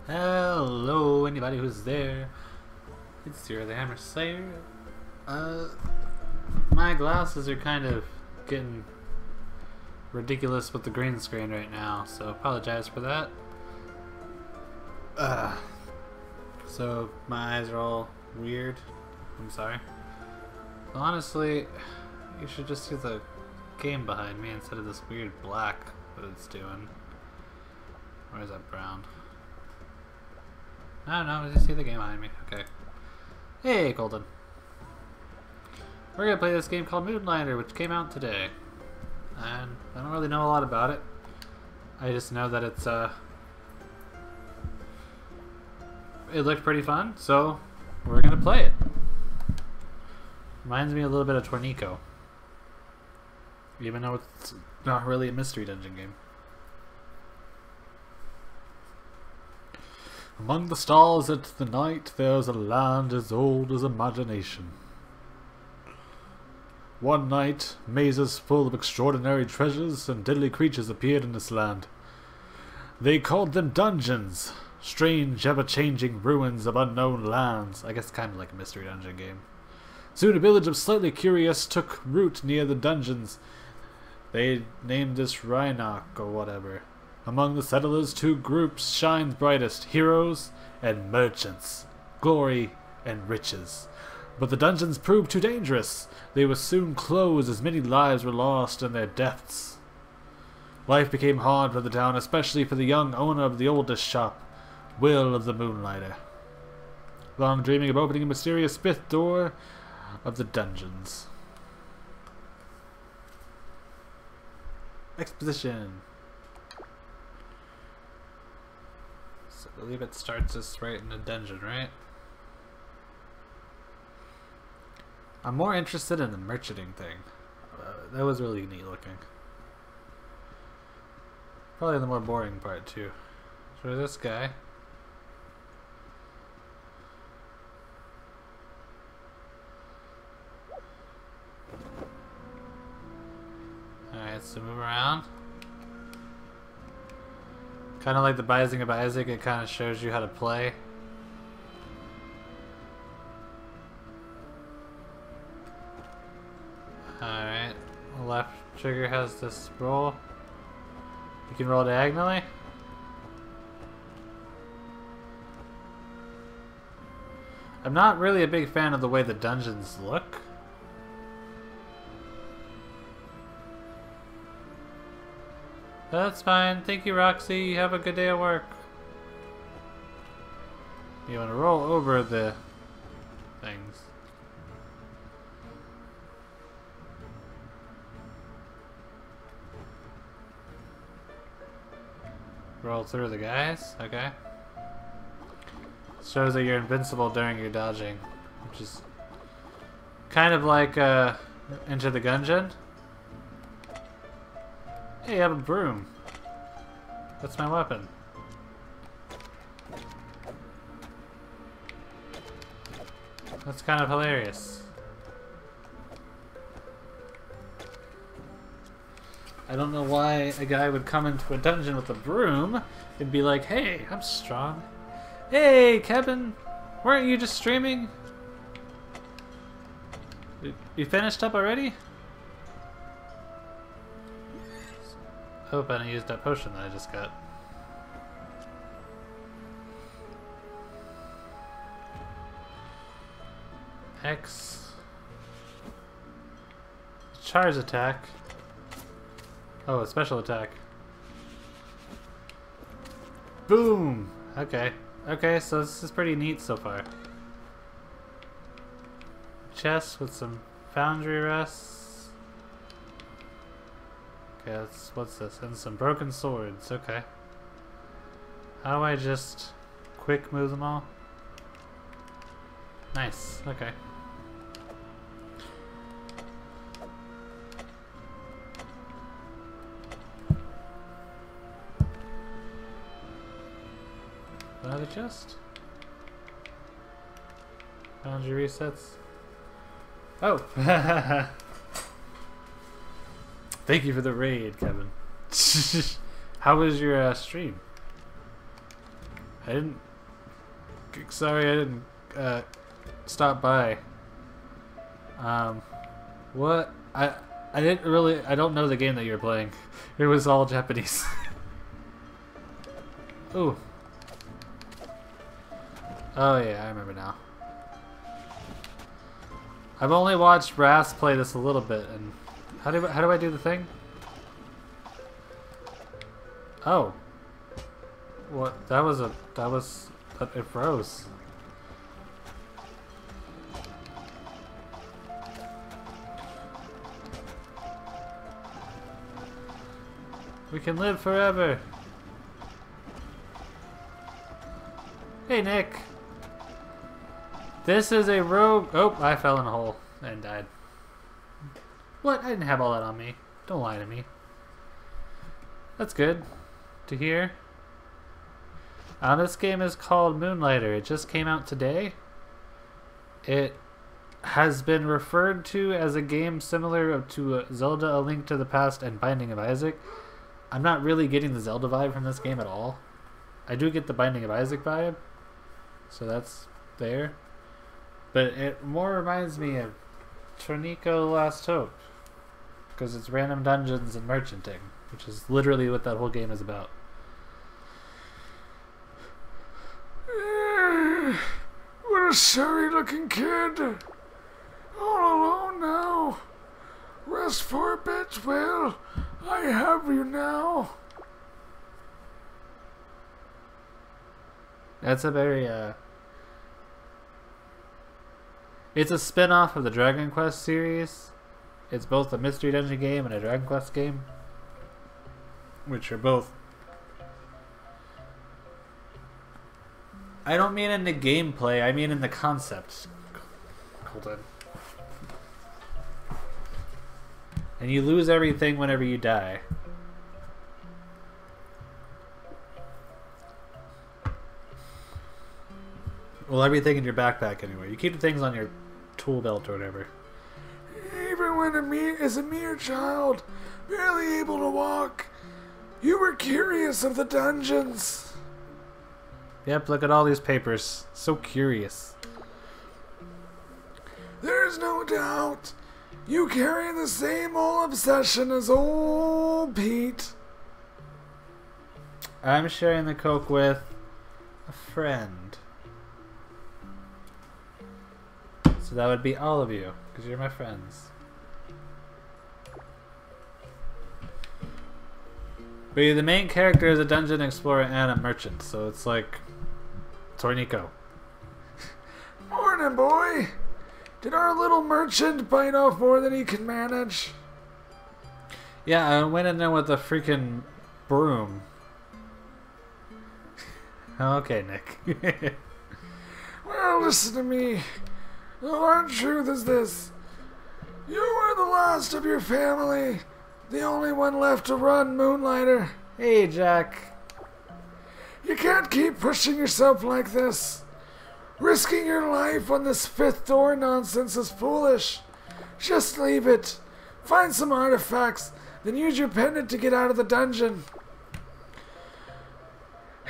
Hello, anybody who's there. It's Zero the Hammer Slayer. My glasses are kind of getting ridiculous with the green screen right now, so apologize for that. So my eyes are all weird. I'm sorry. Well, honestly, you should just see the game behind me instead of this weird black that it's doing. Or is that brown? I don't know, just see the game behind me. Okay. Hey, Golden. We're gonna play this game called Moonlighter, which came out today. And I don't really know a lot about it. I just know that it's, it looked pretty fun, so we're gonna play it. Reminds me a little bit of Tornico. Even though it's not really a mystery dungeon game. Among the stars at the night, there's a land as old as imagination. One night, mazes full of extraordinary treasures and deadly creatures appeared in this land. They called them dungeons, strange, ever-changing ruins of unknown lands. I guess kind of like a mystery dungeon game. Soon a village of slightly curious took root near the dungeons. They named this Rhass or whatever. Among the settlers, two groups shined brightest, heroes and merchants, glory and riches. But the dungeons proved too dangerous. They were soon closed as many lives were lost in their depths. Life became hard for the town, especially for the young owner of the oldest shop, Will of the Moonlighter. Long dreaming of opening a mysterious fifth door of the dungeons. Exposition. So I believe it starts us right in a dungeon, right? I'm more interested in the merchanting thing. That was really neat looking. Probably the more boring part too. So this guy. Alright, so move around. Kind of like the Binding of Isaac, it kind of shows you how to play. Alright, left trigger has this roll. You can roll diagonally. I'm not really a big fan of the way the dungeons look. That's fine. Thank you, Roxy. Have a good day at work. You want to roll over the things. Roll through the guys. Okay. Shows that you're invincible during your dodging, which is kind of like Enter the Gungeon. Hey, I have a broom. That's my weapon. That's kind of hilarious. I don't know why a guy would come into a dungeon with a broom and be like, hey, I'm strong. Hey, Kevin, weren't you just streaming? You finished up already? Hope I didn't use that potion that I just got. X. Charge attack. Oh, a special attack. Boom! Okay. Okay, so this is pretty neat so far. Chest with some foundry rests. Okay, what's this? And some broken swords. Okay. How do I just quick move them all? Nice. Okay. Another chest? Foundry resets. Oh! Thank you for the raid, Kevin. How was your stream? I didn't... Sorry, I didn't stop by. What? I didn't really... I don't know the game that you were playing. It was all Japanese. Ooh. Oh yeah, I remember now. I've only watched Rhass play this a little bit, and how do I do the thing? Oh. What? It froze. We can live forever. Hey, Nick. This is a rogue... Oh, I fell in a hole and died. What? I didn't have all that on me. Don't lie to me. That's good to hear. This game is called Moonlighter. It just came out today. It has been referred to as a game similar to Zelda: A Link to the Past and Binding of Isaac. I'm not really getting the Zelda vibe from this game at all. I do get the Binding of Isaac vibe, so that's there. But it more reminds me of Tornico Last Hope, because it's random dungeons and merchanting, which is literally what that whole game is about. What a sorry looking kid. All alone now. Rest for a bit, well, I have you now. That's a very, it's a spin-off of the Dragon Quest series. It's both a Mystery Dungeon game and a Dragon Quest game, which are both... I don't mean in the gameplay, I mean in the concept. Hold on. And you lose everything whenever you die. Well, everything in your backpack anyway. You keep the things on your tool belt or whatever. Even when as a mere child, barely able to walk, you were curious of the dungeons. Yep, look at all these papers. So curious. There's no doubt you carry the same old obsession as old Pete. I'm sharing the Coke with a friend. So that would be all of you, because you're my friends. But the main character is a dungeon explorer and a merchant, so it's like Tornico. Morning, boy. Did our little merchant bite off more than he can manage? Yeah, I went in there with a freaking broom. Okay, Nick. Well, listen to me. The hard truth is this. You are the last of your family. The only one left to run Moonlighter. Hey, Jack. You can't keep pushing yourself like this. Risking your life on this fifth door nonsense is foolish. Just leave it. Find some artifacts, then use your pendant to get out of the dungeon.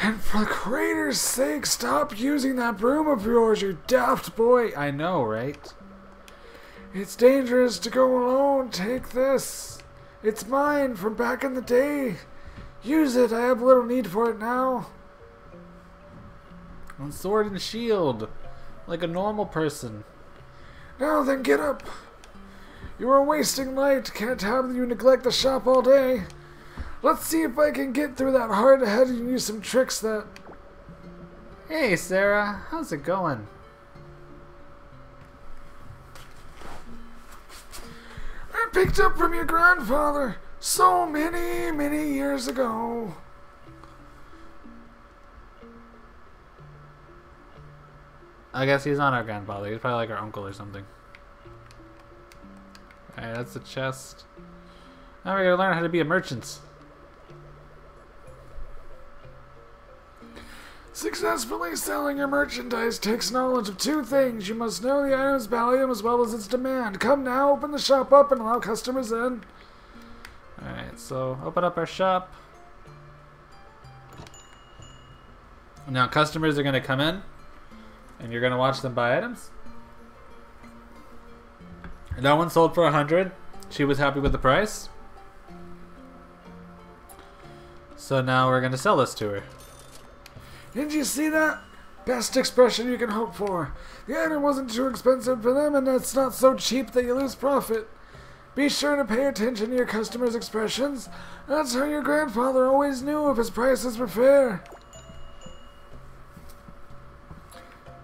And for the crater's sake, stop using that broom of yours, you daft boy. I know, right? It's dangerous to go alone. Take this. It's mine from back in the day. Use it. I have little need for it now. On sword and shield, like a normal person. Now then, get up. You are wasting light. Can't have you neglect the shop all day. Let's see if I can get through that hard head and use some tricks that... Hey, Sarah. How's it going? I picked up from your grandfather so many, many years ago. I guess he's not our grandfather. He's probably like our uncle or something. Alright, that's the chest. Now we're gonna learn how to be a merchant. Successfully selling your merchandise takes knowledge of two things. You must know the item's value as well as its demand. Come now, open the shop up and allow customers in. Alright, so open up our shop. Now customers are going to come in, and you're going to watch them buy items. That one sold for 100. She was happy with the price. So now we're going to sell this to her. Did you see that? Best expression you can hope for. The item wasn't too expensive for them, and it's not so cheap that you lose profit. Be sure to pay attention to your customers' expressions. That's how your grandfather always knew if his prices were fair.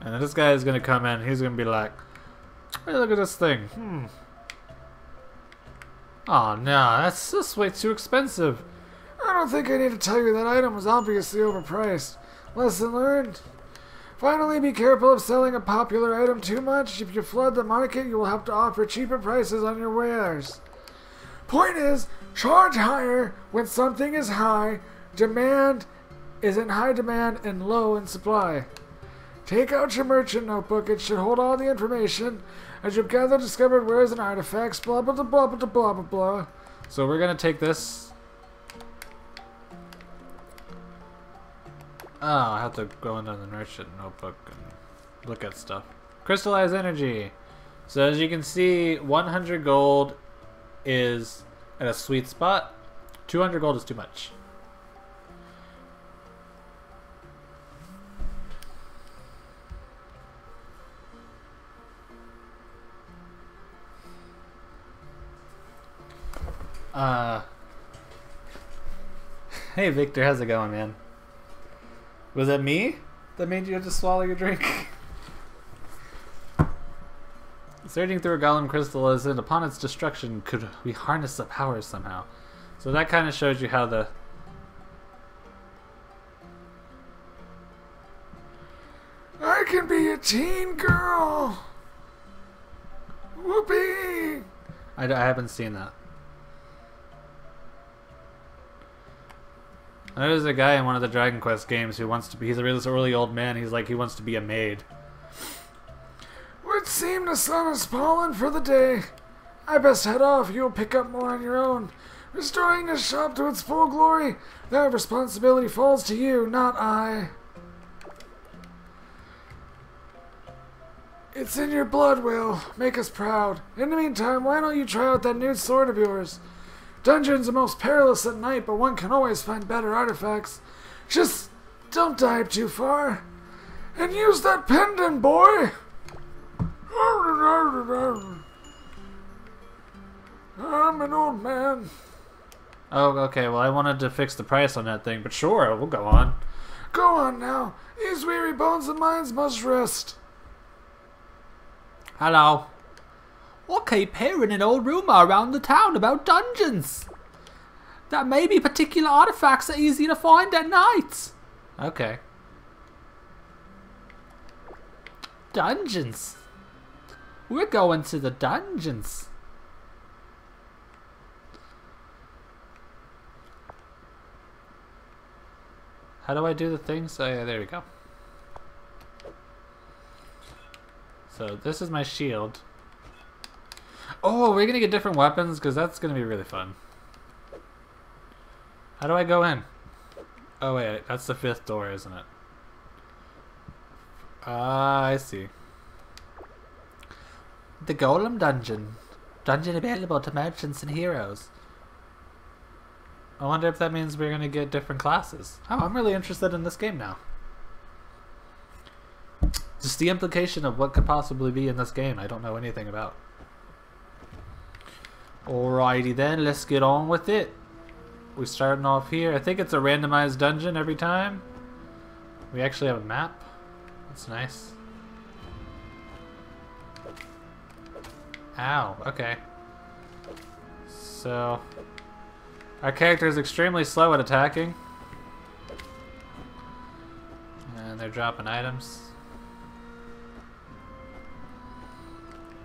And then this guy is going to come in. He's going to be like, hey, look at this thing. Oh, no, that's just way too expensive. I don't think I need to tell you that item was obviously overpriced. Lesson learned. Finally, be careful of selling a popular item too much. If you flood the market, you will have to offer cheaper prices on your wares. Point is, charge higher when something is high. Demand is in high demand and low in supply. Take out your merchant notebook. It should hold all the information. As you've gathered, discovered wares and artifacts, blah blah blah blah blah blah blah blah. So we're going to take this. Oh, I have to go into the merchant notebook and look at stuff. Crystallized energy. So as you can see, 100 gold is at a sweet spot. 200 gold is too much. Hey Victor, how's it going, man? Was that me that made you just swallow your drink? Searching through a golem crystal is and upon its destruction could we harness the power somehow. So that kind of shows you how the... I can be a teen girl! Whoopee! I haven't seen that. There's a guy in one of the Dragon Quest games who wants to be, he's a really old man, he wants to be a maid. Would seem the sun has fallen for the day. I best head off, you'll pick up more on your own. Restoring this shop to its full glory, that responsibility falls to you, not I. It's in your blood, Will. Make us proud. In the meantime, why don't you try out that new sword of yours? Dungeons are most perilous at night, but one can always find better artifacts. Just don't dive too far. And use that pendant, boy! I'm an old man. Oh, okay, well I wanted to fix the price on that thing, but sure, we'll go on. Go on now. These weary bones of mine must rest. Hello. I keep hearing an old rumour around the town about dungeons. That maybe particular artifacts are easy to find at night. Okay. Dungeons. We're going to the dungeons. How do I do the things? Oh yeah, there we go. So this is my shield. Oh, we're gonna get different weapons because that's gonna be really fun. How do I go in? Oh wait, that's the 5th door, isn't it? Ah, I see. The Golem Dungeon. Dungeon available to merchants and heroes. I wonder if that means we're gonna get different classes. Oh, I'm really interested in this game now. Just the implication of what could possibly be in this game, I don't know anything about. Alrighty then, let's get on with it. We're starting off here. I think it's a randomized dungeon every time. We actually have a map. That's nice. Ow, okay. So, our character is extremely slow at attacking. And they're dropping items.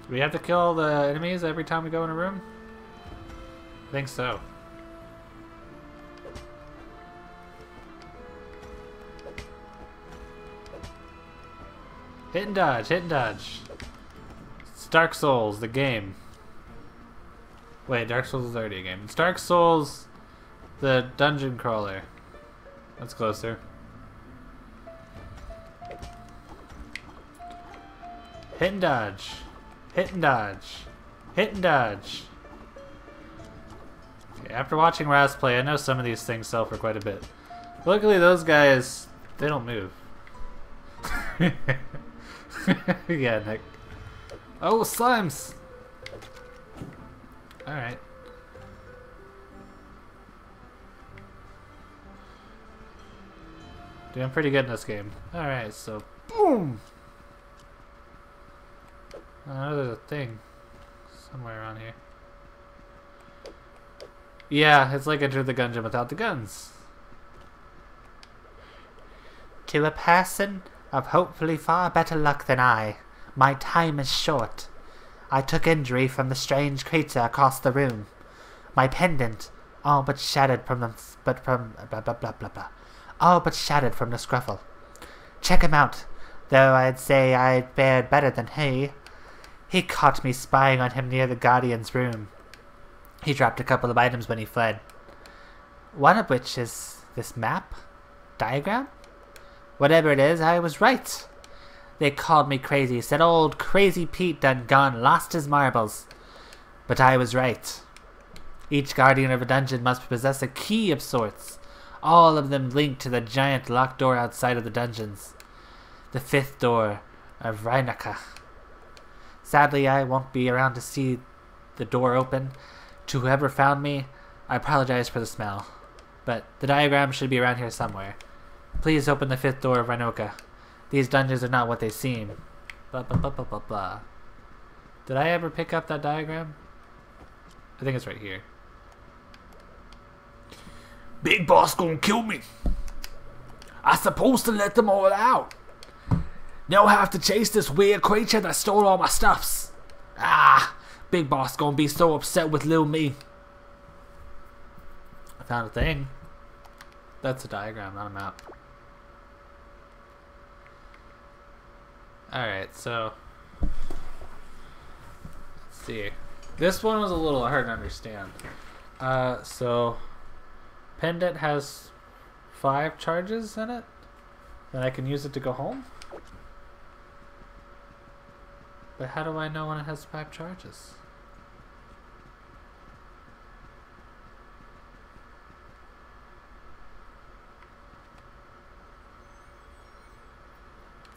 Do we have to kill the enemies every time we go in a room? I think so. Hit and dodge, hit and dodge. It's Dark Souls, the game. Wait, Dark Souls is already a game. It's Dark Souls, the dungeon crawler. That's closer. Hit and dodge. Hit and dodge. Hit and dodge. Okay, after watching Rhass play, I know some of these things sell for quite a bit. Luckily, those guys, they don't move. Yeah, Nick. Oh, slimes! Alright. Doing pretty good in this game. Alright, so boom! I know there's a thing somewhere around here. Yeah, it's like Enter the Gungeon without the guns. To a person of hopefully far better luck than I, my time is short. I took injury from the strange creature across the room. My pendant, all but shattered from the all but shattered from the scruffle. Check him out, though I'd say I fared better than he. He caught me spying on him near the Guardian's room. He dropped a couple of items when he fled. One of which is this map? Diagram? Whatever it is, I was right. They called me crazy, said old Crazy Pete done gone lost his marbles. But I was right. Each guardian of a dungeon must possess a key of sorts, all of them linked to the giant locked door outside of the dungeons. The 5th door of Rhass. Sadly, I won't be around to see the door open. To whoever found me, I apologize for the smell. But the diagram should be around here somewhere. Please open the 5th door of Rhass. These dungeons are not what they seem. Blah blah blah blah blah blah. Did I ever pick up that diagram? I think it's right here. Big boss gonna kill me. I supposed to let them all out. Now I have to chase this weird creature that stole all my stuffs. Ah, Big boss gonna be so upset with little me. I found a thing. That's a diagram, not a map. Alright, so let's see. This one was a little hard to understand. So Pendant has 5 charges in it, and I can use it to go home? But how do I know when it has 5 charges?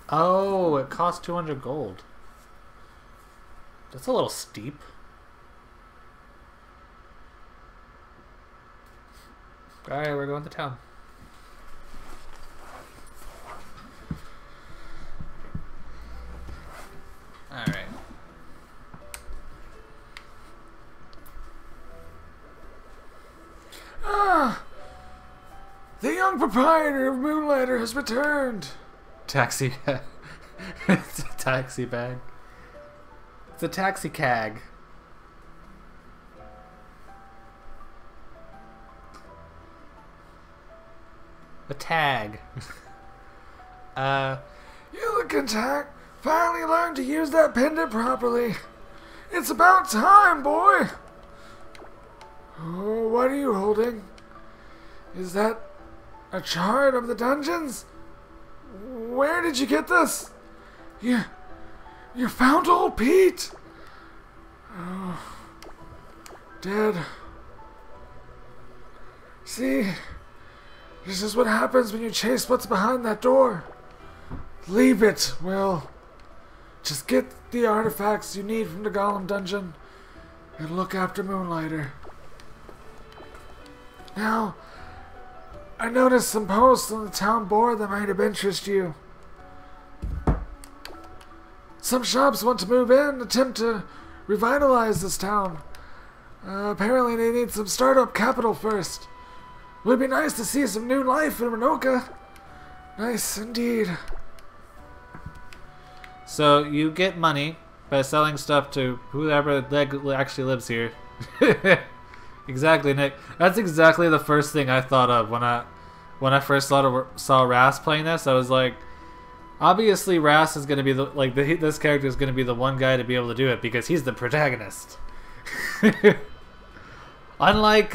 Oh, it costs 200 gold. That's a little steep. Alright, we're going to town. Alright. Ah! The young proprietor of Moonlighter has returned. Taxi. It's a taxi bag. It's a taxi cag. A tag. You looking tack finally learned to use that pendant properly. It's about time, boy. Oh, what are you holding? Is that a chart of the dungeons? Where did you get this? You found old Pete? Oh, dead. See, this is what happens when you chase what's behind that door. Leave it, Will. Just get the artifacts you need from the Golem dungeon and look after Moonlighter. Now, I noticed some posts on the town board that might have interested you. Some shops want to move in, attempt to revitalize this town. Apparently they need some startup capital first. Would be nice to see some new life in Rhass. Nice indeed. So you get money by selling stuff to whoever actually lives here. Exactly, Nick. That's exactly the first thing I thought of when I first saw Rhass playing this. I was like, obviously Rhass is going to be this character is going to be the one guy to be able to do it because he's the protagonist. Unlike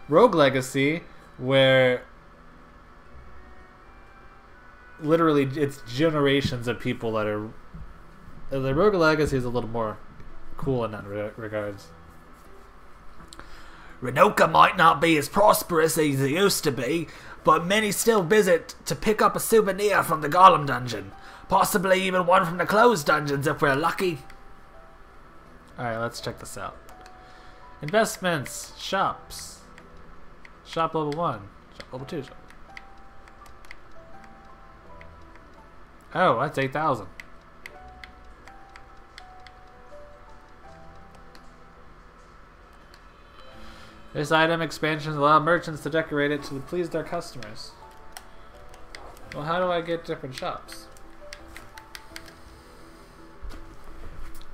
Rogue Legacy, where literally it's generations of people that are The Rogue Legacy is a little more cool in that regards. Renoka might not be as prosperous as it used to be, but many still visit to pick up a souvenir from the Golem dungeon. Possibly even one from the closed dungeons if we're lucky. Alright, let's check this out. Investments, shops. Shop level 1, shop level 2. Oh, that's 8,000. This item expansions allow merchants to decorate it to please their customers. Well, how do I get different shops?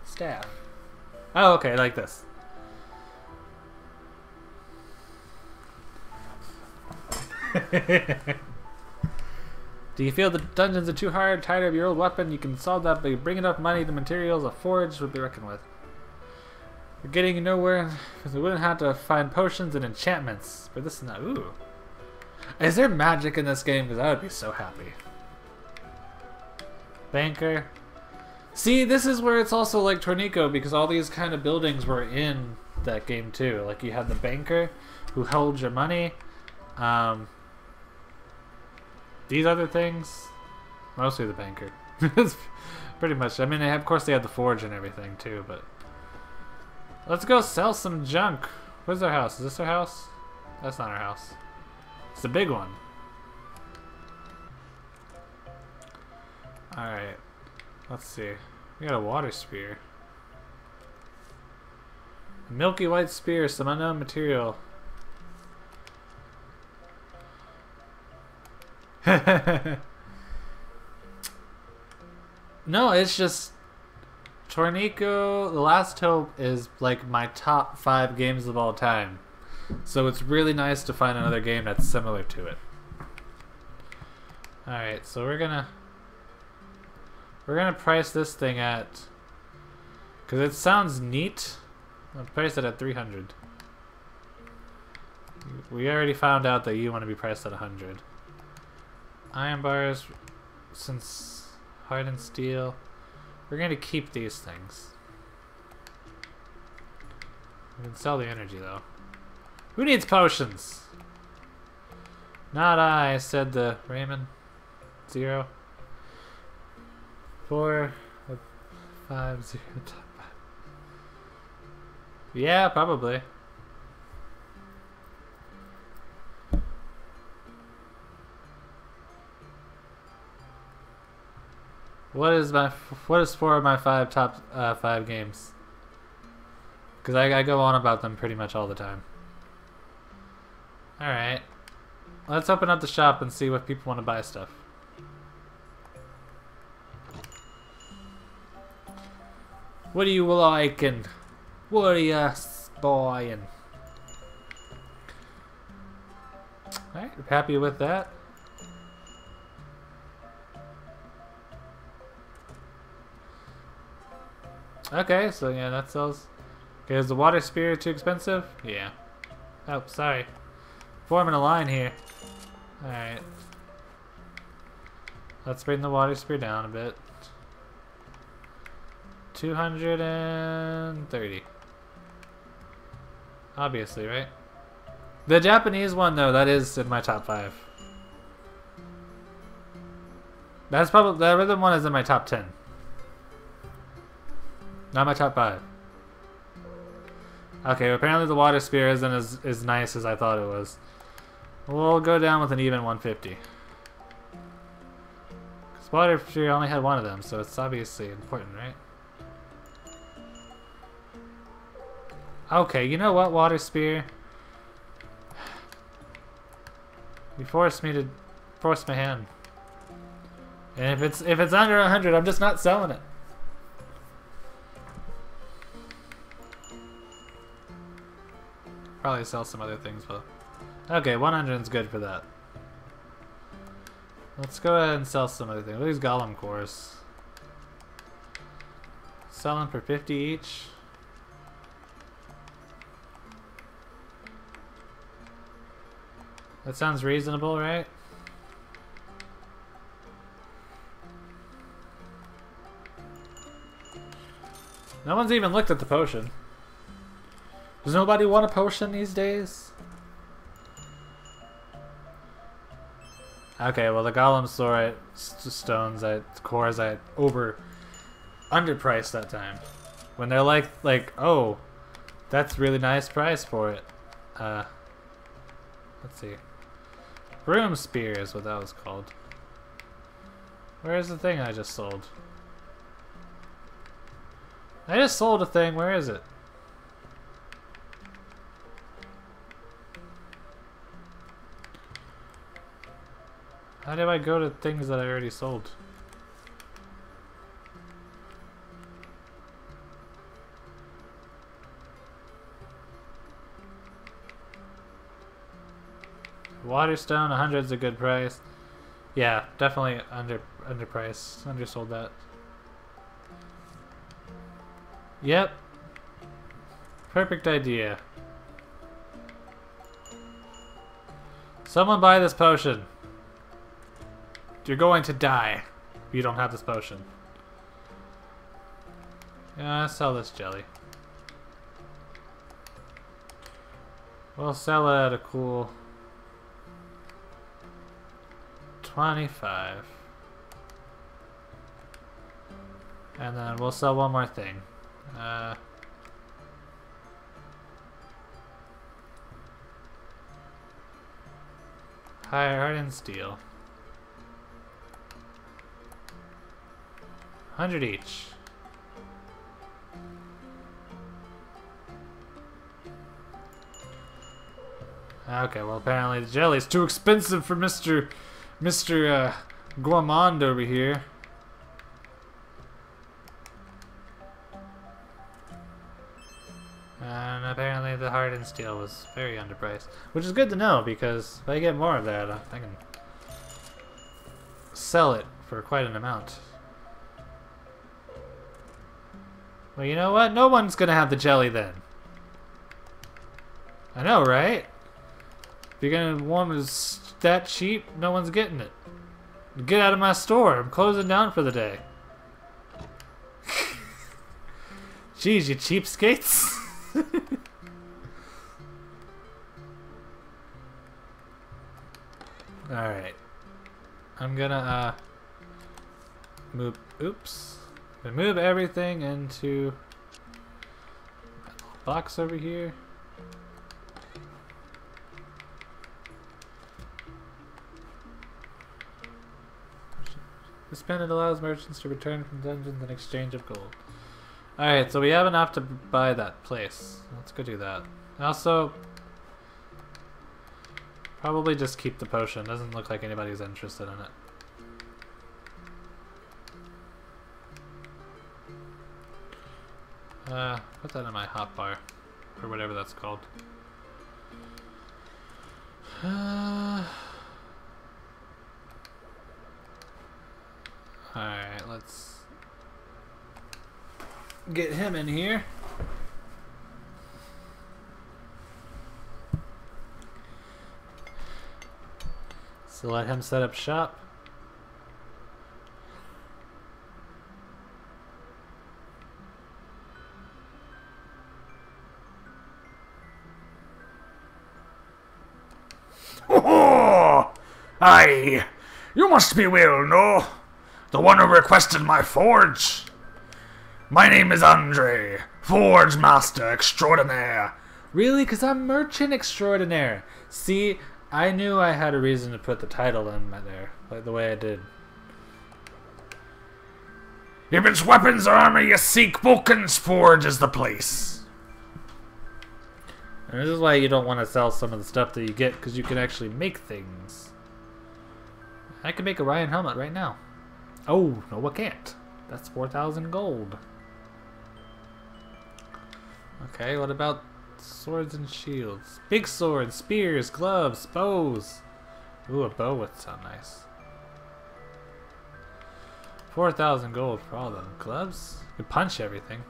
Staff. Oh, okay, like this. Do you feel the dungeons are too hard, tired of your old weapon? You can solve that by bringing enough money. The materials, a forge would be reckoned with. We're getting nowhere because we wouldn't have to find potions and enchantments. But this is not. Ooh. Is there magic in this game? Because I would be so happy. Banker. See, this is where it's also like Tornico because all these kind of buildings were in that game too. Like you had the banker who held your money. These other things, mostly the banker. Pretty much. I mean, of course they had the forge and everything too, but let's go sell some junk. Where's our house? Is this our house? That's not our house. It's the big one. Alright. Let's see. We got a water spear. A milky white spear, some unknown material. No, it's just Tornico, The Last Hope is like my top 5 games of all time. So it's really nice to find another game that's similar to it. Alright, so we're gonna price this thing at, because it sounds neat. I'll price it at 300. We already found out that you want to be priced at 100. Iron bars, since hardened steel. We're going to keep these things. We can sell the energy though. Who needs potions? Not I, said the Raymond. 0. 4, 5, 0, top 5. Yeah, probably. What is 4 of my 5 top 5 games? Because I go on about them pretty much all the time. Alright. Let's open up the shop and see what people want to buy stuff. What do you like and what are you buying? Alright, happy with that. Okay, so yeah, that sells. Okay, is the water spear too expensive? Yeah. Oh, sorry. Forming a line here. Alright. Let's bring the water spear down a bit. 230. Obviously, right? The Japanese one, though, that is in my top 5. That's probably, the other one is in my top 10. Not my top 5. Okay, well, apparently the water spear isn't as nice as I thought it was. We'll go down with an even 150. Because water spear only had one of them, so it's obviously important, right? Okay, you know what, water spear? You forced me to force my hand. And if it's under 100, I'm just not selling it. Probably sell some other things, but okay, 100 is good for that. Let's go ahead and sell some other things. These golem cores. Selling for 50 each. That sounds reasonable, right? No one's even looked at the potion. Does nobody want a potion these days? Okay, well the golem stones, cores, I underpriced that time. When they're like, oh, that's really nice price for it. Let's see. Broom spear is what that was called. Where's the thing I just sold? I just sold a thing, where is it? How do I go to things that I already sold? Waterstone, 100's a good price. Yeah, definitely underpriced. Undersold that. Yep. Perfect idea. Someone buy this potion. You're going to die if you don't have this potion. Yeah, sell this jelly. We'll sell it at a cool 25. And then we'll sell one more thing. Hardened steel. 100 each. Okay, well apparently the jelly's too expensive for Mr. Gourmand over here. And apparently the hardened steel was very underpriced. Which is good to know, because if I get more of that, I can sell it for quite an amount. Well, you know what? No one's gonna have the jelly then. I know, right? If you're gonna want it that cheap, no one's getting it. Get out of my store. I'm closing down for the day. Jeez, you cheapskates. Alright. I'm gonna, move, oops. Move everything into a box over here. This pendant allows merchants to return from dungeons in exchange of gold. Alright, so we have enough to buy that place. Let's go do that. Also, probably just keep the potion. Doesn't look like anybody's interested in it. Put that in my hotbar, or whatever that's called. Alright, let's get him in here. So let him set up shop. Oh, aye, you must be Will, no? The one who requested my forge. My name is Andre, Forge Master Extraordinaire. Really? Because I'm Merchant Extraordinaire. See, I knew I had a reason to put the title in there, like the way I did. If it's weapons or armor you seek, Vulcan's Forge is the place. And this is why you don't want to sell some of the stuff that you get, because you can actually make things. I can make a Ryan helmet right now. Oh, no I can't. That's 4,000 gold. Okay, what about swords and shields? Big swords, spears, gloves, bows. Ooh, a bow would sound nice. 4,000 gold for all of them. Gloves? You punch everything.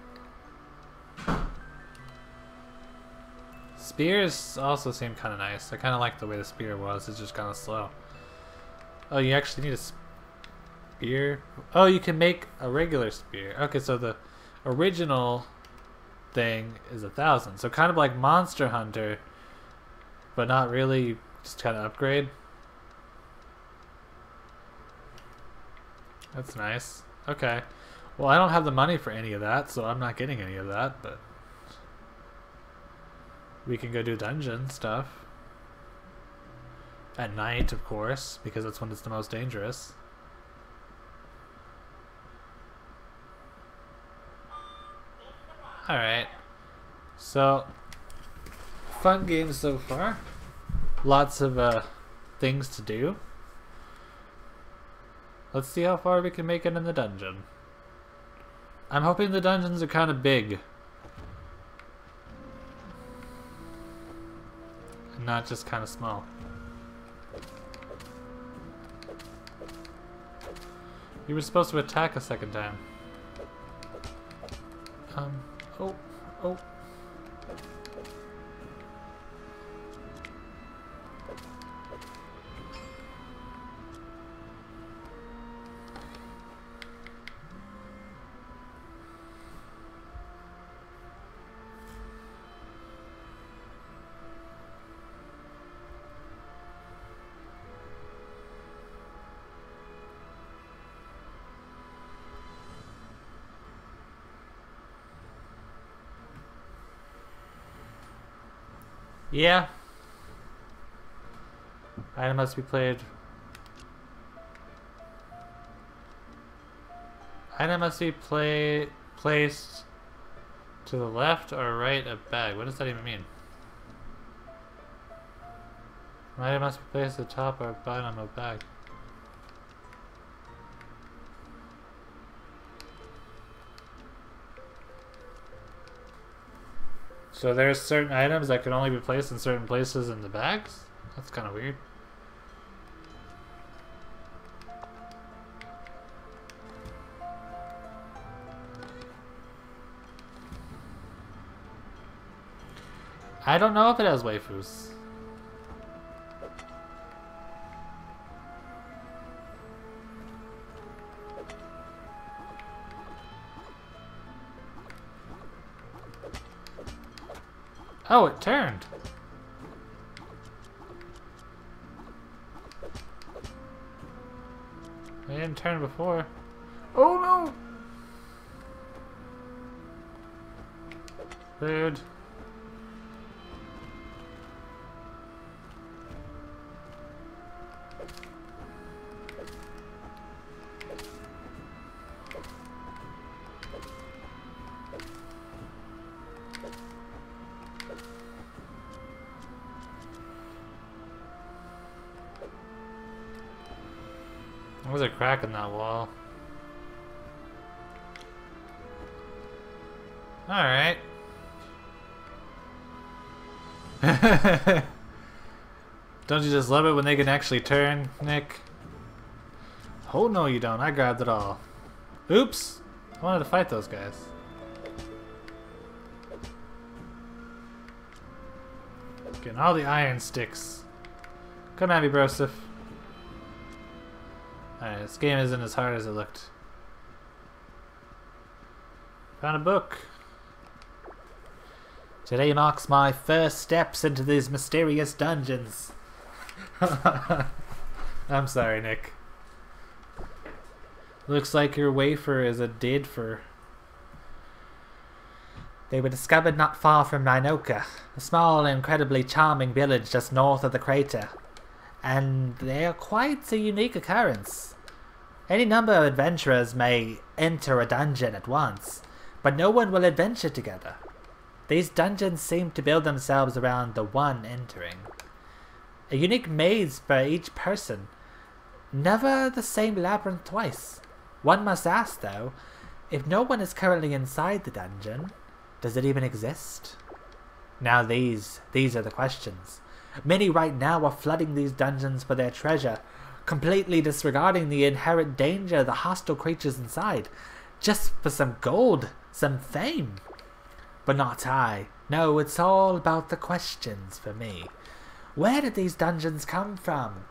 Spears also seem kind of nice. I kind of like the way the spear was. It's just kind of slow. Oh, you actually need a spear? Oh, you can make a regular spear. Okay, so the... original thing is 1,000. So kind of like Monster Hunter, but not really, just kind of upgrade. That's nice. Okay. Well, I don't have the money for any of that, so I'm not getting any of that, but we can go do dungeon stuff. At night, of course, because that's when it's the most dangerous. Alright. So, fun game so far. Lots of things to do. Let's see how far we can make it in the dungeon. I'm hoping the dungeons are kind of big. And not just kind of small. You were supposed to attack a second time. Oh. Yeah. Item must be played. Item must be placed to the left or right of bag. What does that even mean? Item must be placed at the top or bottom of bag. So there's certain items that can only be placed in certain places in the bags? That's kind of weird. I don't know if it has waifus. Oh, it turned. It didn't turn before. Oh no! Rude. There was a crack in that wall. Alright. Don't you just love it when they can actually turn, Nick? Oh no you don't, I grabbed it all. Oops! I wanted to fight those guys. Getting all the iron sticks. Come at me, Broseph. Alright, this game isn't as hard as it looked. Found a book. Today marks my first steps into these mysterious dungeons. I'm sorry, Nick. Looks like your wafer is a didfer. They were discovered not far from Ninoka, a small and incredibly charming village just north of the crater. And they are quite a unique occurrence. Any number of adventurers may enter a dungeon at once, but no one will adventure together. These dungeons seem to build themselves around the one entering. A unique maze for each person. Never the same labyrinth twice. One must ask, though, if no one is currently inside the dungeon, does it even exist? Now these are the questions. Many right now are flooding these dungeons for their treasure, completely disregarding the inherent danger of the hostile creatures inside, just for some gold, some fame. But not I. No, it's all about the questions for me. Where did these dungeons come from?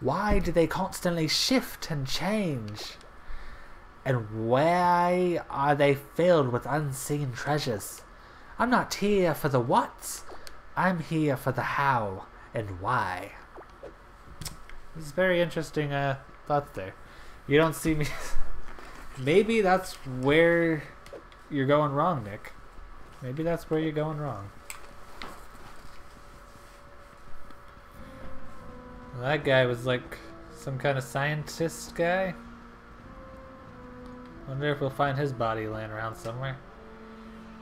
Why do they constantly shift and change? And why are they filled with unseen treasures? I'm not here for the what. I'm here for the how and why. This is very interesting thoughts there. You don't see me... Maybe that's where you're going wrong, Nick. Maybe that's where you're going wrong. Well, that guy was like some kind of scientist guy. Wonder if we'll find his body laying around somewhere.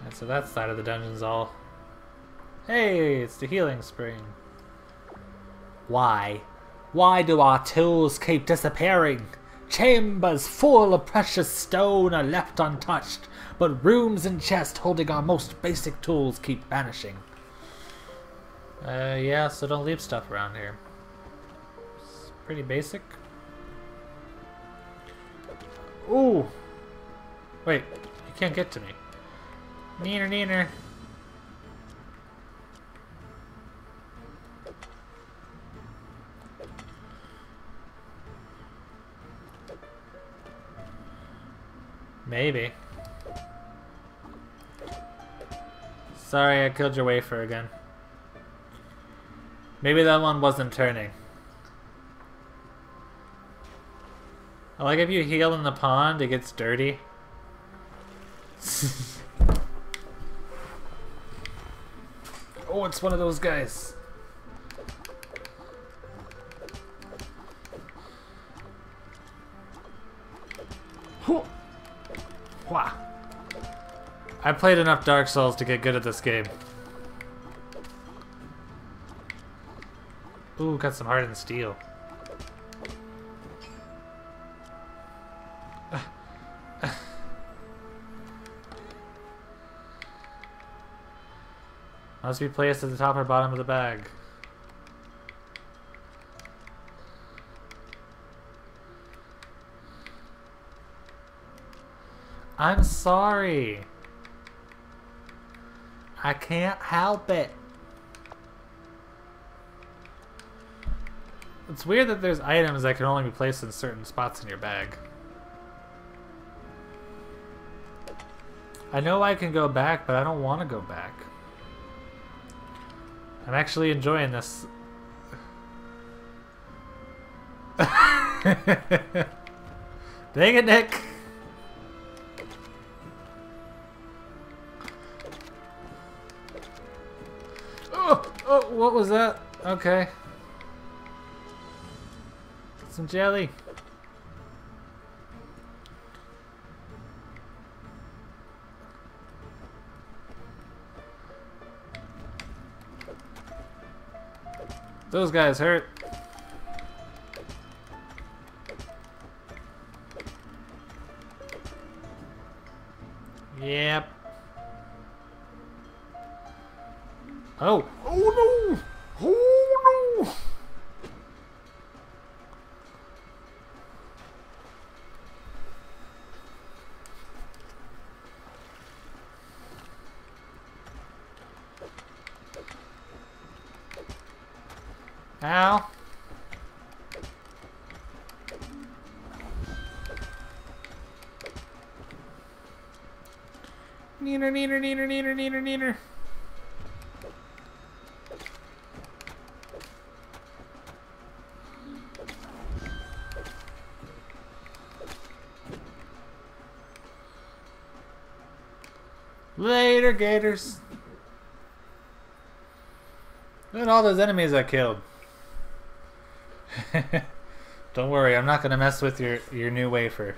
And so that side of the dungeon's all... Hey, it's the healing spring. Why? Why do our tools keep disappearing? Chambers full of precious stone are left untouched, but rooms and chests holding our most basic tools keep vanishing. Yeah, so don't leave stuff around here. It's pretty basic. Ooh! Wait, you can't get to me. Neener, neener. Maybe. Sorry, I killed your wafer again. Maybe that one wasn't turning. I like if you heal in the pond, it gets dirty. Oh, it's one of those guys. Wow. I played enough Dark Souls to get good at this game. Ooh, got some hardened steel. Must be placed at the top or bottom of the bag. I'm sorry. I can't help it. It's weird that there's items that can only be placed in certain spots in your bag. I know I can go back, but I don't want to go back. I'm actually enjoying this. Dang it, Nick! Oh, what was that? Okay. Some jelly. Those guys hurt. Yep. Oh. Oh no! Oh no! Ow. Neener, neener, neener, neener, neener, neener. Later, gators. Look at all those enemies I killed. Don't worry, I'm not gonna mess with your new wafer.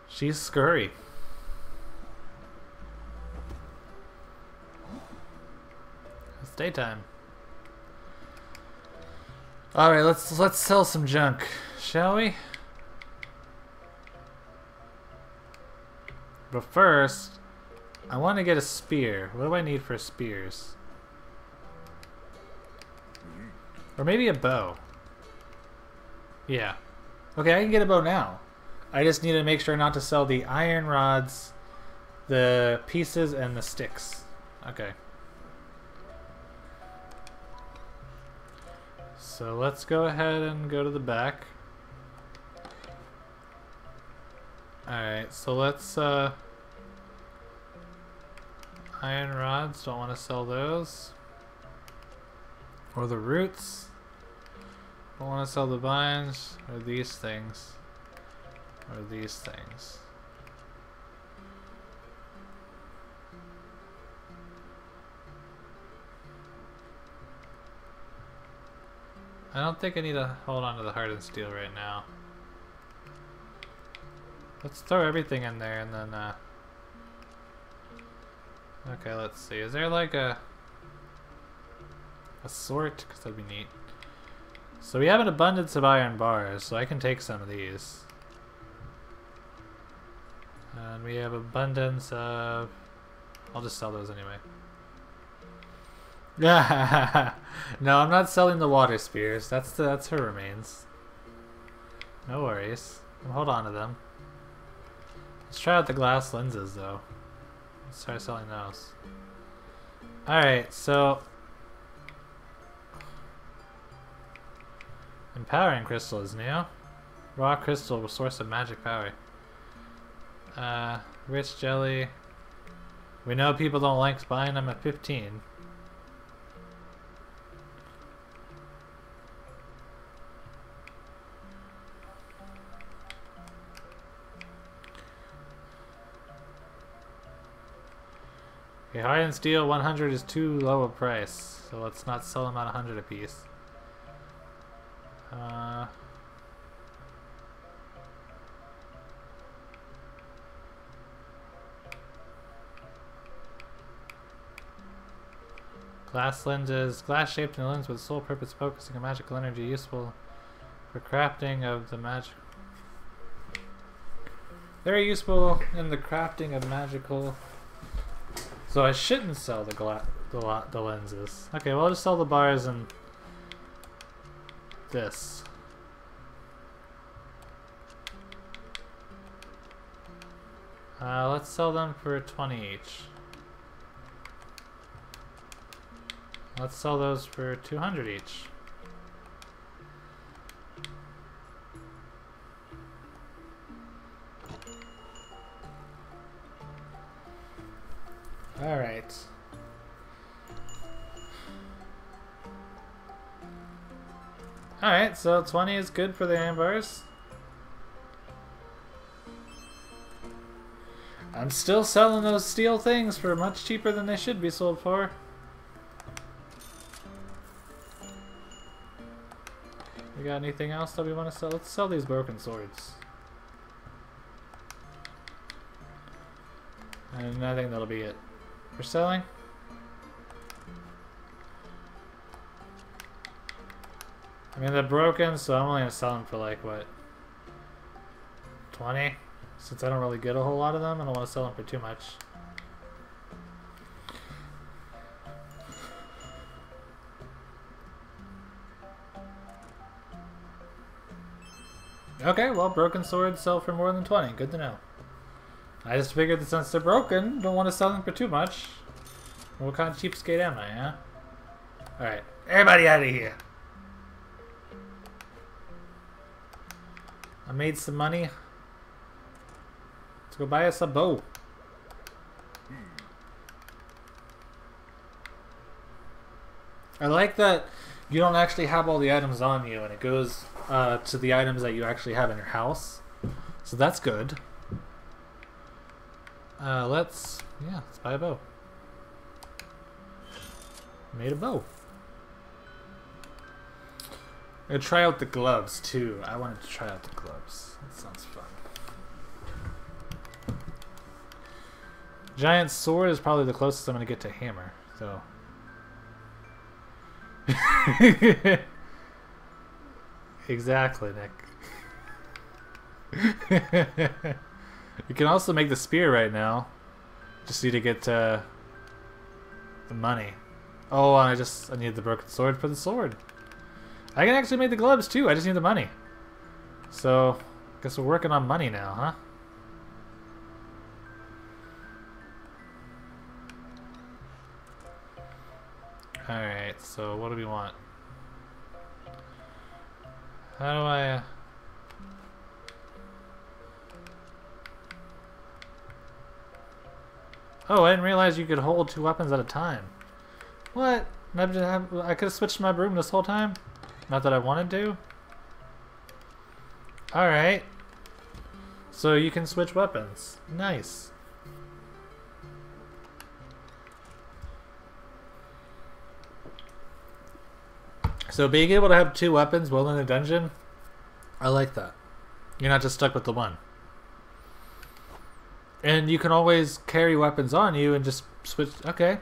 She's scurry. It's daytime. All right, let's sell some junk, shall we? But first, I want to get a spear. What do I need for spears? Or maybe a bow. Yeah. Okay, I can get a bow now. I just need to make sure not to sell the iron rods, the pieces, and the sticks. Okay. so let's go ahead and go to the back. Alright, so let's iron rods, don't want to sell those. Or the roots. Don't want to sell the vines, or these things. Or these things. I don't think I need to hold on to the hardened steel right now. Let's throw everything in there and then okay, let's see. Is there like a sort? Because that'd be neat. So we have an abundance of iron bars, so I can take some of these. And we have abundance of... I'll just sell those anyway. No, I'm not selling the water spears. That's her remains. No worries. I'll hold on to them. Let's try out the glass lenses though. Let's try selling those. Alright, so empowering crystal is new. Raw crystal, source of magic power. Rich jelly. We know people don't like buying them at 15. Okay, hardened steel 100 is too low a price, so let's not sell them at 100 a piece. Glass lenses, glass shaped in a lens with sole purpose focusing on magical energy, useful for crafting of the magic. Very useful in the crafting of magical. So I shouldn't sell the lenses. Okay, well I'll just sell the bars and this. Let's sell them for 20 each. Let's sell those for 200 each. Alright. Alright, so 20 is good for the iron bars. I'm still selling those steel things for much cheaper than they should be sold for. We got anything else that we want to sell? Let's sell these broken swords. And I think that'll be it for selling. I mean, they're broken, so I'm only gonna sell them for like what, 20? Since I don't really get a whole lot of them, I don't want to sell them for too much. Okay, well, broken swords sell for more than 20. Good to know. I just figured that since they're broken, don't want to sell them for too much. What kind of cheapskate am I, huh? Alright, everybody out of here. I made some money. Let's go buy us a bow. I like that you don't actually have all the items on you, and it goes to the items that you actually have in your house. So that's good. Let's buy a bow. Made a bow. I'm gonna try out the gloves too. I wanted to try out the gloves. That sounds fun. Giant sword is probably the closest I'm gonna get to hammer, so. Exactly, Nick. You can also make the spear right now. Just need to get the money. Oh, I need the broken sword for the sword. I can actually make the gloves too. I just need the money. So, guess we're working on money now, huh? Alright, so what do we want? How do I... Oh, I didn't realize you could hold 2 weapons at a time. What? I could have switched my broom this whole time? Not that I wanted to? Alright. So you can switch weapons. Nice. So being able to have 2 weapons while in a dungeon, I like that. You're not just stuck with the one. And you can always carry weapons on you and just switch. Okay.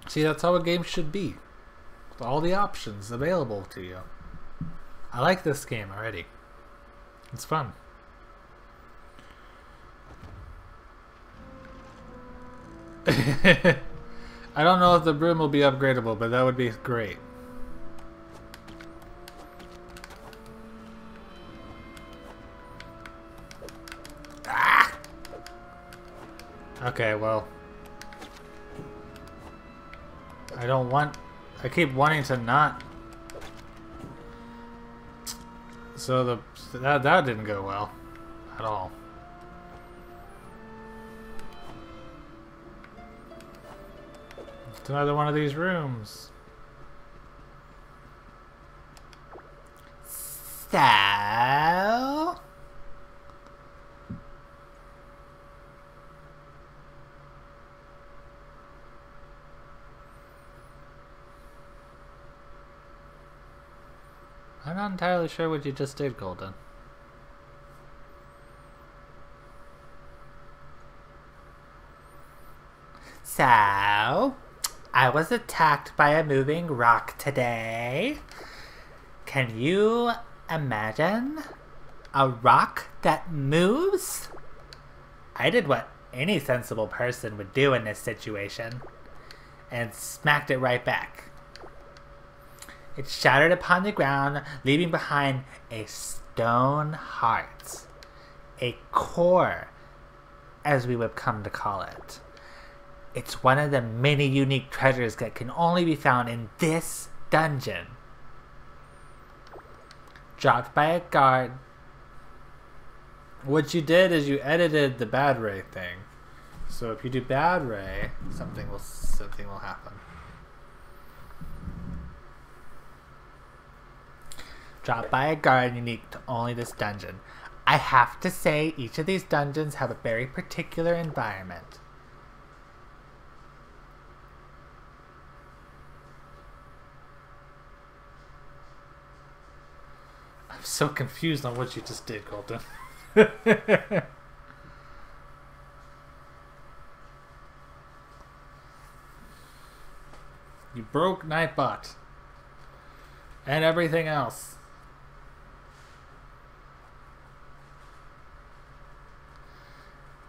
See, that's how a game should be. With all the options available to you. I like this game already. It's fun. I don't know if the broom will be upgradable, but that would be great. Ah! Okay, well. I keep wanting to not. So that didn't go well at all. It's another one of these rooms. So... I'm not entirely sure what you just did, Golden. So, I was attacked by a moving rock today. Can you imagine a rock that moves? I did what any sensible person would do in this situation and smacked it right back. It shattered upon the ground, leaving behind a stone heart. A core, as we would come to call it. It's one of the many unique treasures that can only be found in this dungeon. Dropped by a guard. What you did is you edited the bad ray thing. So if you do bad ray, something will happen. Dropped by a guard unique to only this dungeon. I have to say, each of these dungeons have a very particular environment. I'm so confused on what you just did, Colton. You broke Nightbot. And everything else.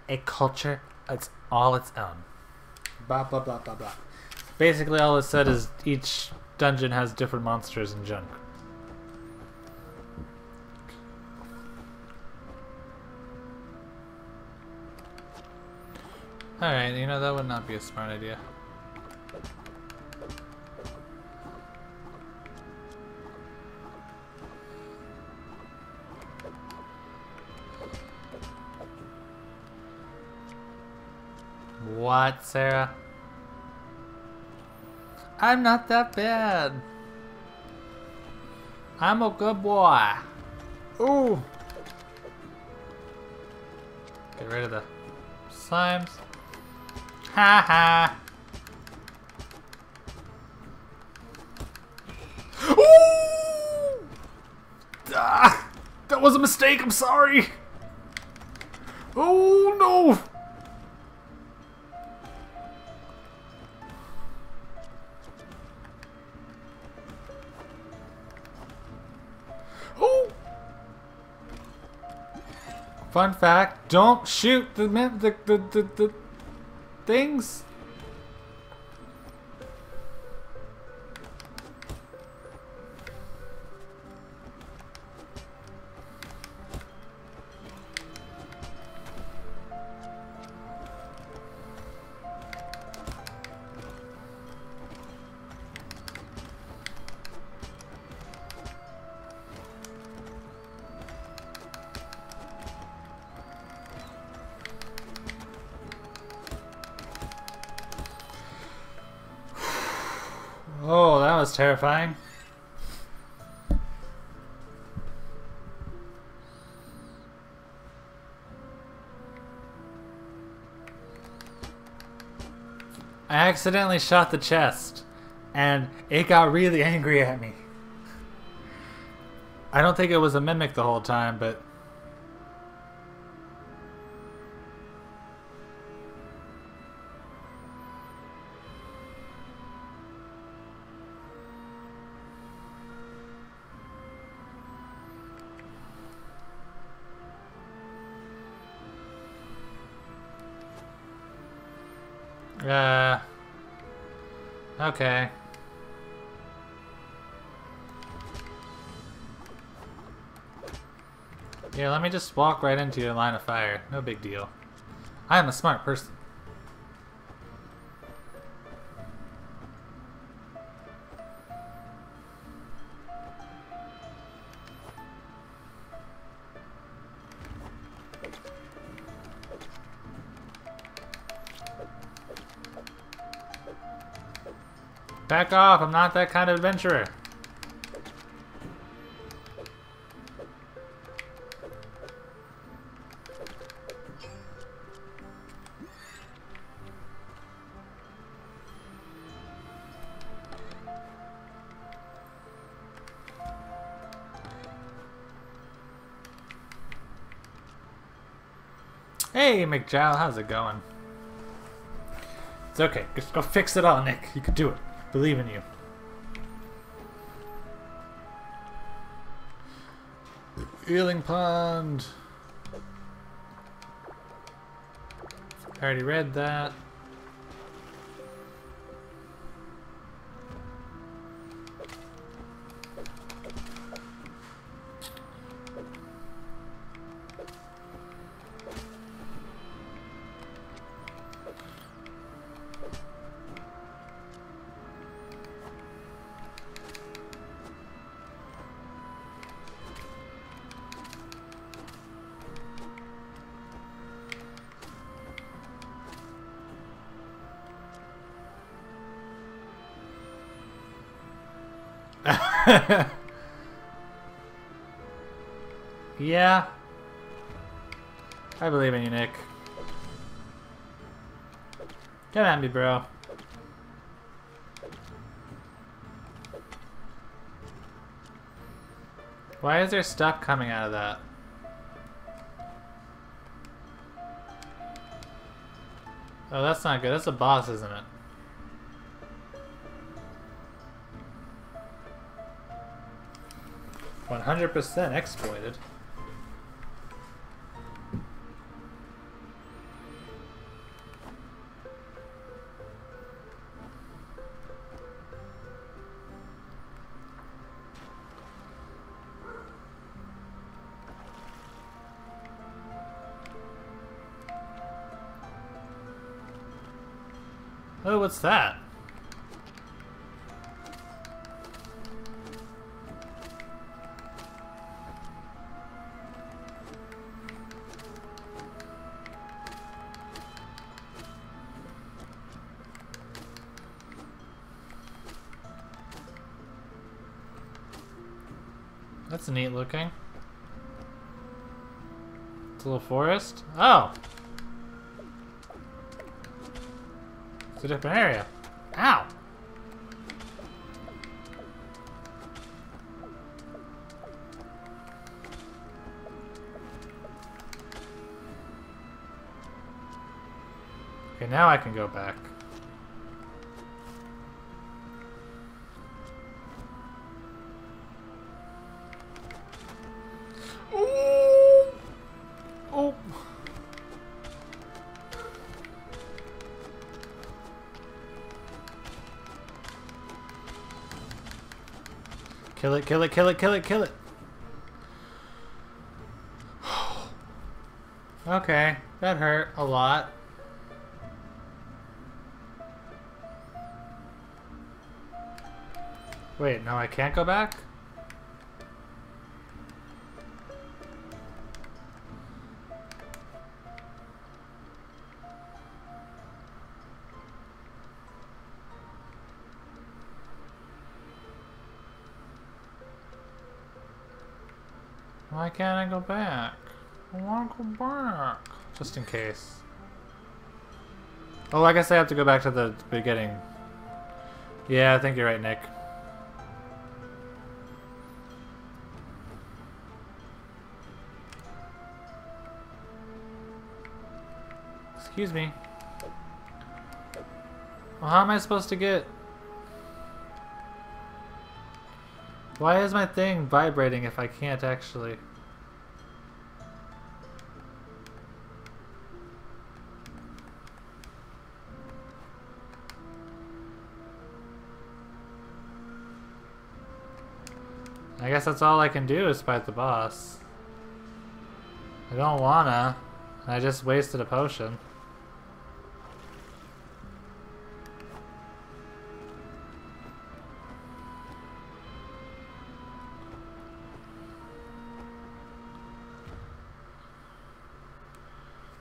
A culture, it's all its own. Blah, blah, blah, blah, blah. Basically, all it said is each dungeon has different monsters and junk. Alright, you know, that would not be a smart idea. What, Sarah? I'm not that bad. I'm a good boy. Ooh. Get rid of the slimes. Ha ha. Ooh! Ah, that was a mistake. I'm sorry. Oh no. Fun fact, don't shoot the things. was terrifying. I accidentally shot the chest, and it got really angry at me. I don't think it was a mimic the whole time, but... Okay. Yeah, let me just walk right into your line of fire. No big deal. I am a smart person. Back off, I'm not that kind of adventurer. Hey, McJowl, how's it going? It's okay. Just go fix it all, Nick. You can do it. Believe in you. Healing pond. I already read that. Yeah. I believe in you, Nick. Come at me, bro. Why is there stuff coming out of that? Oh, that's not good. That's a boss, isn't it? "100% exploited." Oh, what's that? That's neat looking. It's a little forest. Oh! It's a different area. Ow! Okay, now I can go back. Kill it, kill it, kill it, kill it, kill it. Okay, that hurt a lot. Wait, no, I can't go back? Why can't I go back? I want to go back. Just in case. Oh, I guess I have to go back to the beginning. Yeah, I think you're right, Nick. Excuse me. Well, how am I supposed to get... Why is my thing vibrating if I can't actually... I guess that's all I can do is fight the boss. I don't wanna. I just wasted a potion.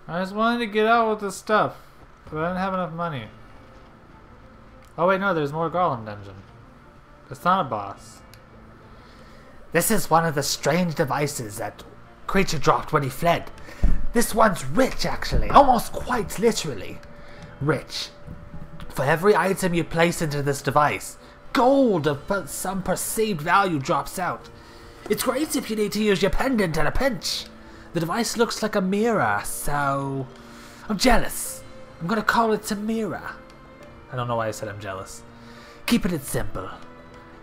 I just wanted to get out with this stuff, but I didn't have enough money. Oh wait, no, there's more Golem Dungeon. It's not a boss. This is one of the strange devices that creature dropped when he fled. This one's rich, actually. Almost quite literally. Rich. For every item you place into this device, gold of some perceived value drops out. It's great if you need to use your pendant in a pinch. The device looks like a mirror, so... I'm jealous. I'm gonna call it a mirror. I don't know why I said I'm jealous. Keeping it simple.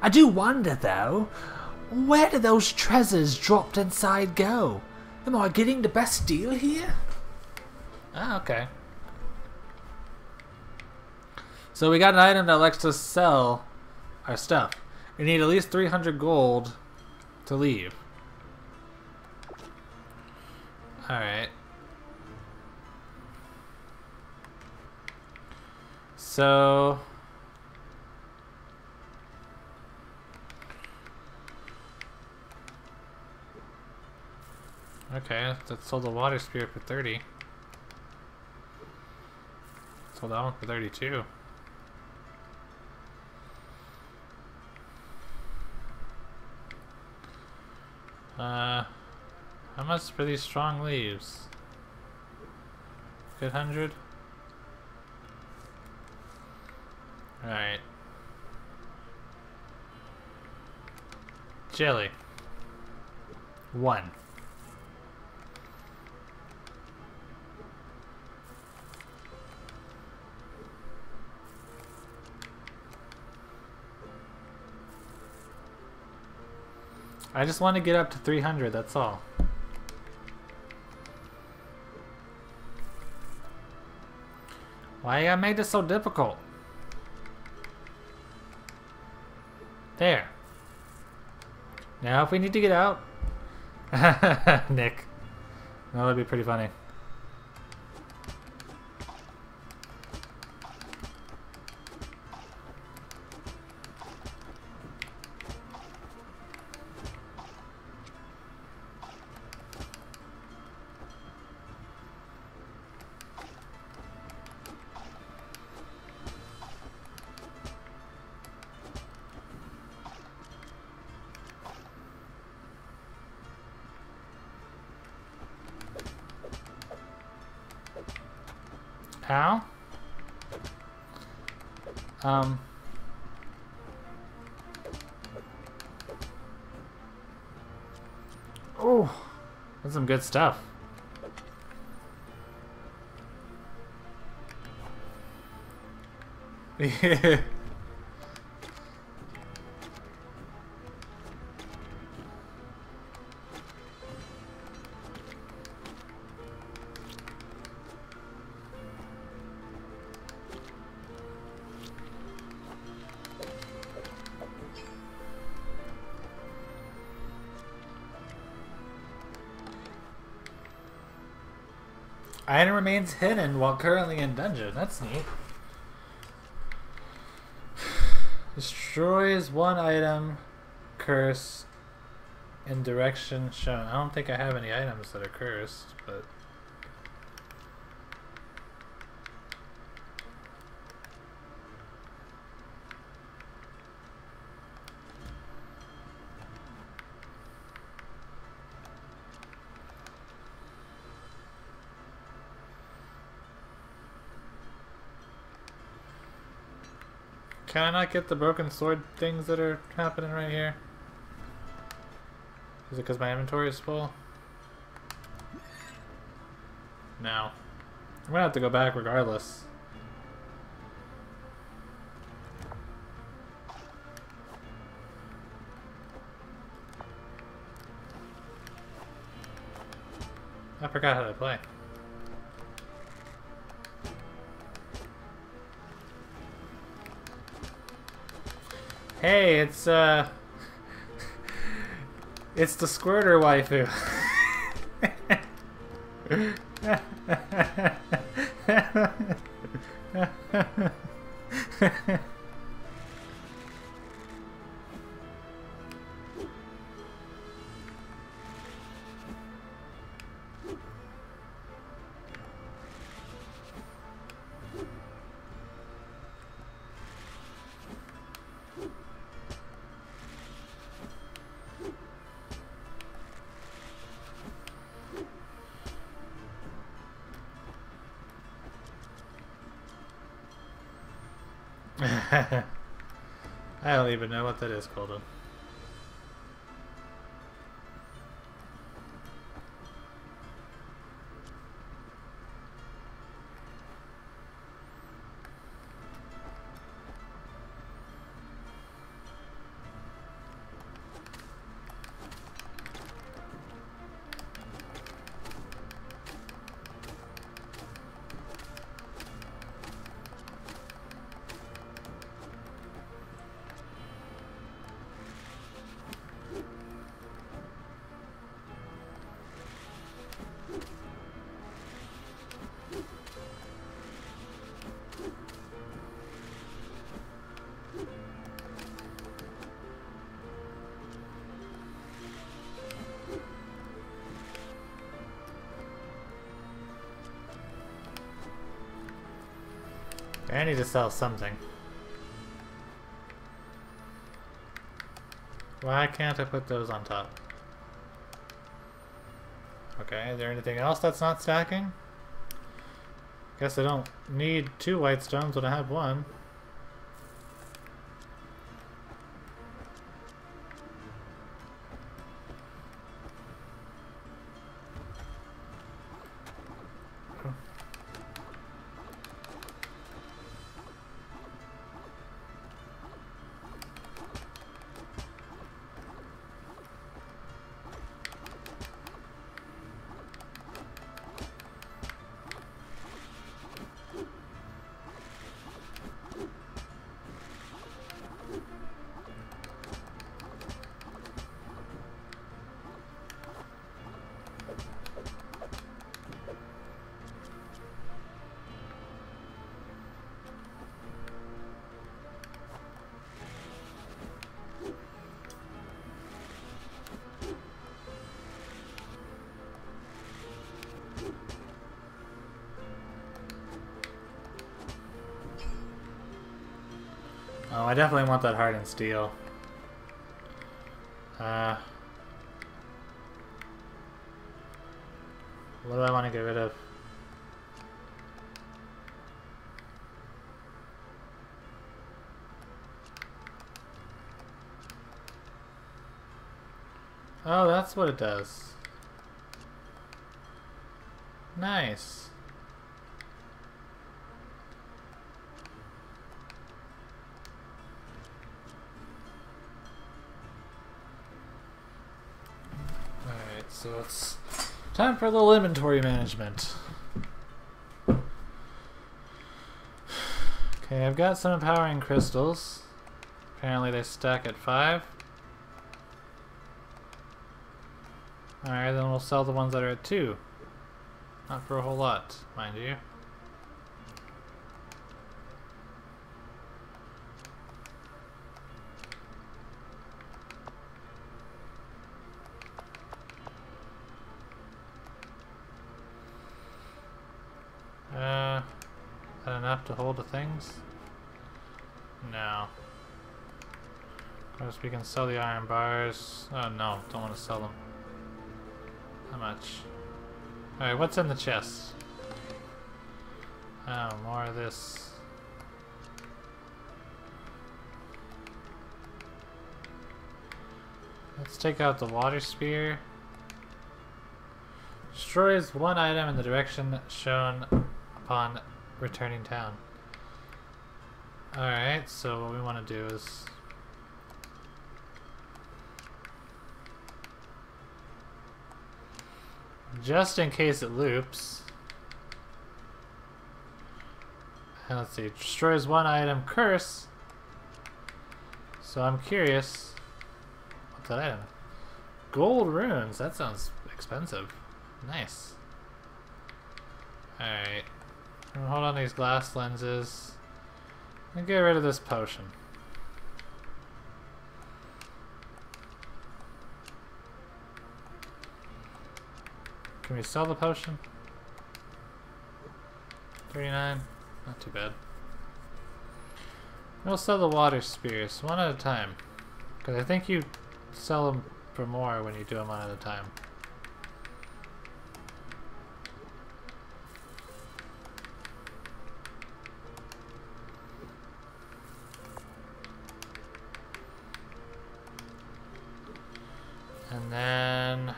I do wonder, though, where do those treasures dropped inside go? Am I getting the best deal here? Ah, okay. So we got an item that lets us sell our stuff. We need at least 300 gold to leave. Alright. So... Okay, that sold the water spear for 30. Sold that one for 32. How much for these strong leaves? Good 100? Alright. Jelly. 1. I just want to get up to 300, that's all. Why you gotta make this so difficult? There. Now if we need to get out... Nick. That would be pretty funny. How? Oh, that's some good stuff. Yeah. Item remains hidden while currently in dungeon. That's neat. Destroys one item, curse, in direction shown. I don't think I have any items that are cursed, but... Can I not get the broken sword things that are happening right here? Is it because my inventory is full? No. I'm gonna have to go back regardless. I forgot how to play. Hey, it's it's the squirter waifu. I don't even know what that is, Colton. I need to sell something. Why can't I put those on top? Okay, is there anything else that's not stacking? Guess I don't need 2 white stones when I have 1. Oh, I definitely want that hardened steel. What do I want to get rid of? Oh, that's what it does. Nice. Alright, so it's time for a little inventory management. Okay, I've got some empowering crystals. Apparently they stack at 5. Alright, then we'll sell the ones that are at 2. Not for a whole lot, mind you. Is that enough to hold the things? No. Of course we can sell the iron bars. Oh no, don't want to sell them. How much? Alright, what's in the chest? Oh, more of this. Let's take out the water spear. Destroys one item in the direction shown upon returning town. Alright, so what we want to do is... just in case it loops. And let's see, destroys one item, curse. So I'm curious. What's that item? Gold runes, that sounds expensive. Nice. Alright. Hold on these glass lenses. And get rid of this potion. Can we sell the potion? 39. Not too bad. We'll sell the water spears one at a time. Because I think you sell them for more when you do them one at a time. And then...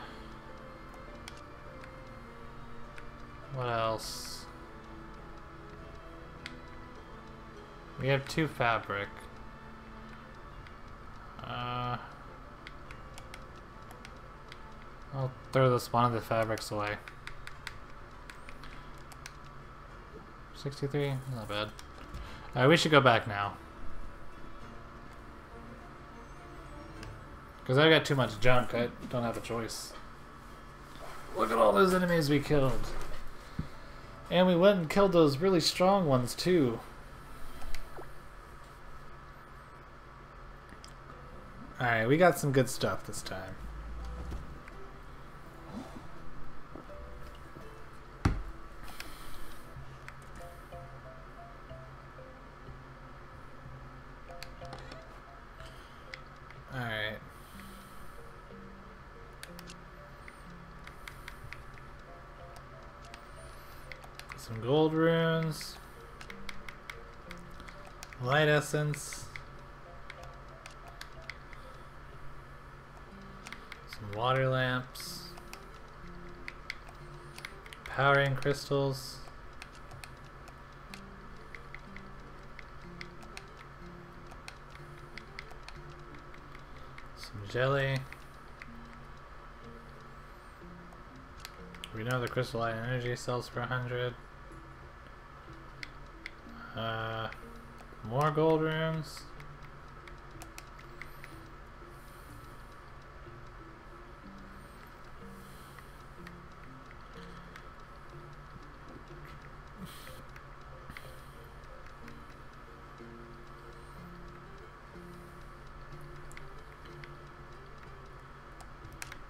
what else? We have 2 fabric. I'll throw this one of the fabrics away. 63? Not bad. Alright, we should go back now. Because I got too much junk, I don't have a choice. Look at all those enemies we killed. And we went and killed those really strong ones too. Alright, we got some good stuff this time. Alright. Some gold runes. Light essence. Some water lamps. Powering crystals. Some jelly. We know the crystalline energy sells for 100. More gold runes.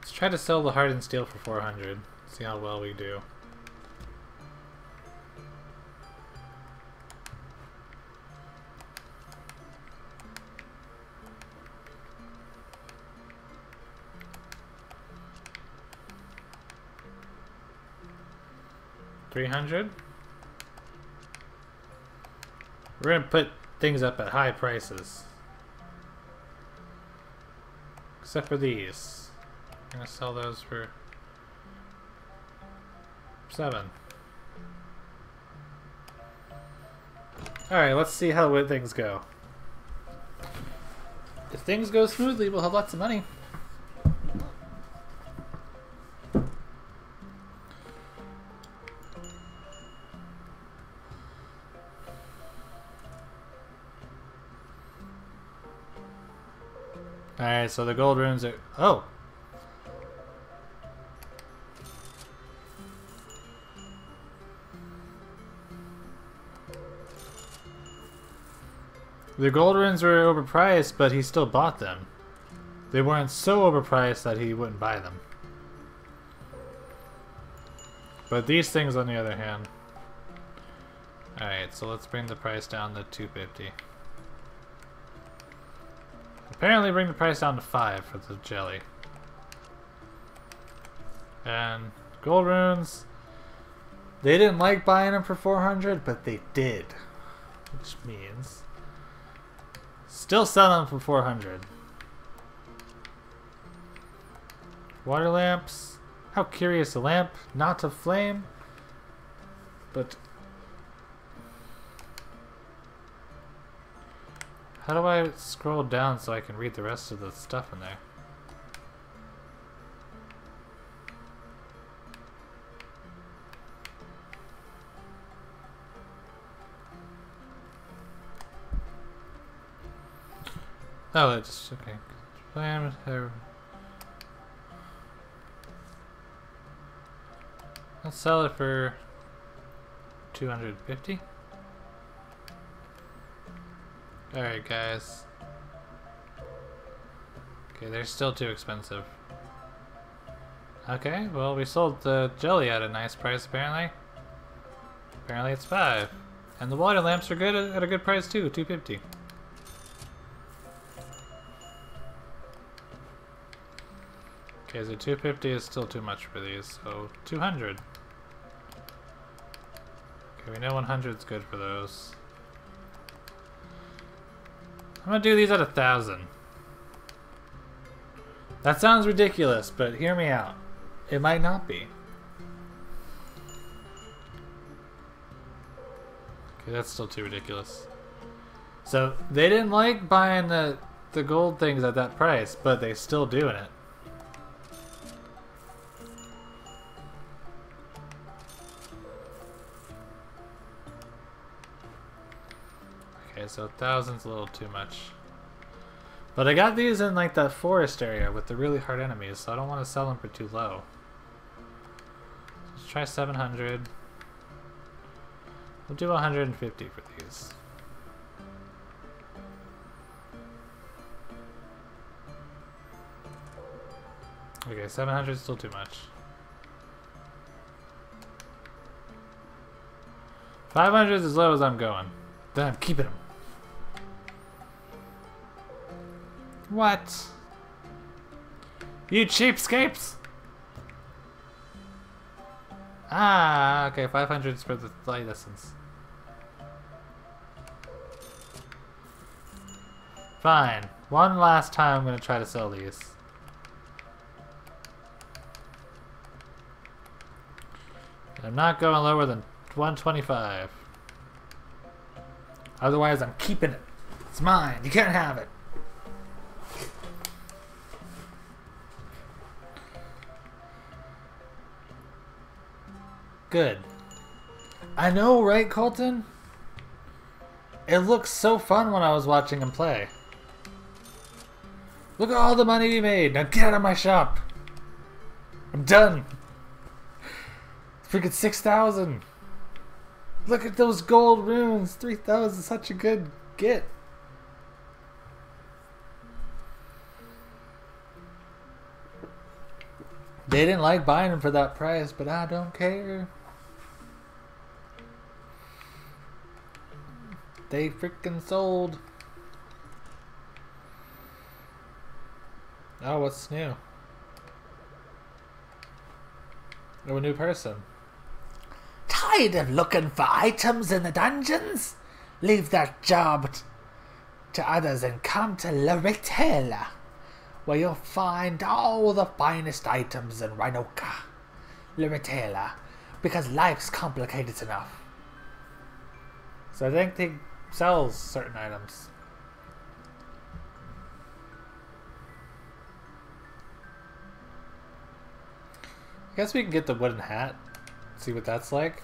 Let's try to sell the hardened steel for 400. See how well we do. $300. We're gonna put things up at high prices. Except for these. I'm gonna sell those for 7. Alright, let's see how things go. If things go smoothly, we'll have lots of money. Alright, so the gold runes are... oh! The gold runes were overpriced, but he still bought them. They weren't so overpriced that he wouldn't buy them. But these things, on the other hand... Alright, so let's bring the price down to 250. Apparently bring the price down to 5 for the jelly. And gold runes, they didn't like buying them for 400, but they did. Which means still selling them for 400. Water lamps. How curious, a lamp, not a flame. But how do I scroll down so I can read the rest of the stuff in there? Oh, it's okay. Plan. Let's sell it for 250. Alright, guys. Okay, they're still too expensive. Okay, well, we sold the jelly at a nice price, apparently. Apparently it's 5. And the water lamps are good at a good price, too, 250. Okay, so 250 is still too much for these, so 200. Okay, we know 100 is good for those. I'm gonna do these at 1,000. That sounds ridiculous, but hear me out. It might not be. Okay, that's still too ridiculous. So, they didn't like buying the gold things at that price, but they still doing it. Okay, so 1,000's a little too much. But I got these in like that forest area with the really hard enemies, so I don't want to sell them for too low. Let's try 700. We'll do 150 for these. Okay, 700 is still too much. 500 is as low as I'm going. Then I'm keeping them. What? You cheapskates! Ah, okay, 500 is for the light essence. Fine. One last time I'm gonna try to sell these. I'm not going lower than 125. Otherwise, I'm keeping it. It's mine. You can't have it. Good. I know, right, Colton? It looks so fun when I was watching him play. Look at all the money we made. Now get out of my shop. I'm done. Freaking 6,000. Look at those gold runes. 3,000 is such a good get. They didn't like buying them for that price, but I don't care. They freaking sold. Oh, what's new? Oh, a new person. Tired of looking for items in the dungeons? Leave that job to others and come to La Retailer, where you'll find all the finest items in Rhinoka. La Retailer, because life's complicated enough. So I think they sell certain items. I guess we can get the wooden hat. See what that's like.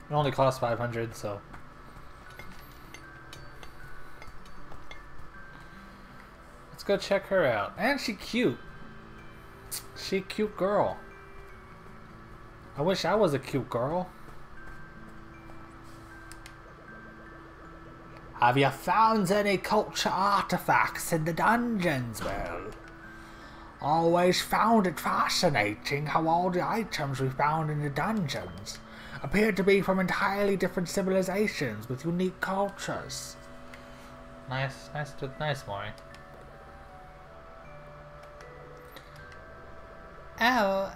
It only costs 500, so. Let's go check her out. And she cute. She a cute girl. I wish I was a cute girl. Have you found any culture artifacts in the dungeons, Will? Always found it fascinating how all the items we found in the dungeons appeared to be from entirely different civilizations with unique cultures. Nice, Maury. Oh,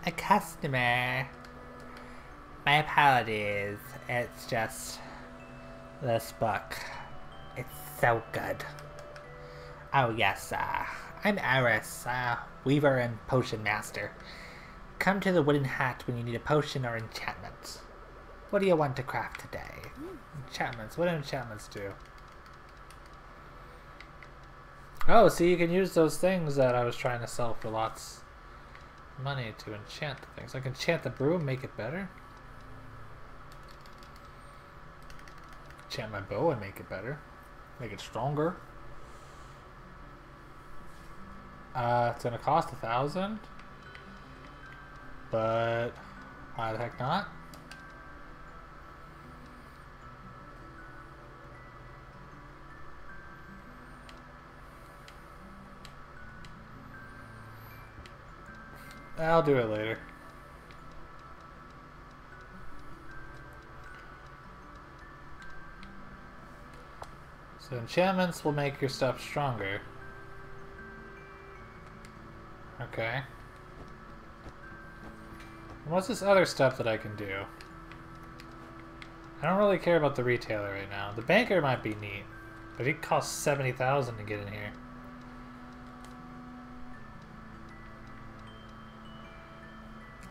a customer. My apologies. It's just this book. It's so good. Oh yes, I'm Eris. Weaver and Potion Master. Come to the Wooden Hat when you need a potion or enchantment. What do you want to craft today? Enchantments. What do enchantments do? Oh, see, you can use those things that I was trying to sell for lots of money to enchant the things. I can enchant the broom, make it better. Enchant my bow and make it better. Make it stronger. It's gonna cost 1,000. But why the heck not? I'll do it later. So enchantments will make your stuff stronger. Okay. What's this other stuff that I can do? I don't really care about the retailer right now. The banker might be neat, but he costs 70,000 to get in here.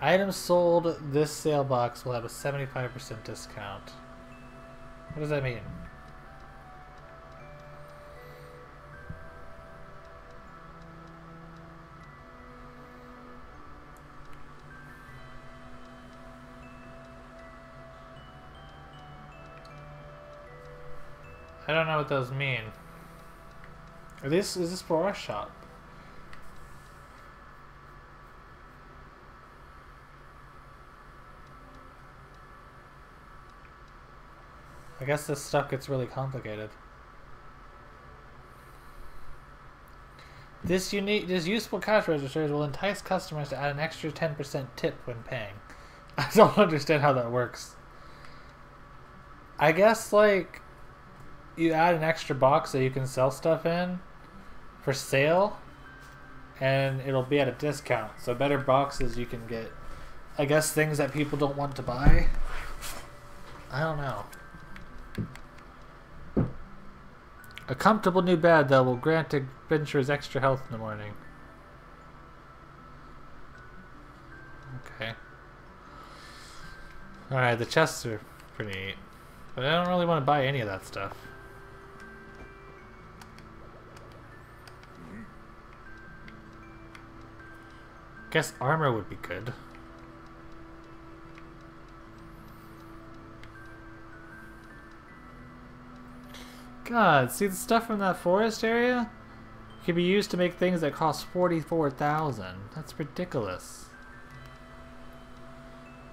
Items sold this sale box will have a 75% discount. What does that mean? I don't know what those mean. Is this for our shop? I guess this stuff gets really complicated. This useful cash registers will entice customers to add an extra 10% tip when paying. I don't understand how that works. I guess like you add an extra box that you can sell stuff in for sale and it'll be at a discount. So better boxes you can get, I guess, things that people don't want to buy. I don't know. A comfortable new bed, though, will grant adventurers extra health in the morning. Okay. Alright, the chests are pretty neat. But I don't really want to buy any of that stuff. Guess armor would be good. God, see the stuff from that forest area? Can be used to make things that cost 44,000. That's ridiculous.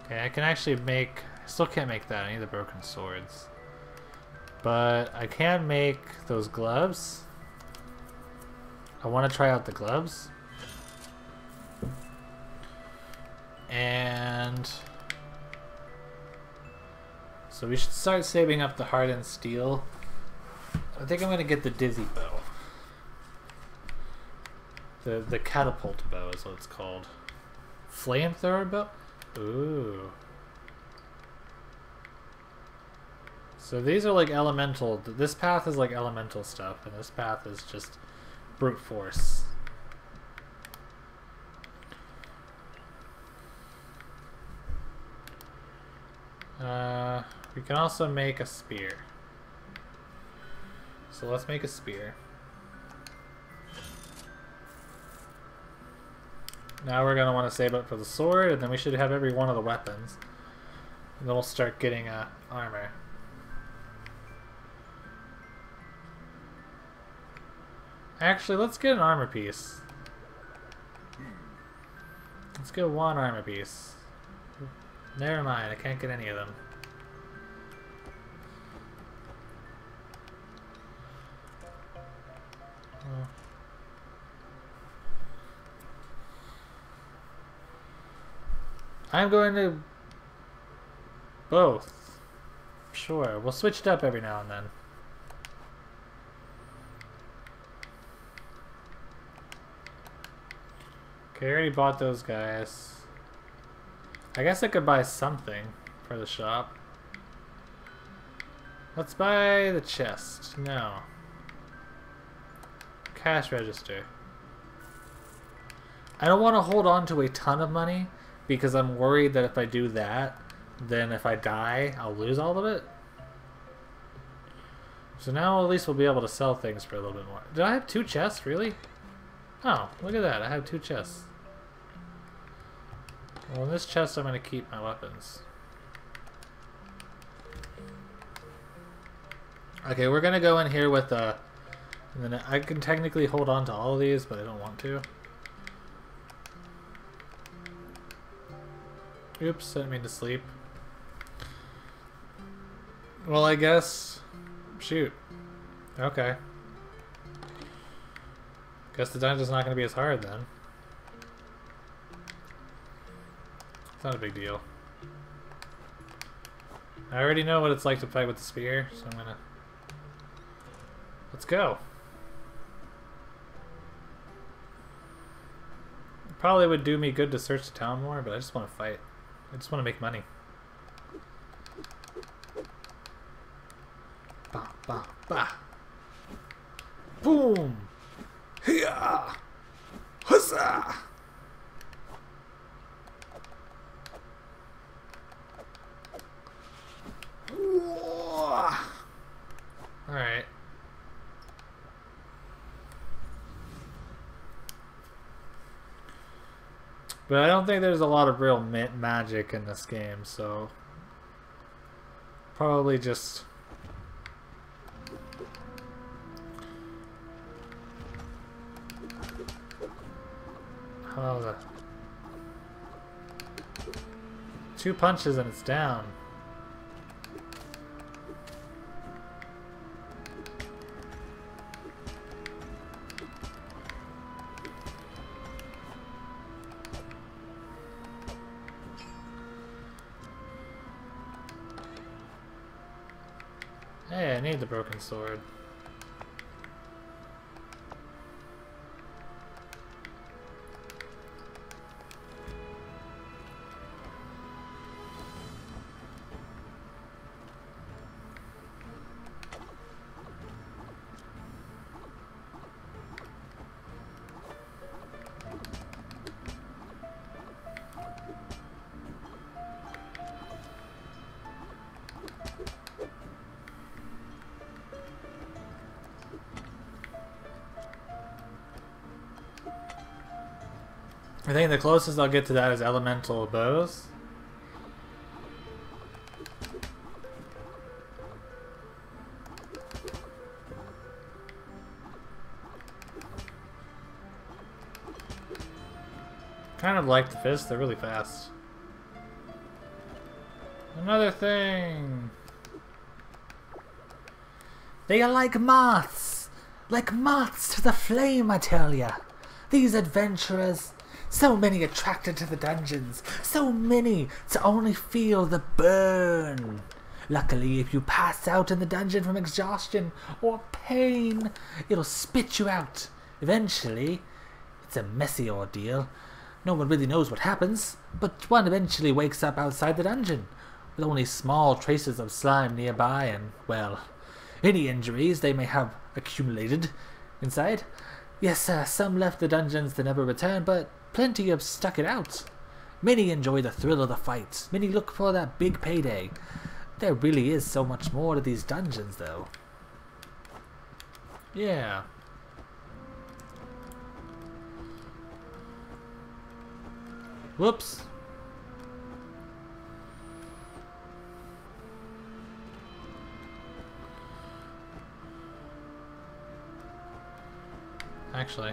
Okay, I can actually make... I still can't make that. I need the broken swords. But I can make those gloves. I want to try out the gloves. And... so we should start saving up the hardened steel. I think I'm gonna get the dizzy bow. The catapult bow is what it's called. Flamethrower bow? Ooh. So these are like elemental. This path is like elemental stuff, and this path is just brute force. We can also make a spear. So let's make a spear. Now we're going to want to save up for the sword, and then we should have every one of the weapons. And then we'll start getting armor. Actually, let's get an armor piece. Let's get one armor piece. Never mind, I can't get any of them. I'm going to both. Sure, we'll switch it up every now and then. Okay, I already bought those guys. I guess I could buy something for the shop. Let's buy the chest. No. Cash register. I don't want to hold on to a ton of money because I'm worried that if I do that, then if I die, I'll lose all of it. So now at least we'll be able to sell things for a little bit more. Did I have 2 chests, really? Oh, look at that. I have 2 chests. Well, in this chest I'm going to keep my weapons. Okay, we're going to go in here with and then I can technically hold on to all of these, but I don't want to. Oops, didn't mean to sleep. Well, I guess... Shoot. Okay. Guess the dungeon's not going to be as hard then. It's not a big deal. I already know what it's like to fight with the spear, so I'm gonna... Let's go. Probably would do me good to search the town more, but I just want to fight. I just want to make money. Bah, bah, bah. Boom! Hiya! Huzzah! Alright. But I don't think there's a lot of real magic in this game, so... Probably just... Oh, the... 2 punches and it's down. Hey, I need the broken sword. I think the closest I'll get to that is elemental bows. Kind of like the fists, they're really fast. Another thing! They are like moths to the flame, I tell ya. These adventurers, so many attracted to the dungeons, so many to only feel the burn. Luckily, if you pass out in the dungeon from exhaustion or pain, it'll spit you out. Eventually, it's a messy ordeal. No one really knows what happens, but one eventually wakes up outside the dungeon, with only small traces of slime nearby and, well, any injuries they may have accumulated inside. Yes, some left the dungeons to never return, but plenty have stuck it out. Many enjoy the thrill of the fight. Many look for that big payday. There really is so much more to these dungeons, though. Yeah. Whoops. Actually.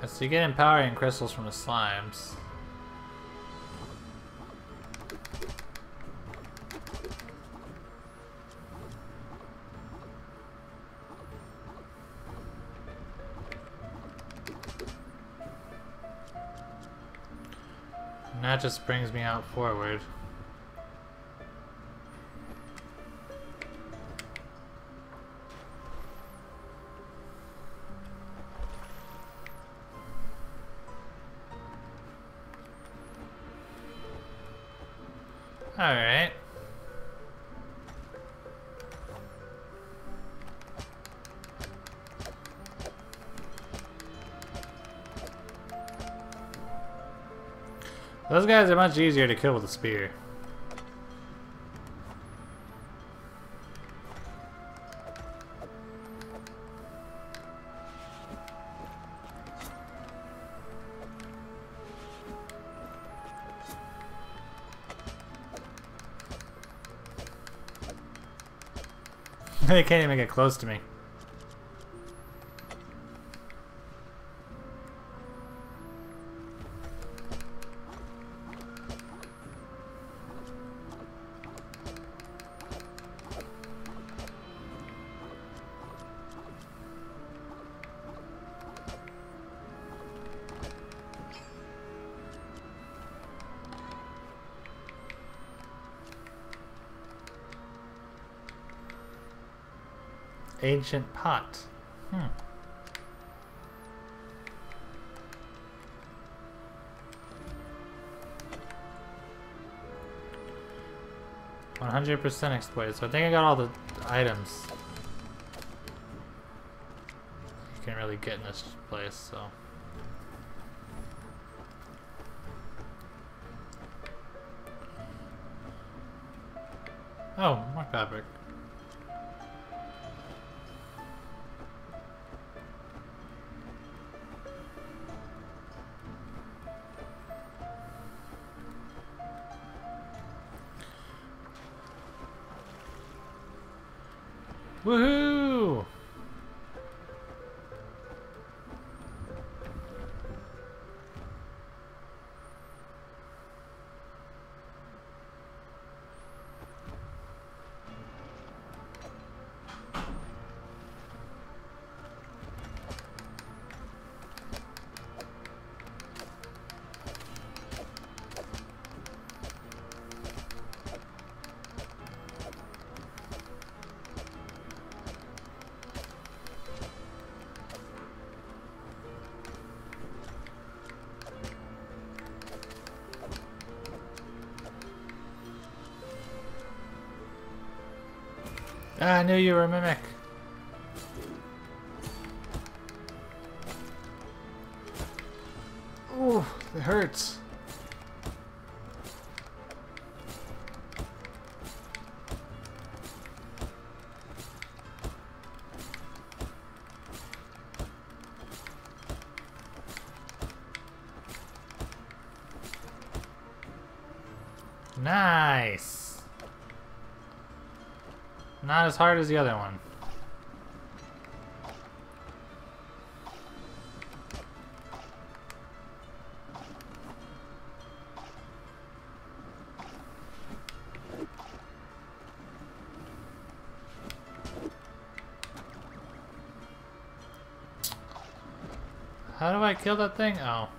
So you get empowering crystals from the slimes. And that just brings me out forward. Alright. Those guys are much easier to kill with a spear. They can't even get close to me. Ancient pot. 100% exploited. So I think I got all the items you can really get in this place, so. Oh, more fabric. Woohoo! Ah, I knew you were a mimic. Ooh, it hurts. Nice. Not as hard as the other one. How do I kill that thing? Oh.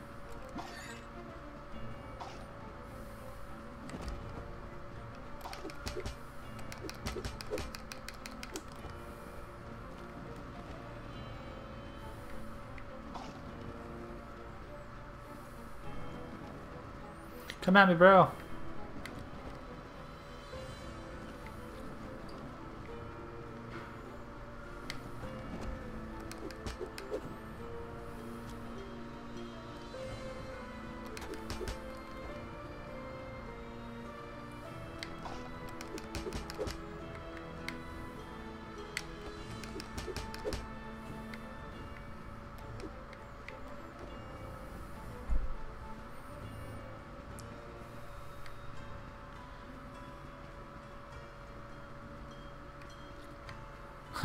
Come at me, bro.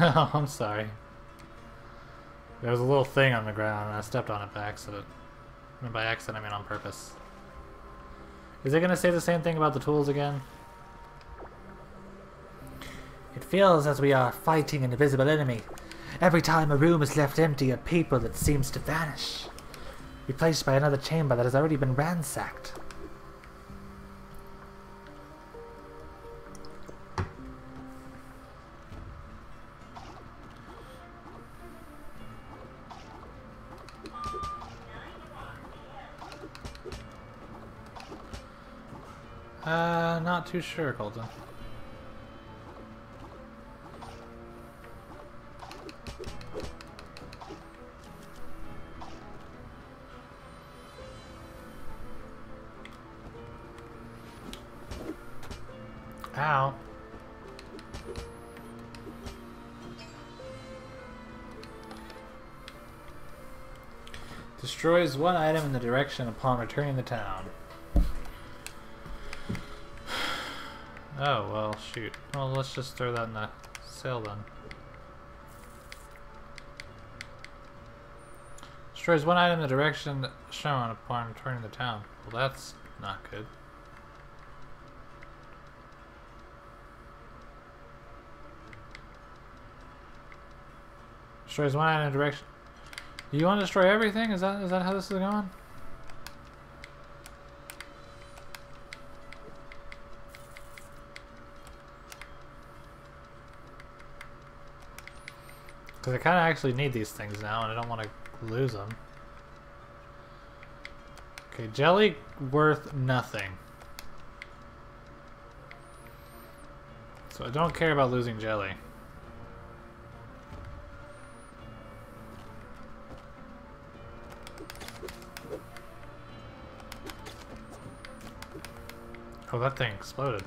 Oh, I'm sorry. There was a little thing on the ground and I stepped on it by accident. And by accident, I mean on purpose. Is it going to say the same thing about the tools again? It feels as we are fighting an invisible enemy. Every time a room is left empty, a people that seems to vanish, replaced by another chamber that has already been ransacked. Not too sure, Colton. Ow. Destroys one item in the direction upon returning to town. Oh, well, shoot. Well, let's just throw that in the sale then. Destroys one item in the direction shown upon returning to town. Well, that's not good. Destroys one item in the direction. Do you want to destroy everything? Is that how this is going? Because I kind of actually need these things now, and I don't want to lose them. Okay, jelly worth nothing. So I don't care about losing jelly. Oh, that thing exploded.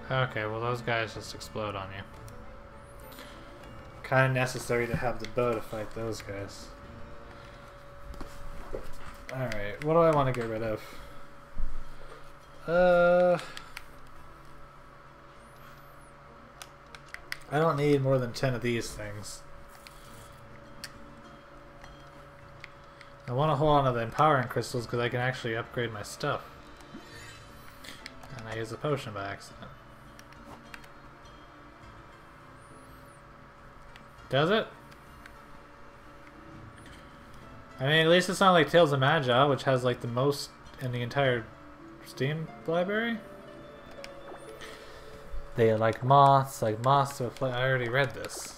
Okay, well those guys just explode on you. Kind of necessary to have the bow to fight those guys. Alright, what do I want to get rid of? I don't need more than 10 of these things. I want to hold on to the empowering crystals because I can actually upgrade my stuff. And I use a potion by accident. Does it? I mean, at least it's not like Tales of Magi, which has like the most in the entire Steam library. They are like moths to a flame. I already read this.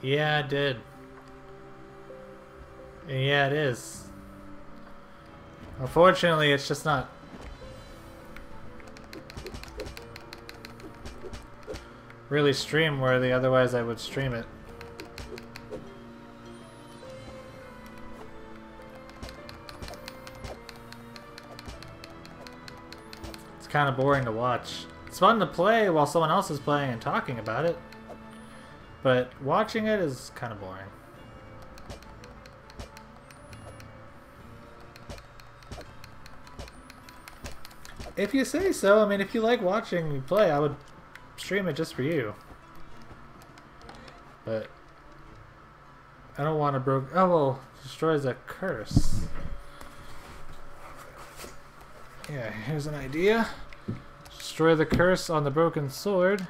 Yeah, I did. Yeah, it is. Unfortunately, it's just not really stream worthy, otherwise I would stream it. It's kind of boring to watch. It's fun to play while someone else is playing and talking about it. But watching it is kind of boring. If you say so, I mean, if you like watching me play, I would stream it just for you. But I don't want to broke. Oh well, destroys a curse. Yeah, here's an idea. Destroy the curse on the broken sword.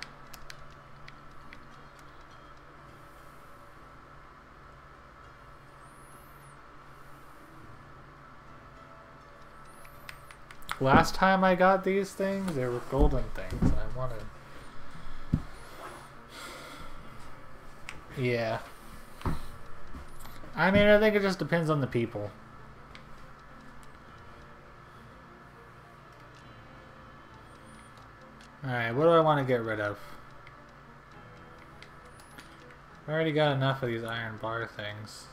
Last time I got these things, they were golden things, and I wanted... Yeah. I mean, I think it just depends on the people. Alright, what do I want to get rid of? I already got enough of these iron bar things.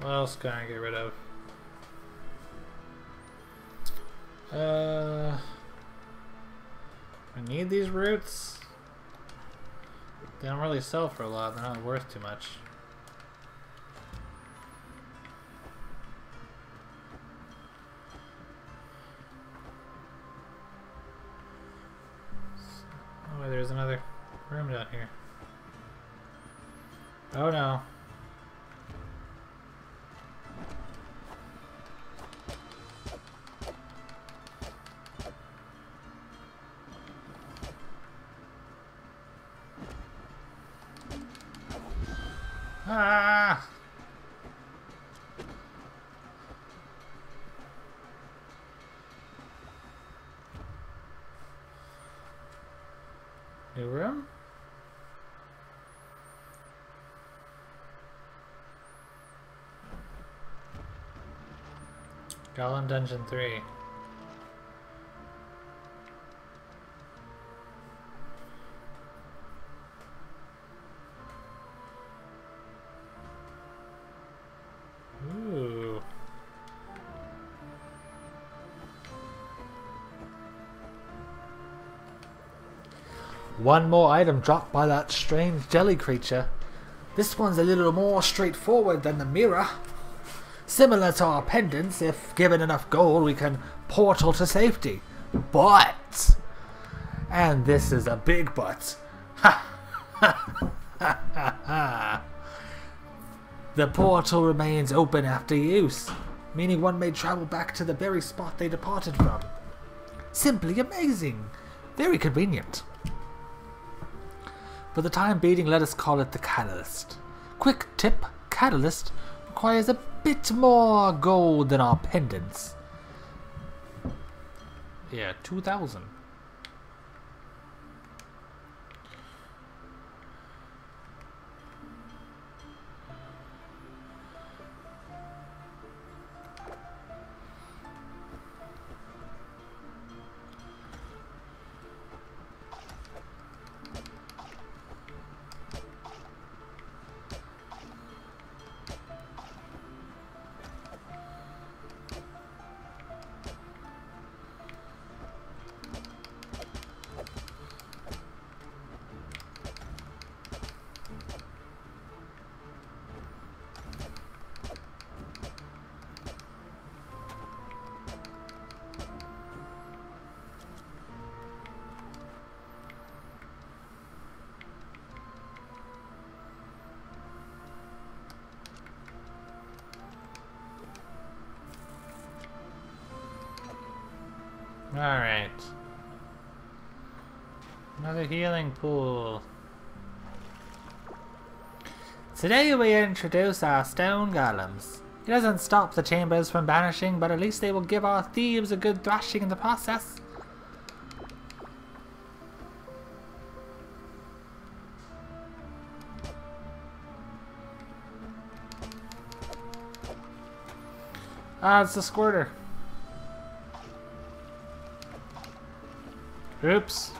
What else can I get rid of? I need these roots. They don't really sell for a lot. They're not worth too much. Oh wait, there's another room down here. Oh no. Ah! New room? Golem Dungeon 3. Ooh. One more item dropped by that strange jelly creature. This one's a little more straightforward than the mirror. Similar to our pendants, if given enough gold we can portal to safety. But, and this is a big but, the portal remains open after use, meaning one may travel back to the very spot they departed from. Simply amazing. Very convenient. For the time being, let us call it the Catalyst. Quick tip, Catalyst requires a bit more gold than our pendants. Yeah, 2,000. Alright. Another healing pool. Today we introduce our stone golems. It doesn't stop the chambers from vanishing, but at least they will give our thieves a good thrashing in the process. Ah, it's the squirter. Oops.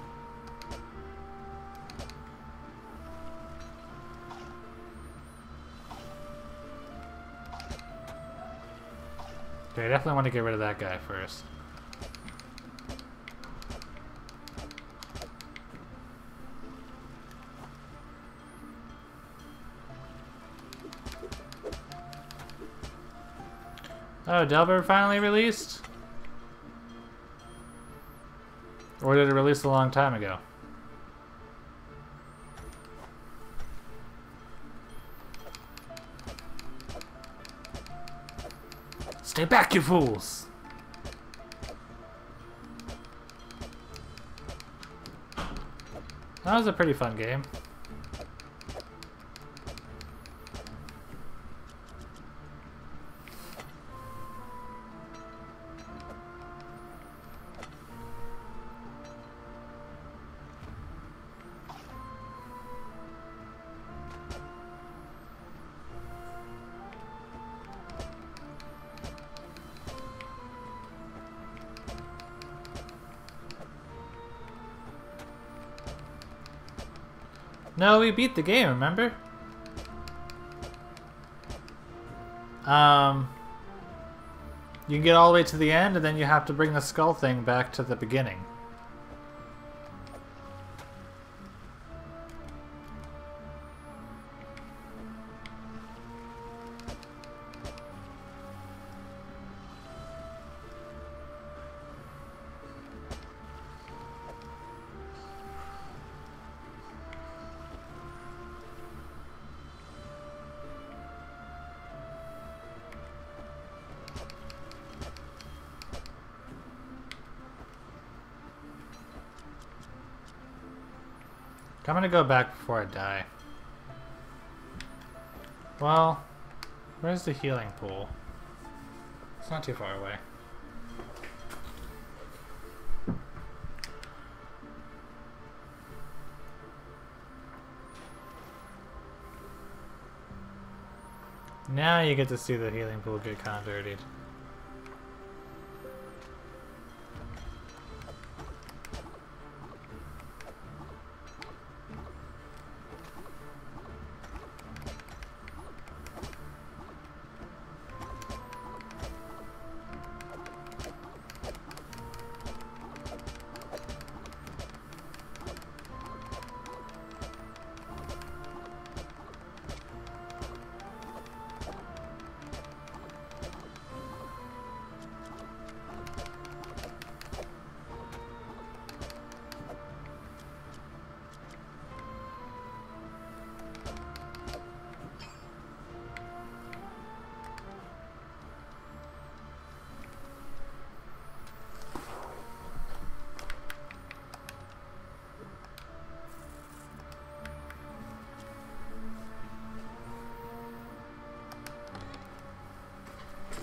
Okay, I definitely want to get rid of that guy first. Oh, Delver finally released? Or did it release a long time ago? Stay back, you fools! That was a pretty fun game. No, we beat the game, remember? You can get all the way to the end, and then you have to bring the skull thing back to the beginning. I'm gonna go back before I die. Well, where's the healing pool? It's not too far away. Now you get to see the healing pool get kind of dirtied.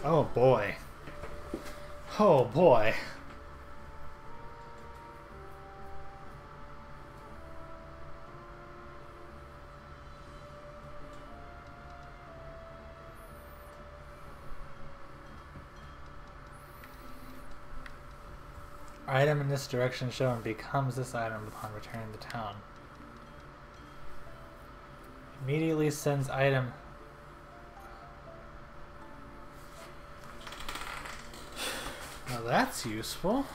Oh boy. Oh boy. Item in this direction shown becomes this item upon returning to town. Immediately sends item. Well, that's useful.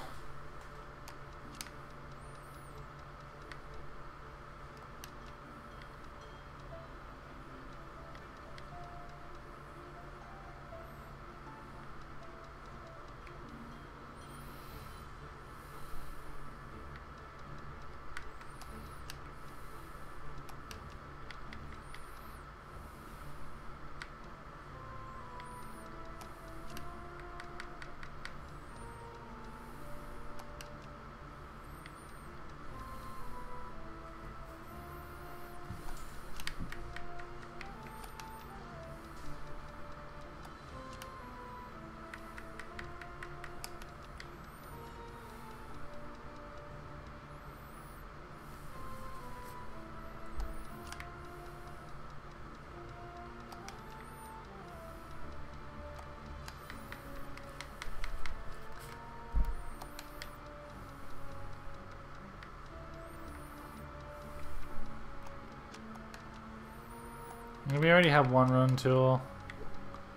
We already have one rune tool.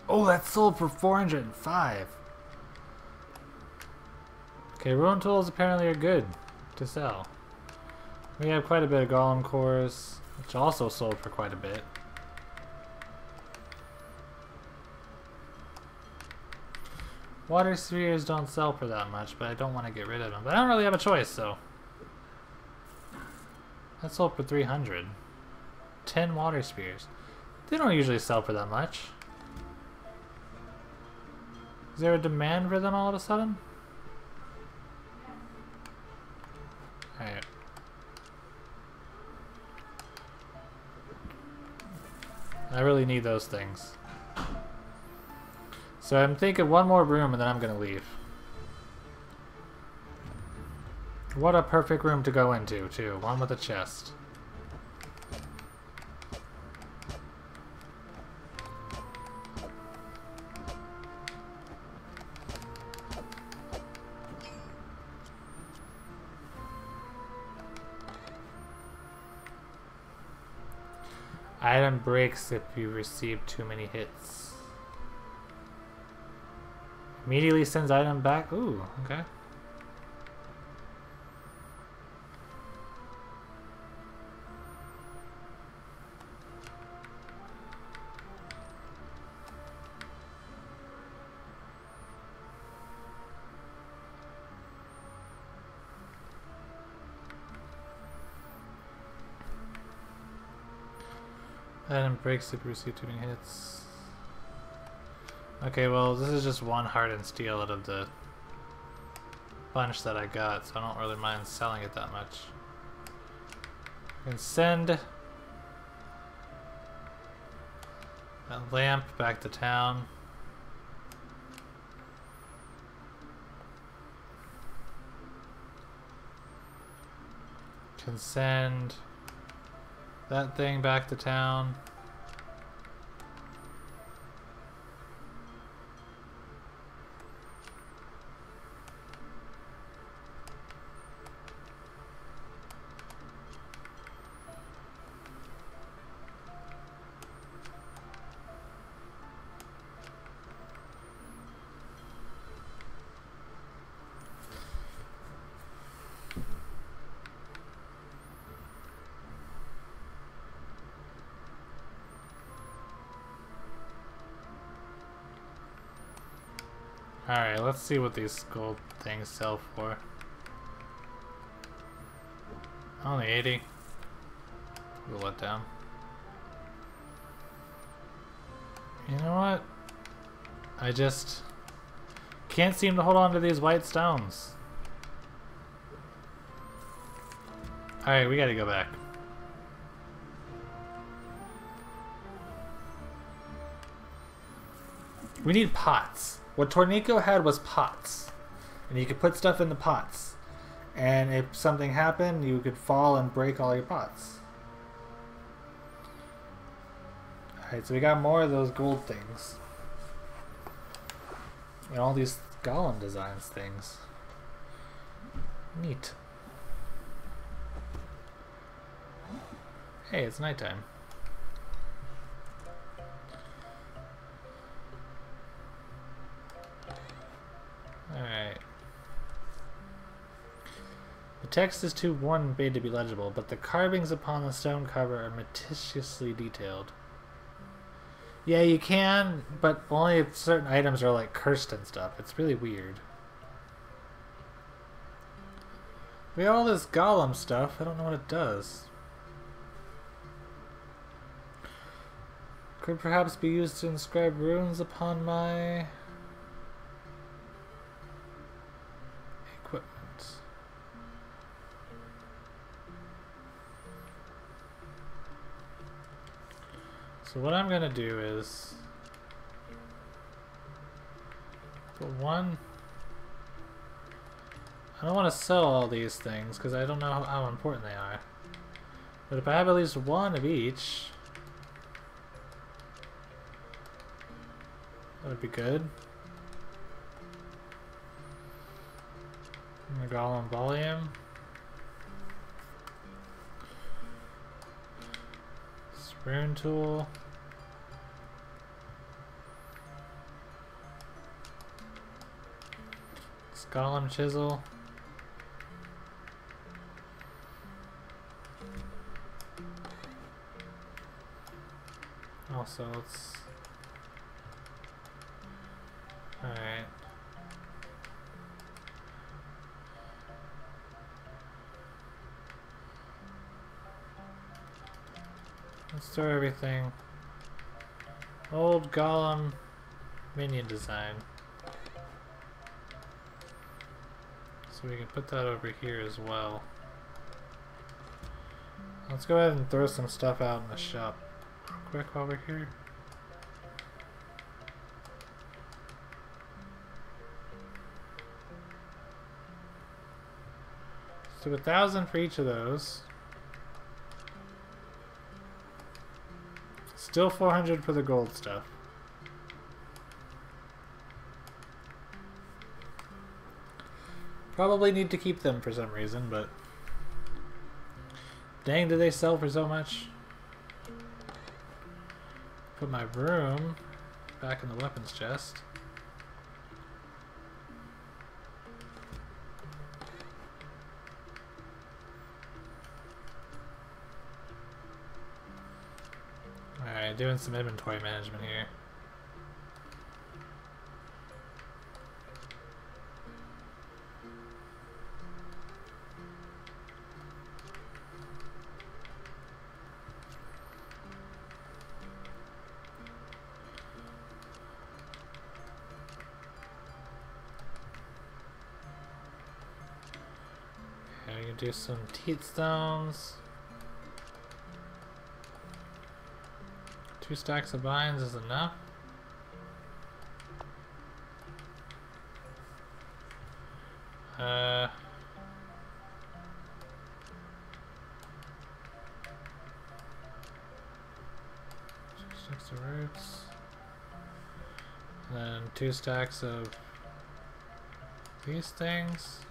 Oh, that's sold for 405. Okay, rune tools apparently are good to sell. We have quite a bit of golem cores, which also sold for quite a bit. Water spheres don't sell for that much, but I don't want to get rid of them. But I don't really have a choice, so. That sold for 300. 10 water spheres. They don't usually sell for that much. Is there a demand for them all of a sudden? Alright. I really need those things. So I'm thinking one more room and then I'm gonna leave. What a perfect room to go into, too. One with a chest. Item breaks if you receive too many hits. Immediately sends item back. Ooh, okay. Item breaks if you receive too many hits. Okay, well, this is just one hardened steel out of the bunch that I got, so I don't really mind selling it that much. I can send that lamp back to town. Can send that thing back to town. Alright, let's see what these gold things sell for. Only 80. We'll let down. You know what? I just can't seem to hold on to these white stones. Alright, we gotta go back. We need pots. What Tornico had was pots. And you could put stuff in the pots. And if something happened, you could fall and break all your pots. Alright, so we got more of those gold things. And all these golem designs things. Neat. Hey, it's nighttime. Alright. The text is too worn and faded to be legible, but the carvings upon the stone cover are meticulously detailed. Yeah, you can, but only if certain items are like cursed and stuff. It's really weird. We got all this golem stuff. I don't know what it does. Could perhaps be used to inscribe runes upon my equipment. So what I'm gonna do is put one. I don't want to sell all these things because I don't know how important they are. But if I have at least one of each, that would be good. And the golem volume. Rune tool. Golem chisel. Also, let's. Alright. Let's store everything. Old golem minion design. So we can put that over here as well. Let's go ahead and throw some stuff out in the shop real quick while we're here. So 1,000 for each of those. Still 400 for the gold stuff. Probably need to keep them for some reason, but dang, do they sell for so much? Put my broom back in the weapons chest. doing some inventory management here. Okay, we can do some teat stones. 2 stacks of vines is enough. Stacks of roots. And then 2 stacks of these things.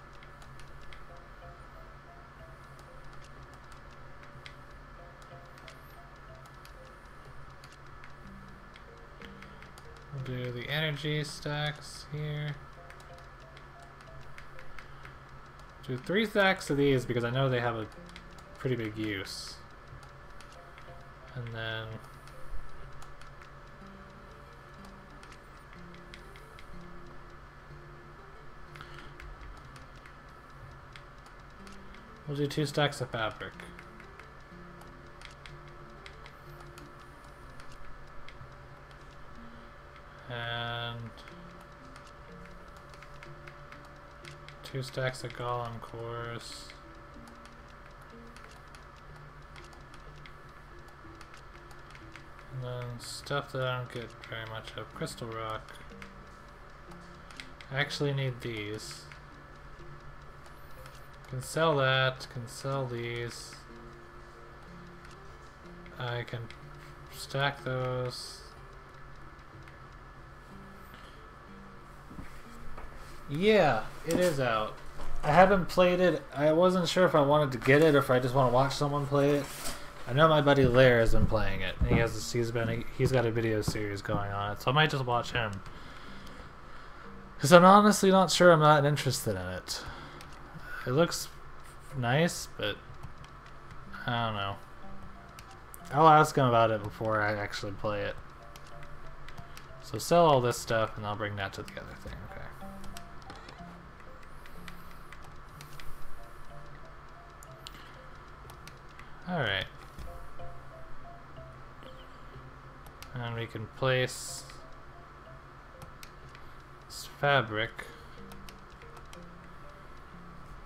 We'll do the energy stacks here. Do 3 stacks of these because I know they have a pretty big use. And then we'll do 2 stacks of fabric. And 2 stacks of golem cores. And then stuff that I don't get very much of. Crystal rock. I actually need these. Can sell that, can sell these. I can stack those. Yeah, it is out. I haven't played it. I wasn't sure if I wanted to get it or if I just want to watch someone play it. I know my buddy Lair has been playing it. And he's got a video series going on it, so I might just watch him. Because I'm honestly not sure I'm not interested in it. It looks nice, but I don't know. I'll ask him about it before I actually play it. So sell all this stuff and I'll bring that to the other thing, okay. Alright. And we can place this fabric.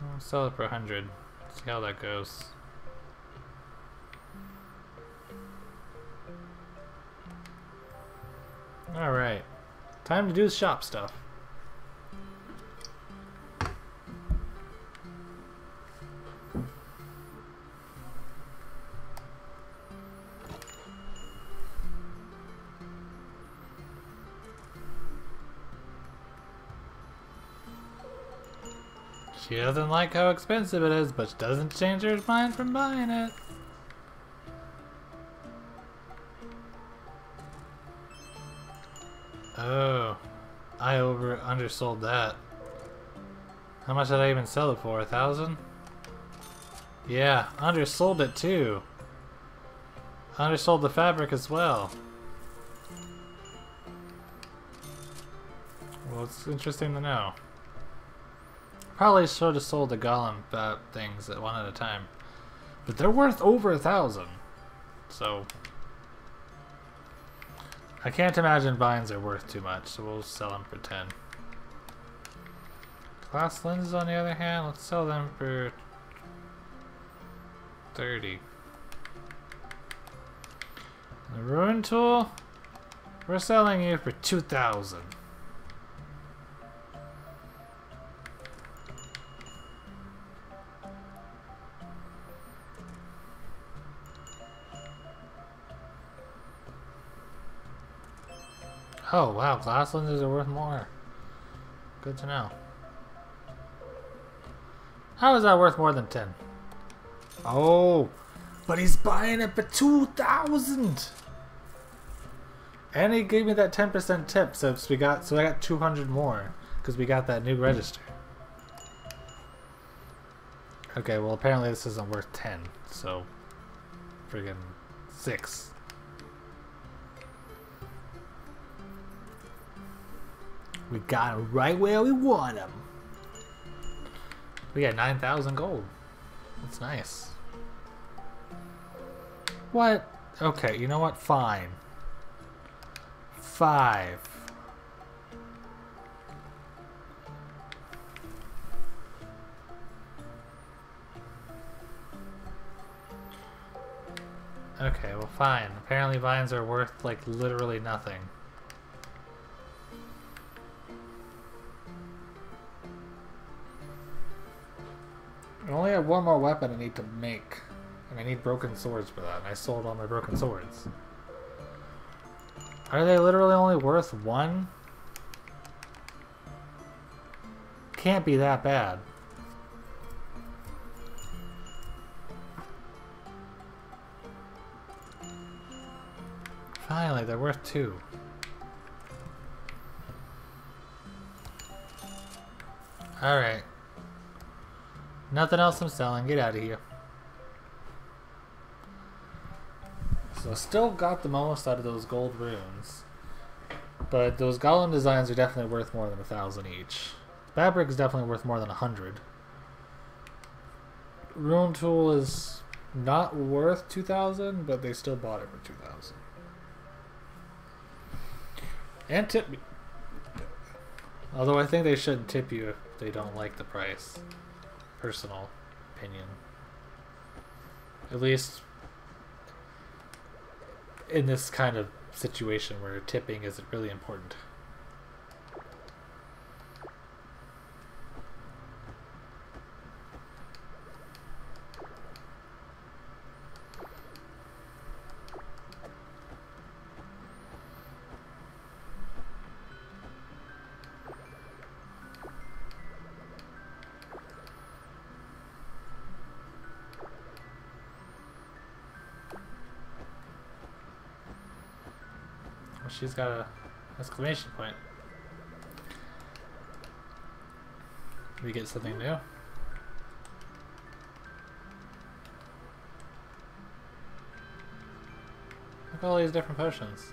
I'll sell it for 100. See how that goes. Alright. Time to do the shop stuff. She doesn't like how expensive it is, but doesn't change her mind from buying it. Oh, I undersold that. How much did I even sell it for? 1,000? Yeah, undersold it too. Undersold the fabric as well. Well, it's interesting to know. Probably should have sold the golem things at one at a time, but they're worth over 1,000. So I can't imagine vines are worth too much, so we'll sell them for 10. Glass lenses, on the other hand, let's sell them for 30. The ruin tool, we're selling you for 2,000. Oh wow, glass lenses are worth more. Good to know. How is that worth more than 10? Oh, but he's buying it for 2,000. And he gave me that 10% tip, so I got 200 more because we got that new register. Okay, well apparently this isn't worth 10, so friggin' 6. We got them right where we want them. We got 9,000 gold. That's nice. What? Okay, you know what? Fine. 5. Okay, well fine. Apparently vines are worth like literally nothing. I only have one more weapon I need to make. And I need broken swords for that. And I sold all my broken swords. Are they literally only worth 1? Can't be that bad. Finally, they're worth 2. Alright. Nothing else I'm selling. Get out of here. So still got the most out of those gold runes. But those golem designs are definitely worth more than 1,000 each. Fabric is definitely worth more than 100. Rune tool is not worth 2,000, but they still bought it for 2,000. And tip me. Although I think they shouldn't tip you if they don't like the price. Personal opinion. At least in this kind of situation where tipping isn't really important. She's got a exclamation point. We get something new. Look at all these different potions.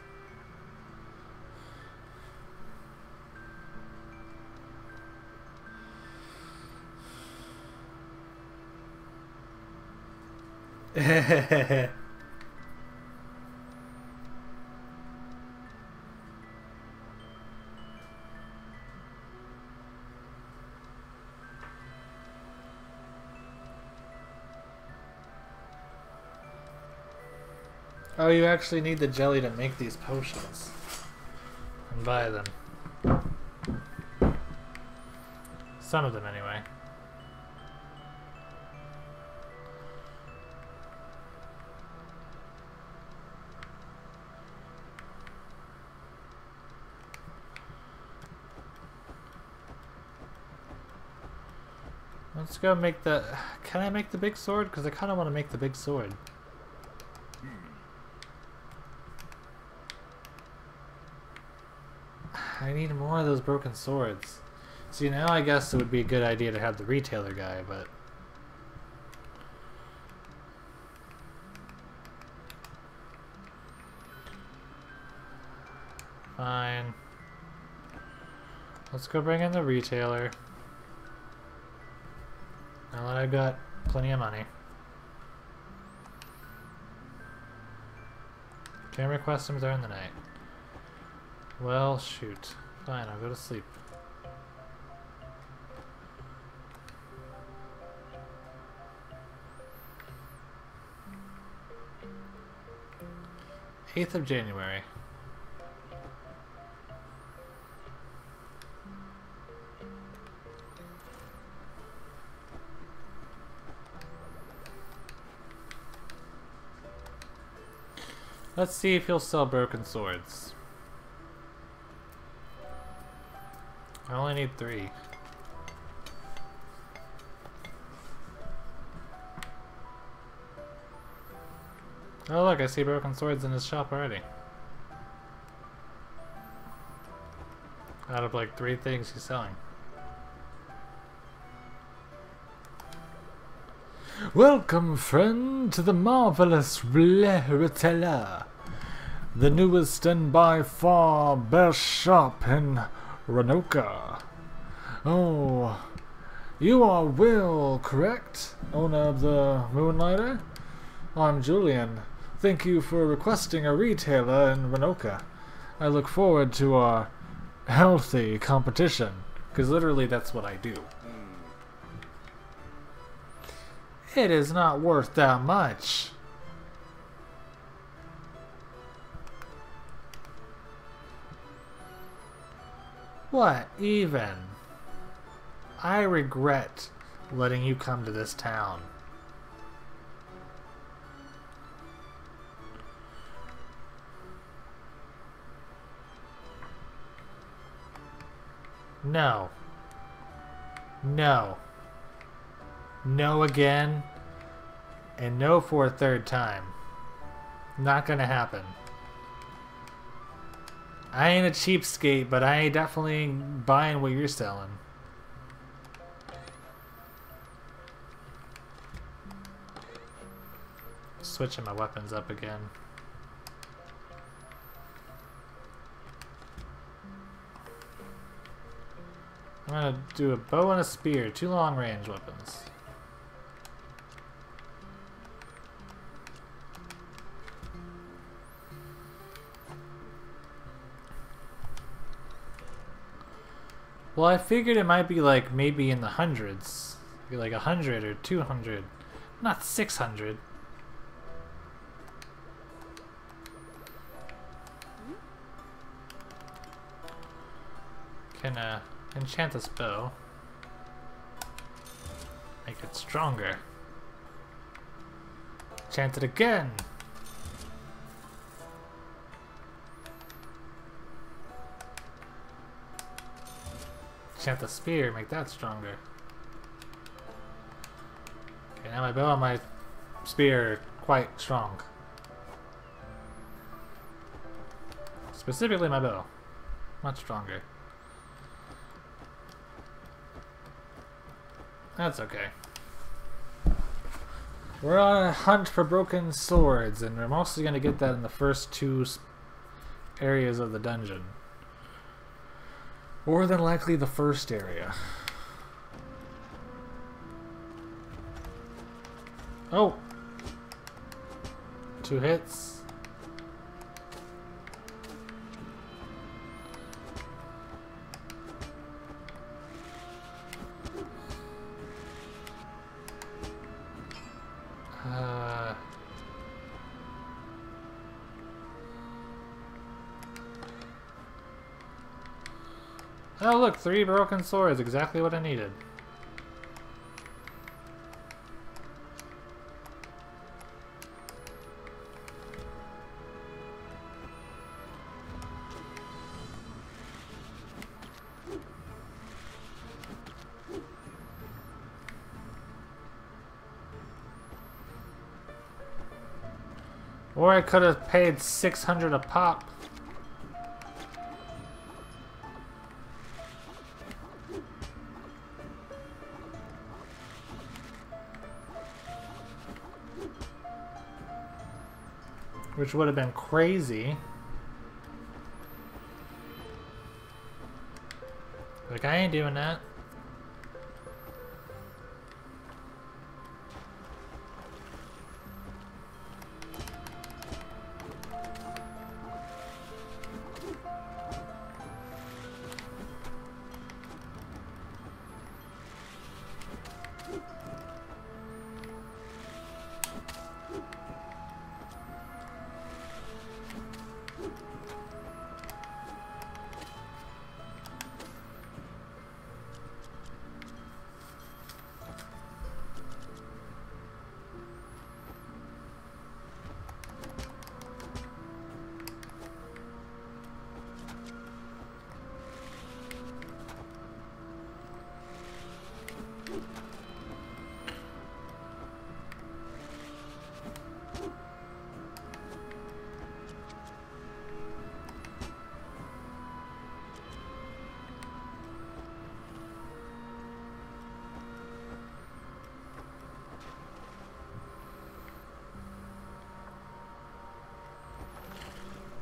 Oh, you actually need the jelly to make these potions. And buy them. Some of them, anyway. Let's go make the... Can I make the big sword? Because I kind of want to make the big sword. I need more of those broken swords. See, now I guess it would be a good idea to have the retailer guy, but... Fine. Let's go bring in the retailer. Now that I've got plenty of money. Can't request him during the night. Well, shoot. Fine, I'll go to sleep. th of January. Let's see if he'll sell broken swords. I only need 3. Oh look, I see broken swords in his shop already. Out of like 3 things he's selling. Welcome, friend, to the marvelous retailer. The newest and by far best shop in Ranoka. Oh, you are Will, correct? Owner of the Moonlighter? I'm Julian. Thank you for requesting a retailer in Ranoka. I look forward to our healthy competition. Because literally that's what I do. It is not worth that much. What even? I regret letting you come to this town. No. No. No again. And no for a third time. Not gonna happen. I ain't a cheapskate, but I ain't definitely buying what you're selling. Switching my weapons up again. I'm gonna do a bow and a spear, 2 long range weapons. Well, I figured it might be like maybe in the hundreds. Be like 100 or 200, not 600. Can enchant this bow. Make it stronger. Enchant it again. Enchant the spear, make that stronger. Okay, now my bow and my spear are quite strong. Specifically my bow. Much stronger. That's okay. We're on a hunt for broken swords, and we're mostly going to get that in the first 2 areas of the dungeon. More than likely the first area. Oh! 2 hits. Oh look, 3 broken swords, exactly what I needed. Or I could have paid 600 a pop. Which would have been crazy. Like, I ain't doing that.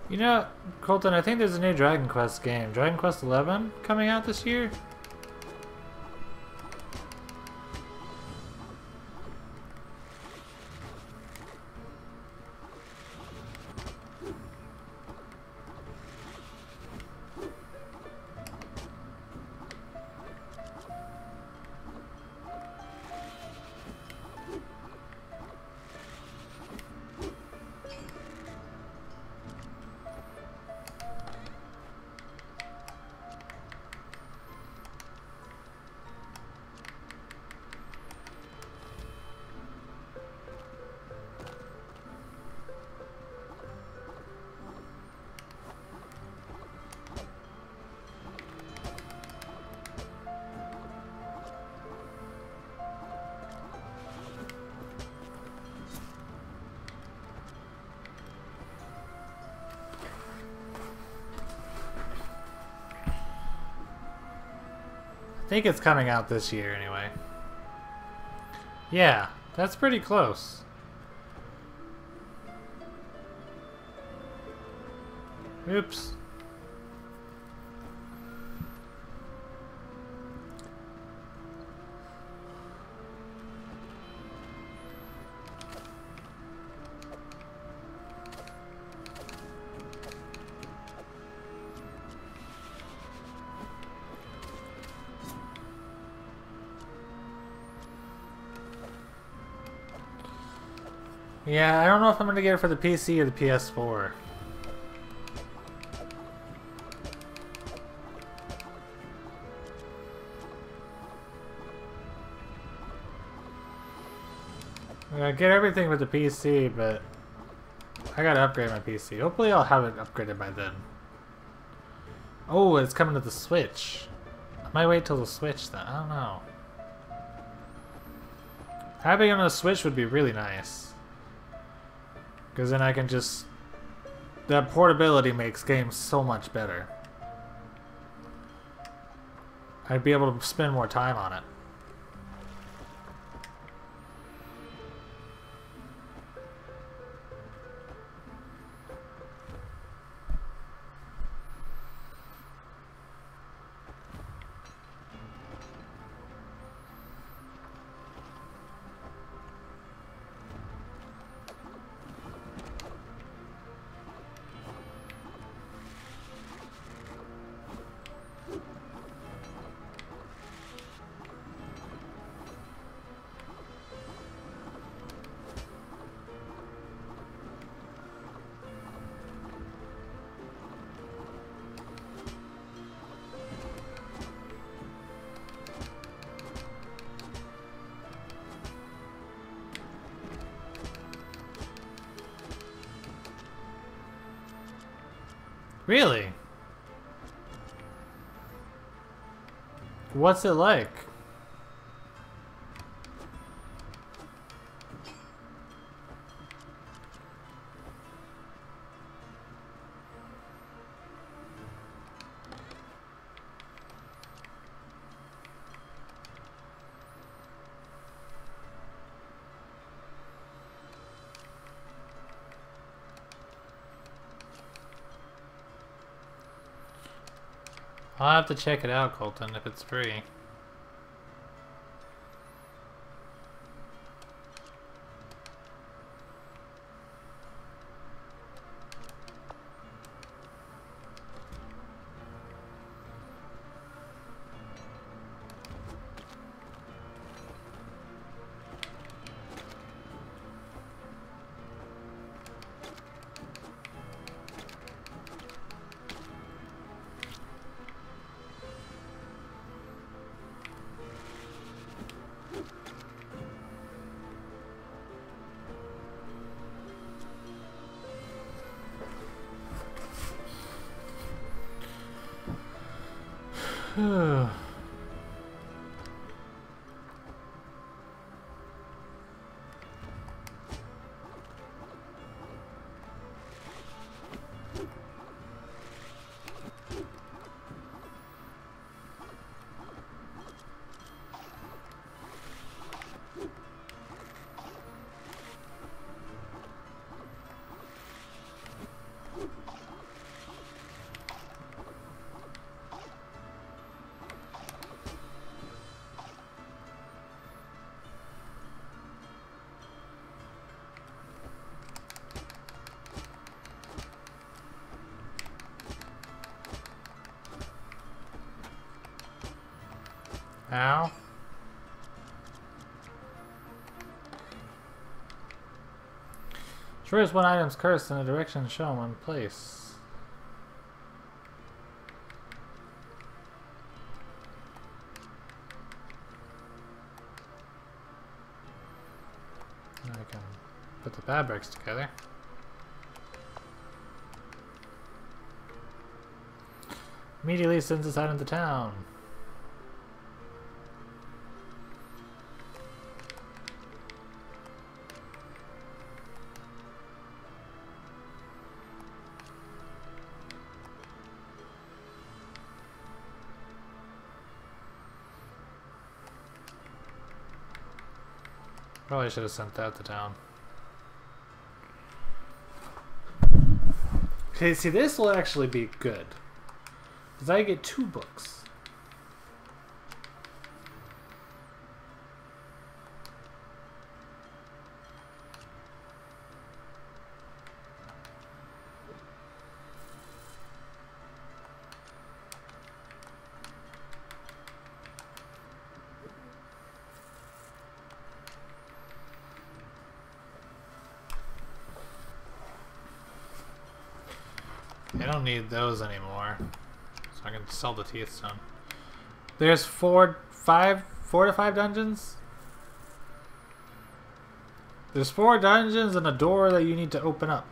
You know, Colton, I think there's a new Dragon Quest game, Dragon Quest 11, coming out this year. I think it's coming out this year anyway. Yeah, that's pretty close. Oops. Yeah, I don't know if I'm gonna get it for the PC or the PS4. I get everything with the PC, but I gotta upgrade my PC. Hopefully I'll have it upgraded by then. Oh, it's coming to the Switch. I might wait till the Switch then. I don't know. Having it on the Switch would be really nice. Because then I can just... That portability makes games so much better. I'd be able to spend more time on it. Really? What's it like? I'll have to check it out, Colton, if it's free. Ow. Sure is one item's cursed in a direction shown when placed. Now I can put the bad bricks together. Immediately sends us out into town. Probably should have sent that to town. Okay, see, this will actually be good. Because I get 2 books. I don't need those anymore. So I can sell the teeth stone. There's 4 to 5 dungeons? There's 4 dungeons and a door that you need to open up.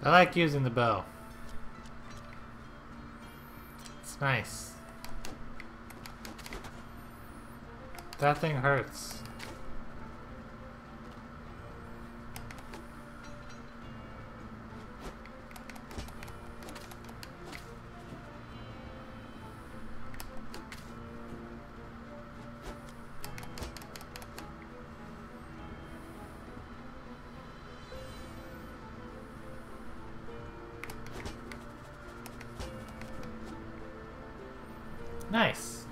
I like using the bow. It's nice. That thing hurts. Nice.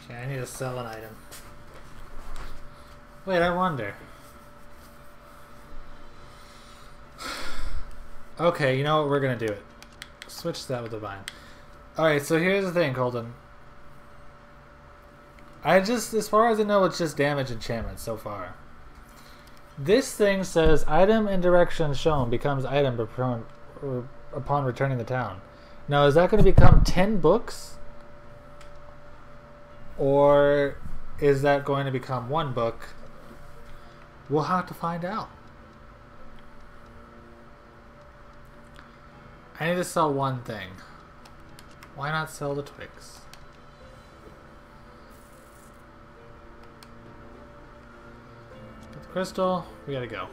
Okay, I need to sell an item. Wait, I wonder. Okay, you know what? We're gonna do it. Switch that with Divine. Alright, so here's the thing, Colton. As far as I know, it's just damage enchantment so far. This thing says item and direction shown becomes item upon returning to town. Now, is that going to become 10 books? Or is that going to become 1 book? We'll have to find out. I need to sell one thing. Why not sell the twigs? Get the crystal, we gotta go.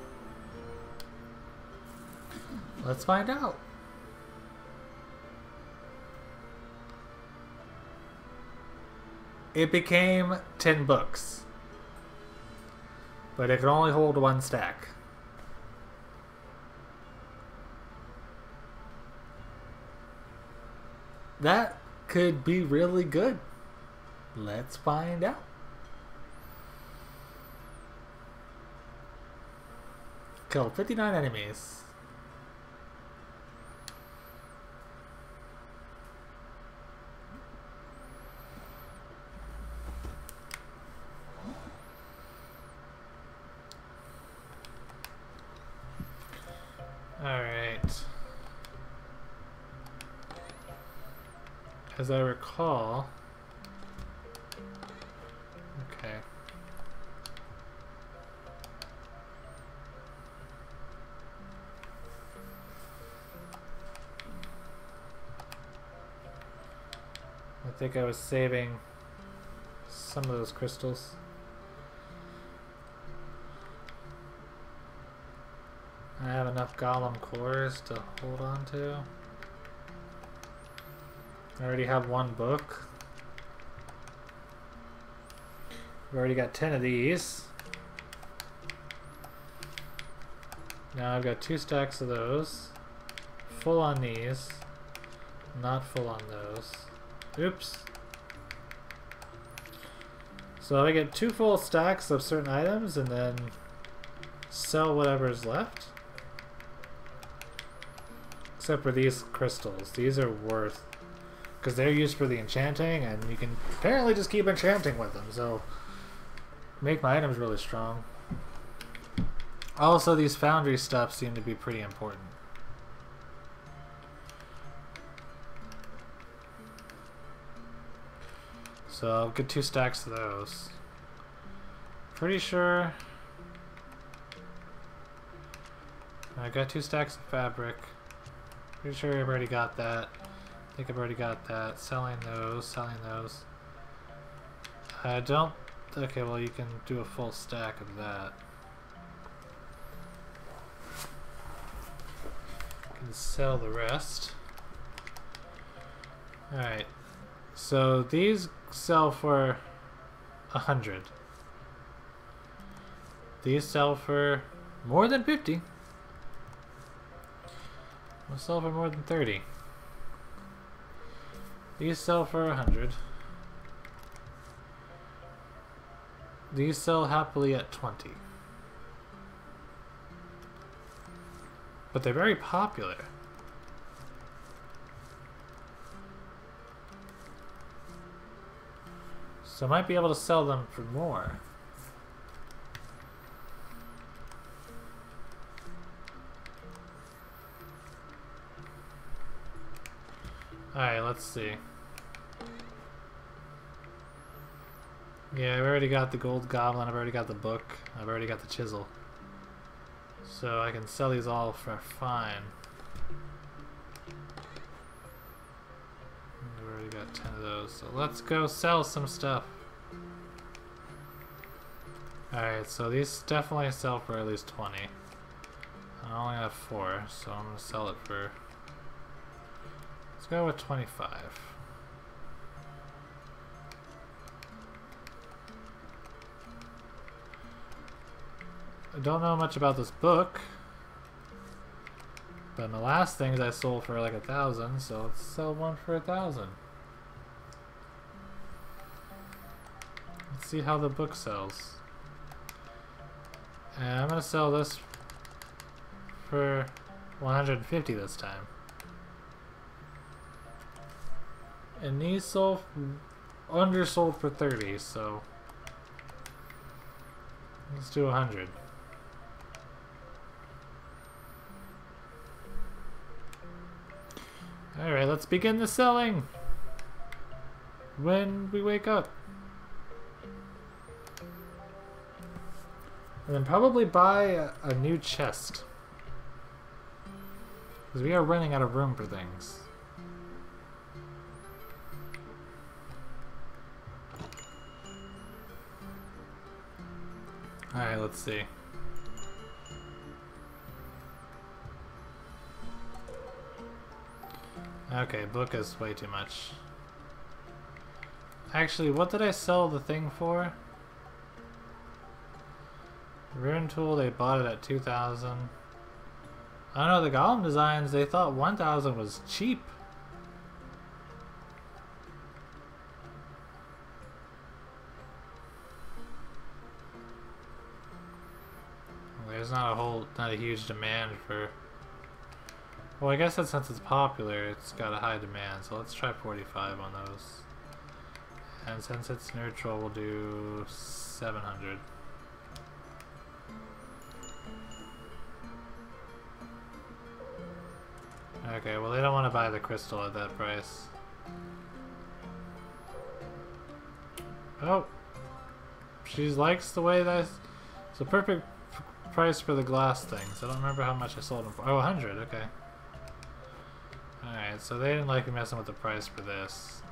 Let's find out. It became 10 books. But it could only hold 1 stack. That could be really good. Let's find out. Kill 59 enemies. Alright. As I recall... Okay. I think I was saving some of those crystals. I have enough golem cores to hold on to. I already have 1 book. We've already got 10 of these. Now I've got 2 stacks of those. Full on these. Not full on those. Oops. So I get 2 full stacks of certain items and then sell whatever's left. Except for these crystals. These are worth... because they're used for the enchanting, and you can apparently just keep enchanting with them, so make my items really strong. Also, these foundry stuff seem to be pretty important. So I'll get 2 stacks of those. Pretty sure I got 2 stacks of fabric. Pretty sure I've already got that. I think I've already got that. Selling those, selling those. I don't... okay, well you can do a full stack of that. You can sell the rest. Alright. So these sell for 100. These sell for more than 50. They'll sell for more than 30. These sell for 100. These sell happily at 20. But they're very popular. So I might be able to sell them for more. Alright, let's see. Yeah, I've already got the gold goblin, I've already got the book, I've already got the chisel. So I can sell these all for fine. I've already got 10 of those, so let's go sell some stuff. Alright, so these definitely sell for at least 20. I only have 4, so I'm going to sell it for... let's go with 25. I don't know much about this book, but in the last things I sold for like 1,000, so let's sell one for 1,000. Let's see how the book sells. And I'm gonna sell this for 150 this time. And these sold undersold for 30, so let's do 100. Alright, let's begin the selling when we wake up. And then probably buy a new chest. Because we are running out of room for things. Alright, let's see. Okay, book is way too much. Actually, what did I sell the thing for? Rune tool, they bought it at 2,000. I don't know, the golem designs, they thought 1,000 was cheap. There's not a huge demand for... Well, I guess that since it's popular, it's got a high demand, so let's try 45 on those. And since it's neutral, we'll do 700. Okay, well they don't want to buy the crystal at that price. Oh! She likes the way that... It's a perfect price for the glass things. I don't remember how much I sold them for. Oh, 100, okay. Alright, so they didn't like me messing with the price for this.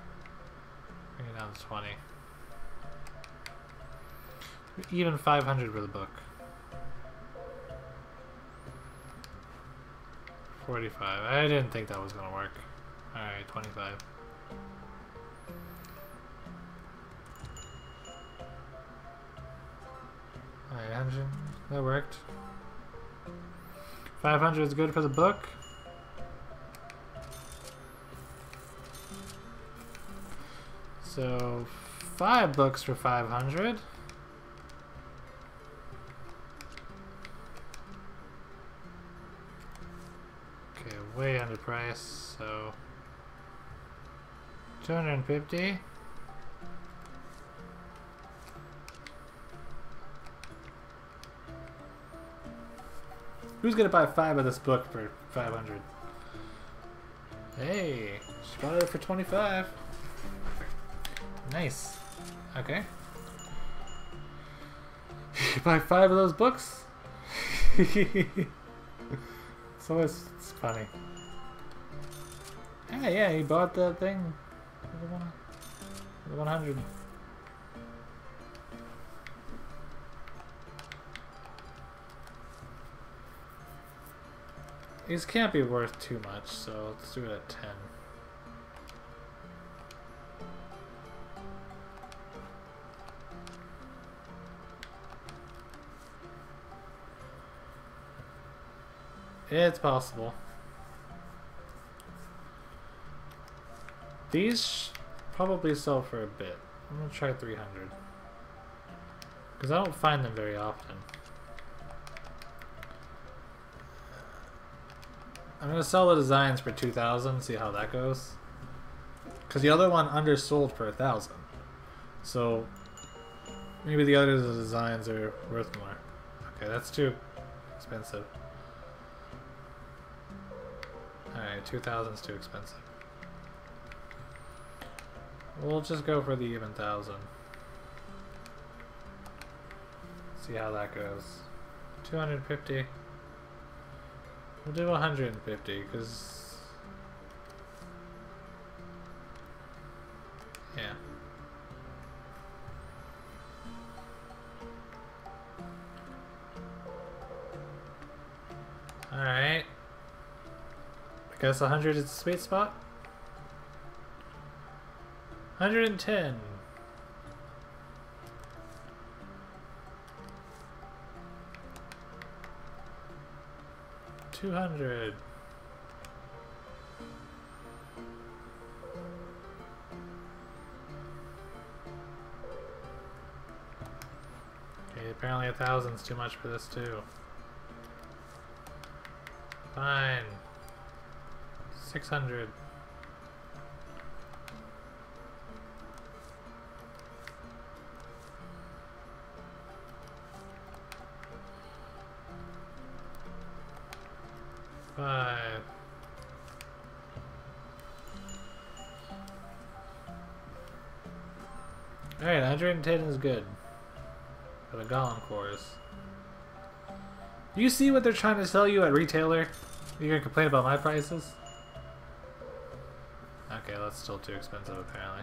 Bring it down to 20. Even 500 for the book. 45. I didn't think that was gonna work. Alright, 25. Alright, 100. That worked. 500 is good for the book. So, 5 books for 500. Okay, way underpriced, so 250. Who's gonna buy 5 of this book for 500? Hey, she bought it for 25. Nice. Okay. You buy 5 of those books? It's always funny. Ah, yeah, he bought the thing. The 100. These can't be worth too much, so let's do it at 10. It's possible. These probably sell for a bit. I'm gonna try 300. Because I don't find them very often. I'm gonna sell the designs for 2,000, see how that goes. Because the other one undersold for 1,000. So maybe the other designs are worth more. Okay, that's too expensive. Alright, 2,000 is too expensive. We'll just go for the even 1,000. See how that goes. 250. We'll do 150, because... Yeah. Alright. I guess 100 is the sweet spot. 110. 200. apparently 1,000's too much for this too. Fine. 600. Five. Alright, 110 is good. For the Golem cores. Do you see what they're trying to sell you at retailer? You're gonna complain about my prices? Okay, that's still too expensive apparently.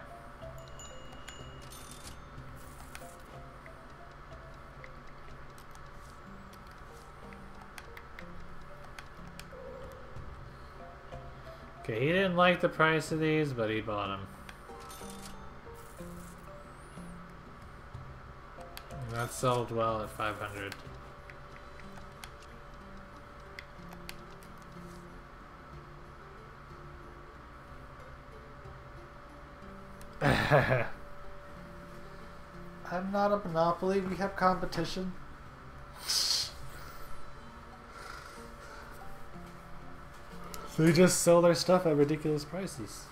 Okay, he didn't like the price of these, but he bought them. And that sold well at 500. I'm not a monopoly, we have competition. They just sell their stuff at ridiculous prices.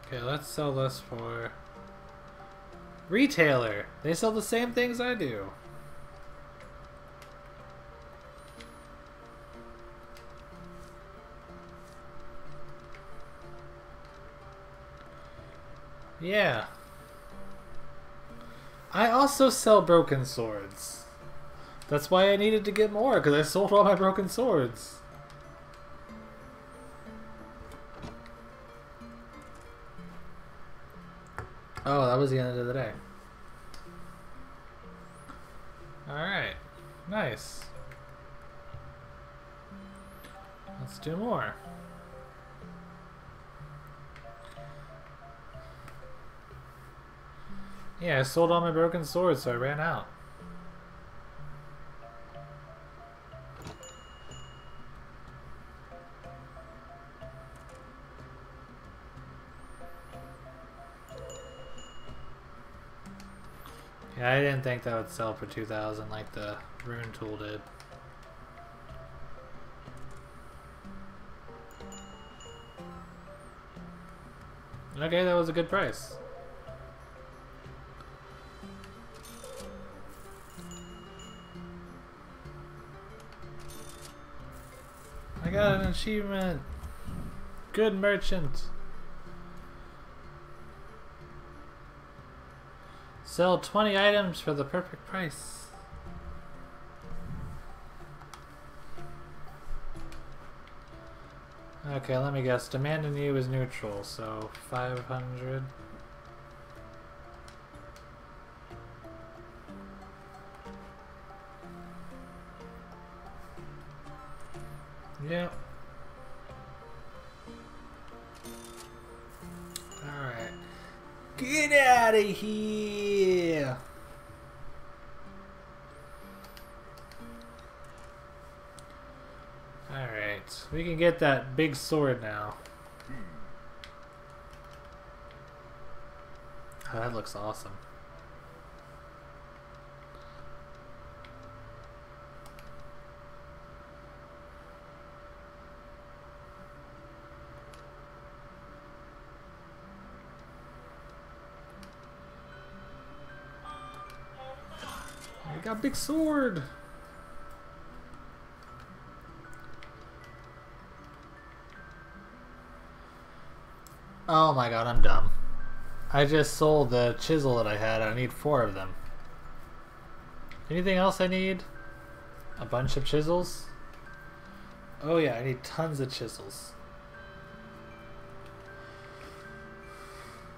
Okay, let's sell this for retailer. They sell the same things I do. Yeah. I also sell broken swords. That's why I needed to get more, because I sold all my broken swords. Oh, that was the end of the day. Alright. Nice. Let's do more. Yeah, I sold all my broken swords, so I ran out. Yeah, I didn't think that would sell for 2,000 like the rune tool did. Okay, that was a good price. I got an achievement. Good merchant. Sell 20 items for the perfect price. Okay, let me guess. Demand in you is neutral, so 500. Yep. Alright. Get out of here! Alright. We can get that big sword now. Oh, that looks awesome. I got a big sword. Oh my god, I'm dumb. I just sold the chisel that I had. I need 4 of them. Anything else I need? A bunch of chisels? Oh yeah, I need tons of chisels.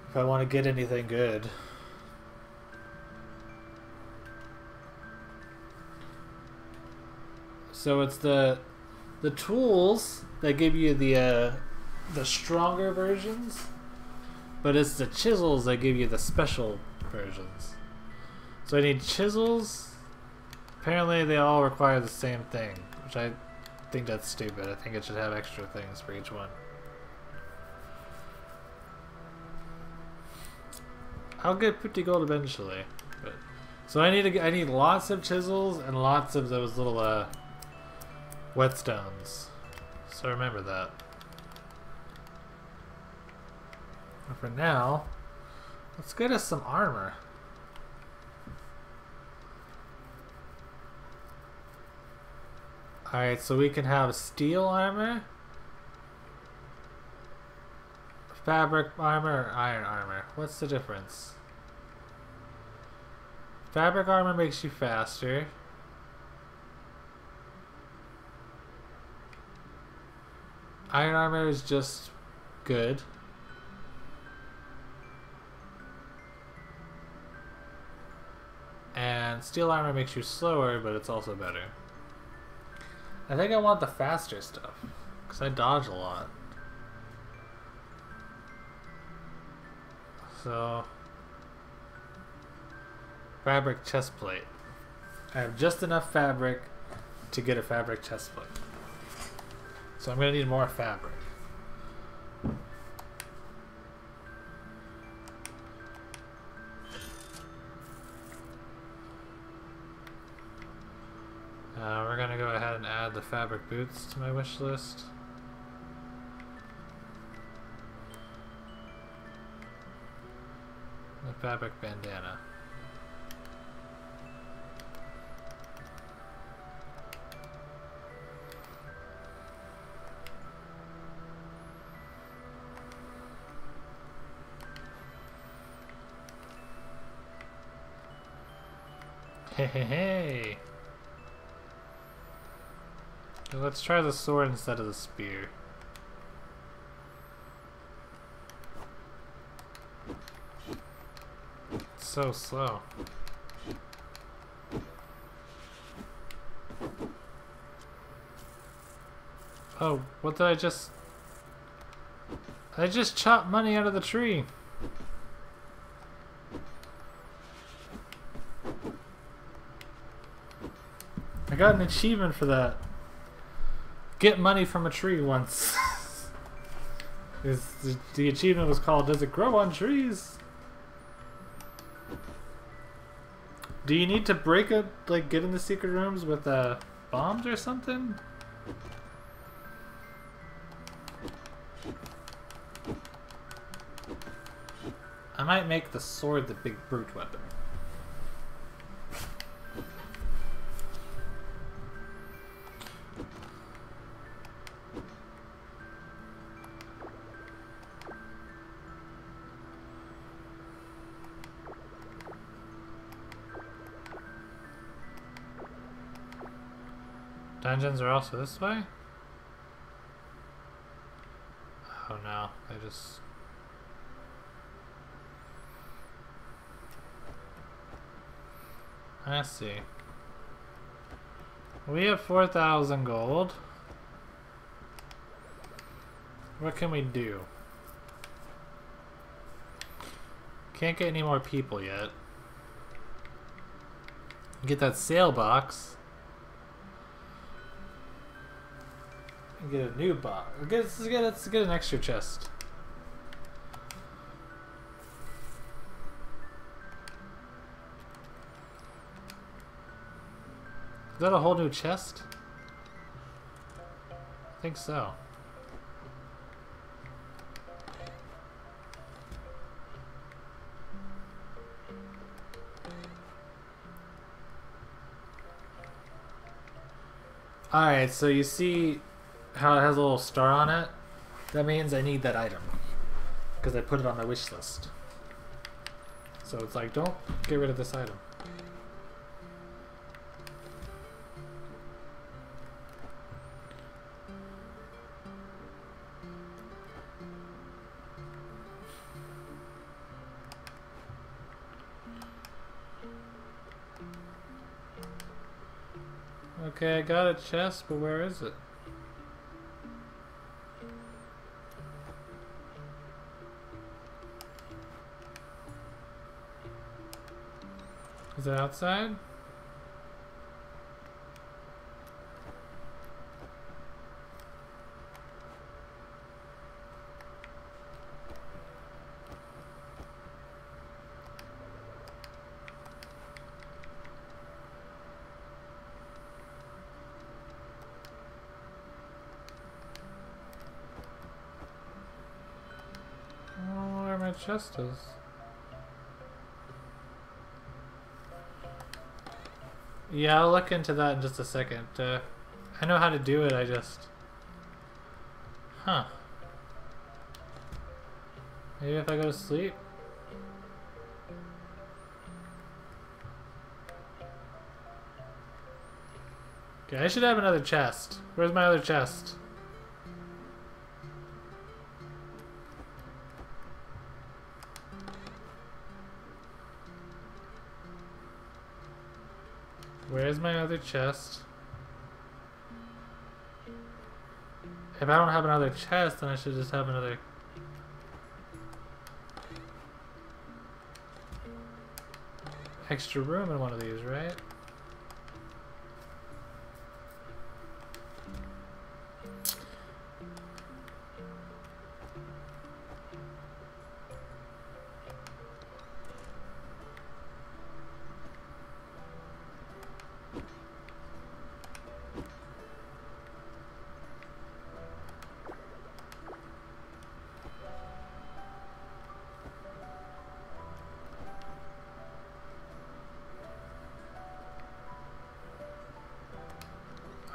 If I want to get anything good. So it's the tools that give you the stronger versions, but it's the chisels that give you the special versions. So I need chisels. Apparently they all require the same thing, which I think that's stupid. I think it should have extra things for each one. I'll get 50 gold eventually. But so I need lots of chisels and lots of those little whetstones. So remember that. And for now, let's get us some armor. Alright, so we can have steel armor, fabric armor, or iron armor. What's the difference? Fabric armor makes you faster. Iron armor is just good. And steel armor makes you slower, but it's also better. I think I want the faster stuff, because I dodge a lot. So, fabric chest plate. I have just enough fabric to get a fabric chest plate. So I'm going to need more fabric. We're going to go ahead and add the fabric boots to my wish list. The fabric bandana. Hey, hey, hey! Let's try the sword instead of the spear. It's so slow. Oh, what did I just... I just chopped money out of the tree. I got an achievement for that. Get money from a tree once. The achievement was called, does it grow on trees? Do you need to break a, like, get in the secret rooms with bombs or something? I might make the sword the big brute weapon. Dungeons are also this way? Oh no, they just... I see. We have 4,000 gold. What can we do? Can't get any more people yet. Get that sale box. Get a new box. Let's get an extra chest. Is that a whole new chest? I think so. Alright, so you see how it has a little star on it? That means I need that item. Because I put it on my wish list. So it's like, don't get rid of this item. Okay, I got a chest, but where is it? Is it outside? chest is. Yeah, I'll look into that in just a second. I know how to do it, I just... Huh. Maybe if I go to sleep? Okay, I should have another chest. Where's my other chest? Where's my other chest? If I don't have another chest, then I should just have another... extra room in one of these, right?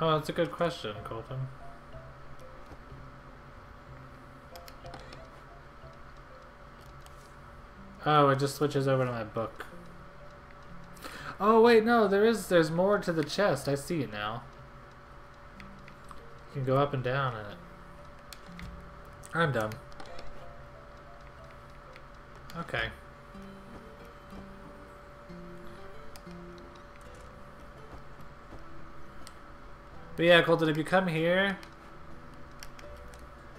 Oh, that's a good question, Colton. Oh, it just switches over to my book. Oh wait, no, there's more to the chest. I see it now. You can go up and down in it. I'm done. Okay. But yeah, Colton, if you come here,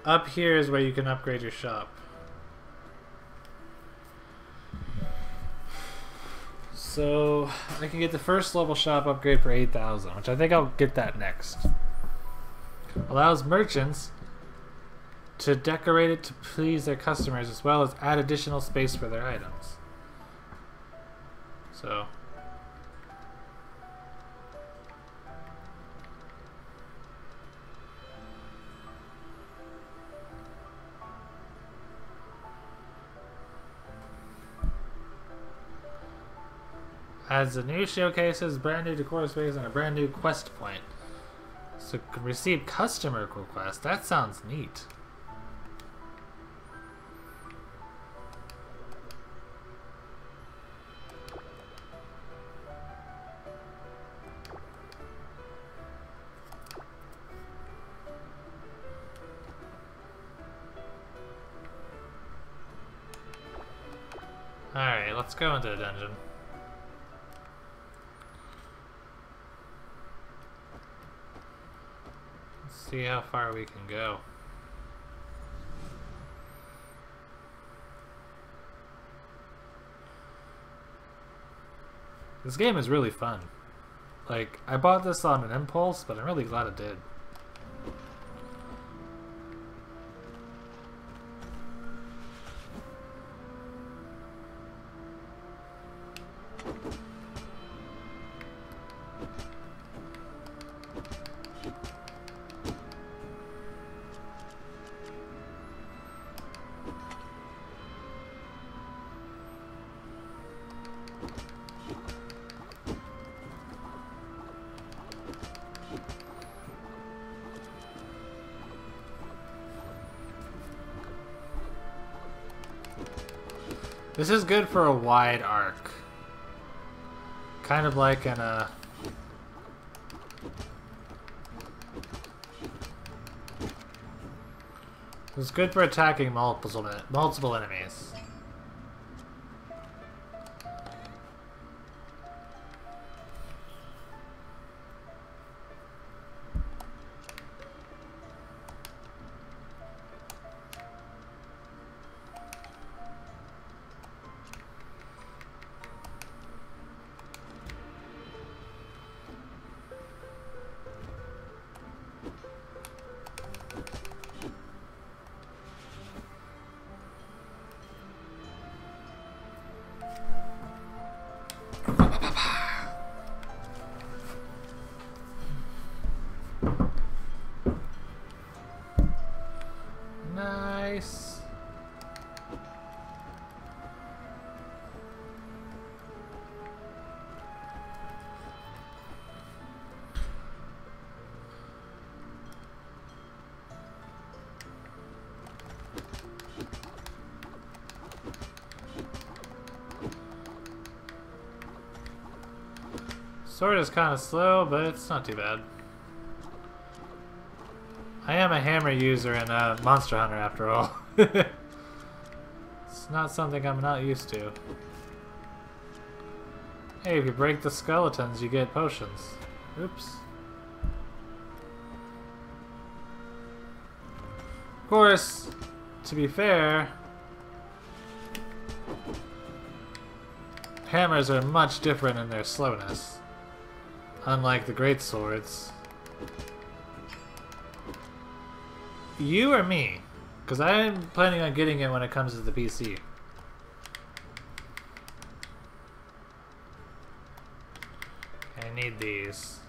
up here is where you can upgrade your shop. So I can get the first level shop upgrade for 8,000, which I think I'll get that next. Allows merchants to decorate it to please their customers as well as add additional space for their items. So adds the new showcases, brand new decor space, and a brand new quest point. So can receive customer requests. That sounds neat. Alright, let's go into the dungeon. See how far we can go. This game is really fun. Like, I bought this on an impulse, but I'm really glad it did. This is good for a wide arc. Kind of like in a... It's good for attacking multiple enemies. Sword is kind of slow, but it's not too bad. I am a hammer user in Monster Hunter after all. It's not something I'm not used to. Hey, if you break the skeletons, you get potions. Oops. Of course, to be fair, hammers are much different in their slowness. Unlike the great swords. You or me? Because I'm planning on getting it when it comes to the PC. I need these.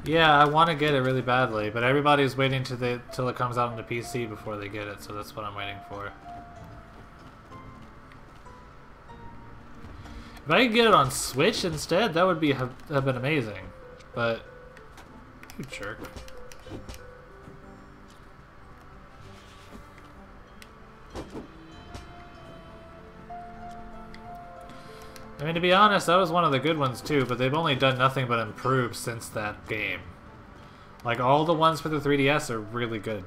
Yeah, I want to get it really badly, but everybody's waiting till it comes out on the PC before they get it, so that's what I'm waiting for. If I could get it on Switch instead, that would have been amazing. But you jerk. I mean, to be honest, that was one of the good ones too, but they've only done nothing but improve since that game. Like, all the ones for the 3DS are really good.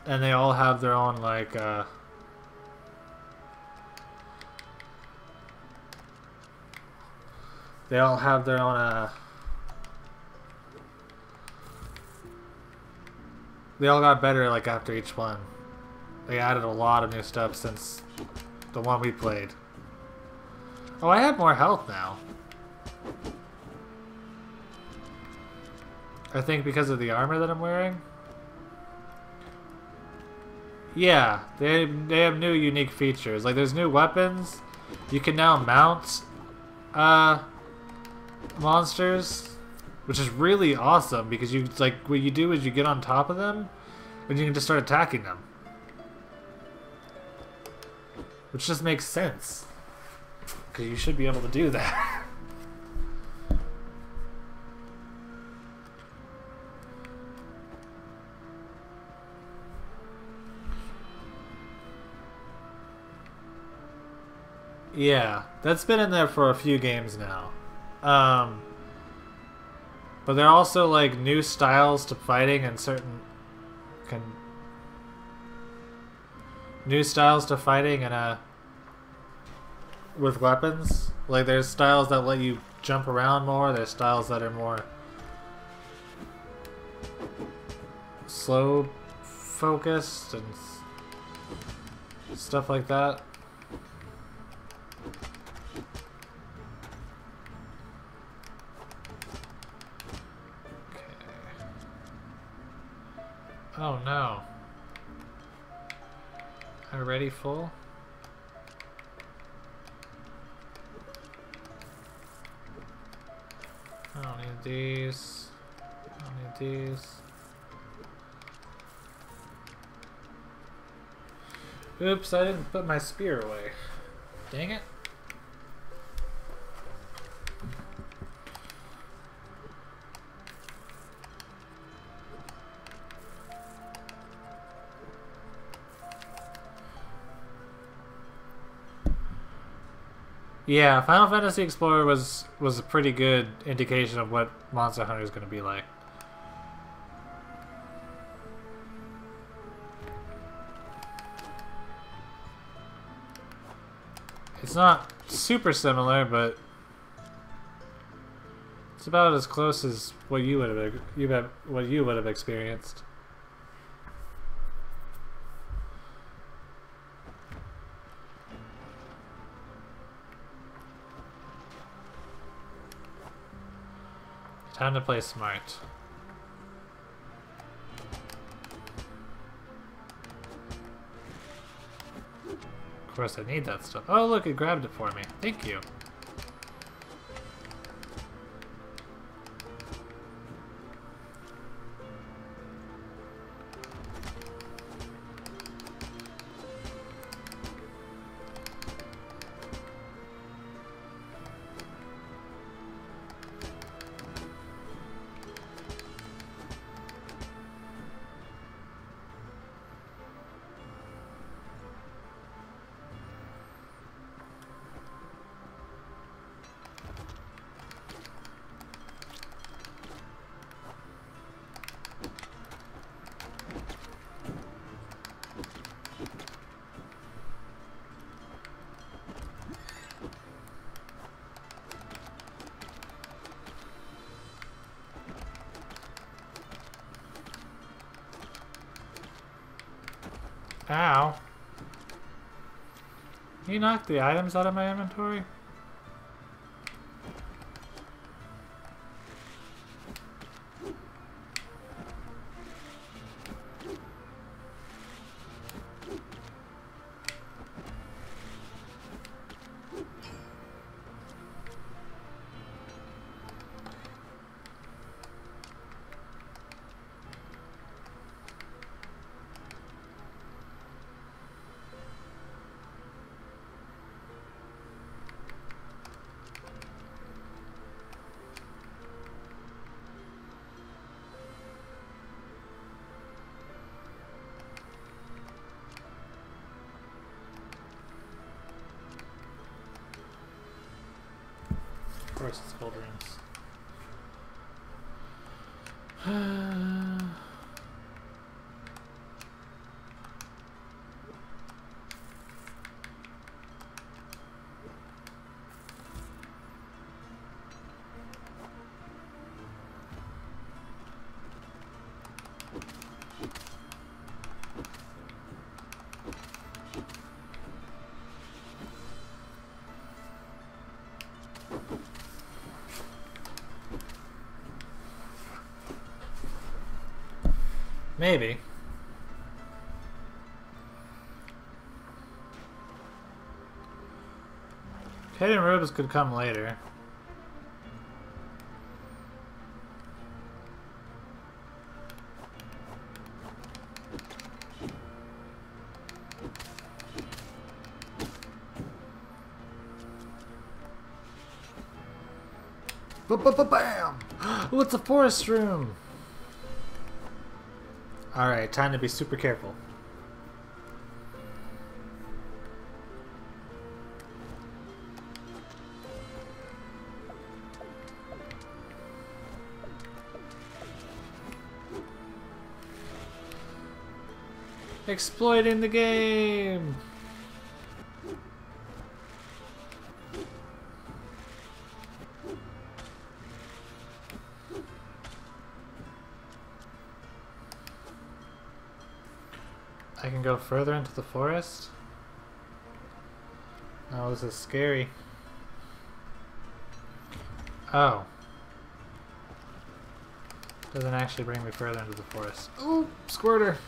And they all have their own, like, they all have their own, they all got better, like, after each one. They added a lot of new stuff since the one we played. Oh, I have more health now. I think because of the armor that I'm wearing. Yeah, they have new unique features. Like, there's new weapons. You can now mount monsters, which is really awesome because you, like, what you do is you get on top of them and you can just start attacking them. Which just makes sense. Because you should be able to do that. Yeah, that's been in there for a few games now. But there are also, like, new styles to fighting and certain... new styles to fighting and with weapons. Like, there's styles that let you jump around more, there's styles that are more slow focused and stuff like that. Okay. Oh no. Already full? I don't need these. I don't need these. Oops, I didn't put my spear away. Dang it. Yeah, Final Fantasy Explorer was a pretty good indication of what Monster Hunter is going to be like. It's not super similar, but it's about as close as what you would have experienced. Time to play smart. Of course I need that stuff. Oh look, it grabbed it for me. Thank you. Ow. You knocked the items out of my inventory? Of course it's cold rooms. Maybe. Hidden rooms could come later. Bam! Oh, it's a forest room! Alright, time to be super careful. Exploiting the game! I can go further into the forest? Oh, this is scary. Oh. Doesn't actually bring me further into the forest. Ooh, squirter!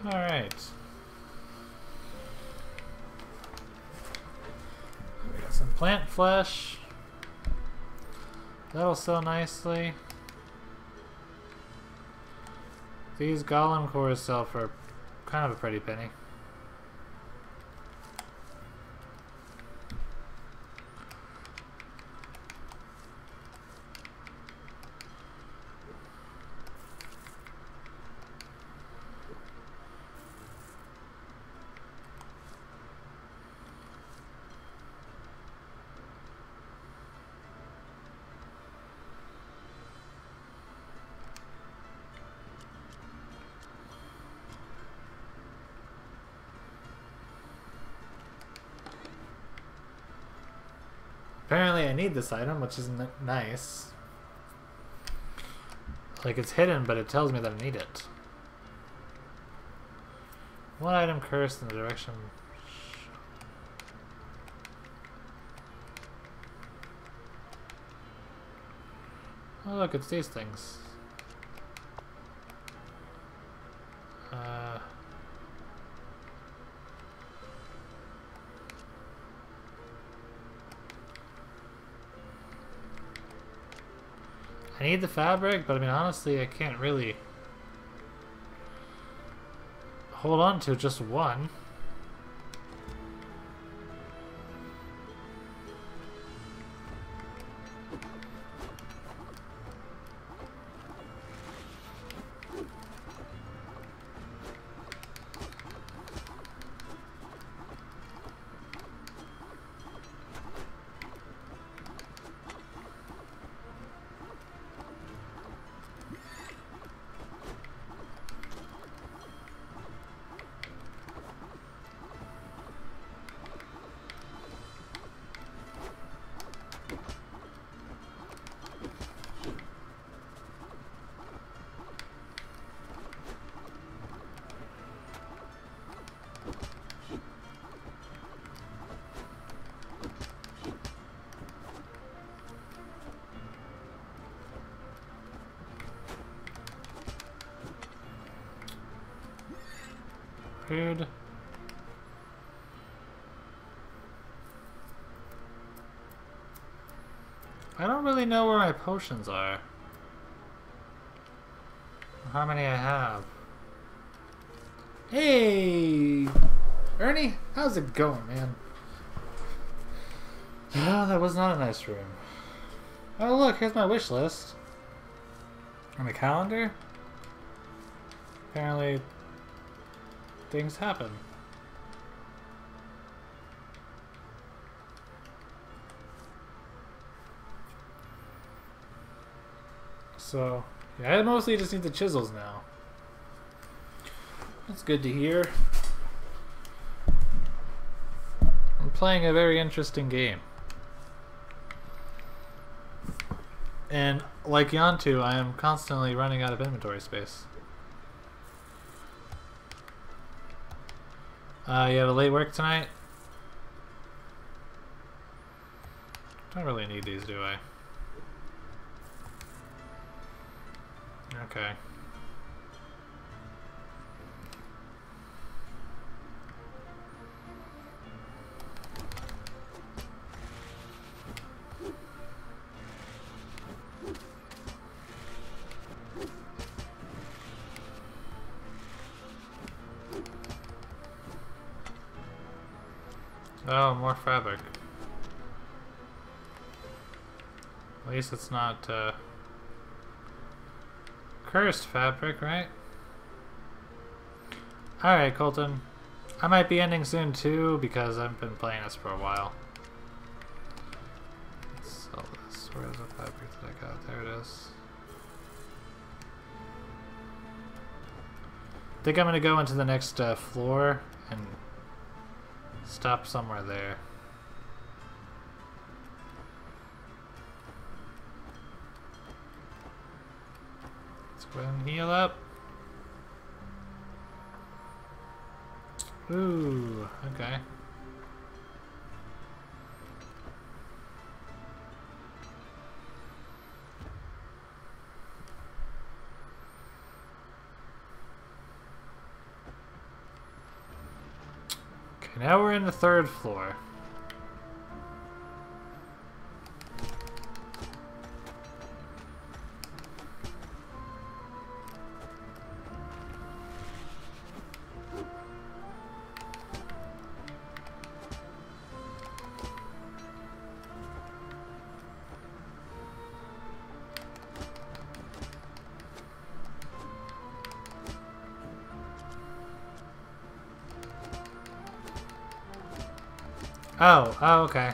Alright. We got some plant flesh. That'll sell nicely. These golem cores sell for kind of a pretty penny. Apparently I need this item, which is nice. Like, it's hidden, but it tells me that I need it. One item cursed in the direction... Oh look, it's these things. I need the fabric, but I mean, honestly, I can't really hold on to just one. Rude. I don't really know where my potions are. Or how many I have. Hey! Ernie, how's it going, man? Oh, that was not a nice room. Oh look, here's my wish list. On the calendar? Apparently, things happen. So, yeah, I mostly just need the chisels now. That's good to hear. I'm playing a very interesting game. And like Yantu, I am constantly running out of inventory space. You have a late work tonight? Don't really need these, do I? Okay. Oh, more fabric. At least it's not, cursed fabric, right? Alright, Colton. I might be ending soon too, because I've been playing this for a while. Let's sell this. Where's the fabric that I got? There it is. I think I'm gonna go into the next floor and stop somewhere there. Let's go ahead and heal up. Ooh, okay. Okay, now we're in the third floor. Oh, okay.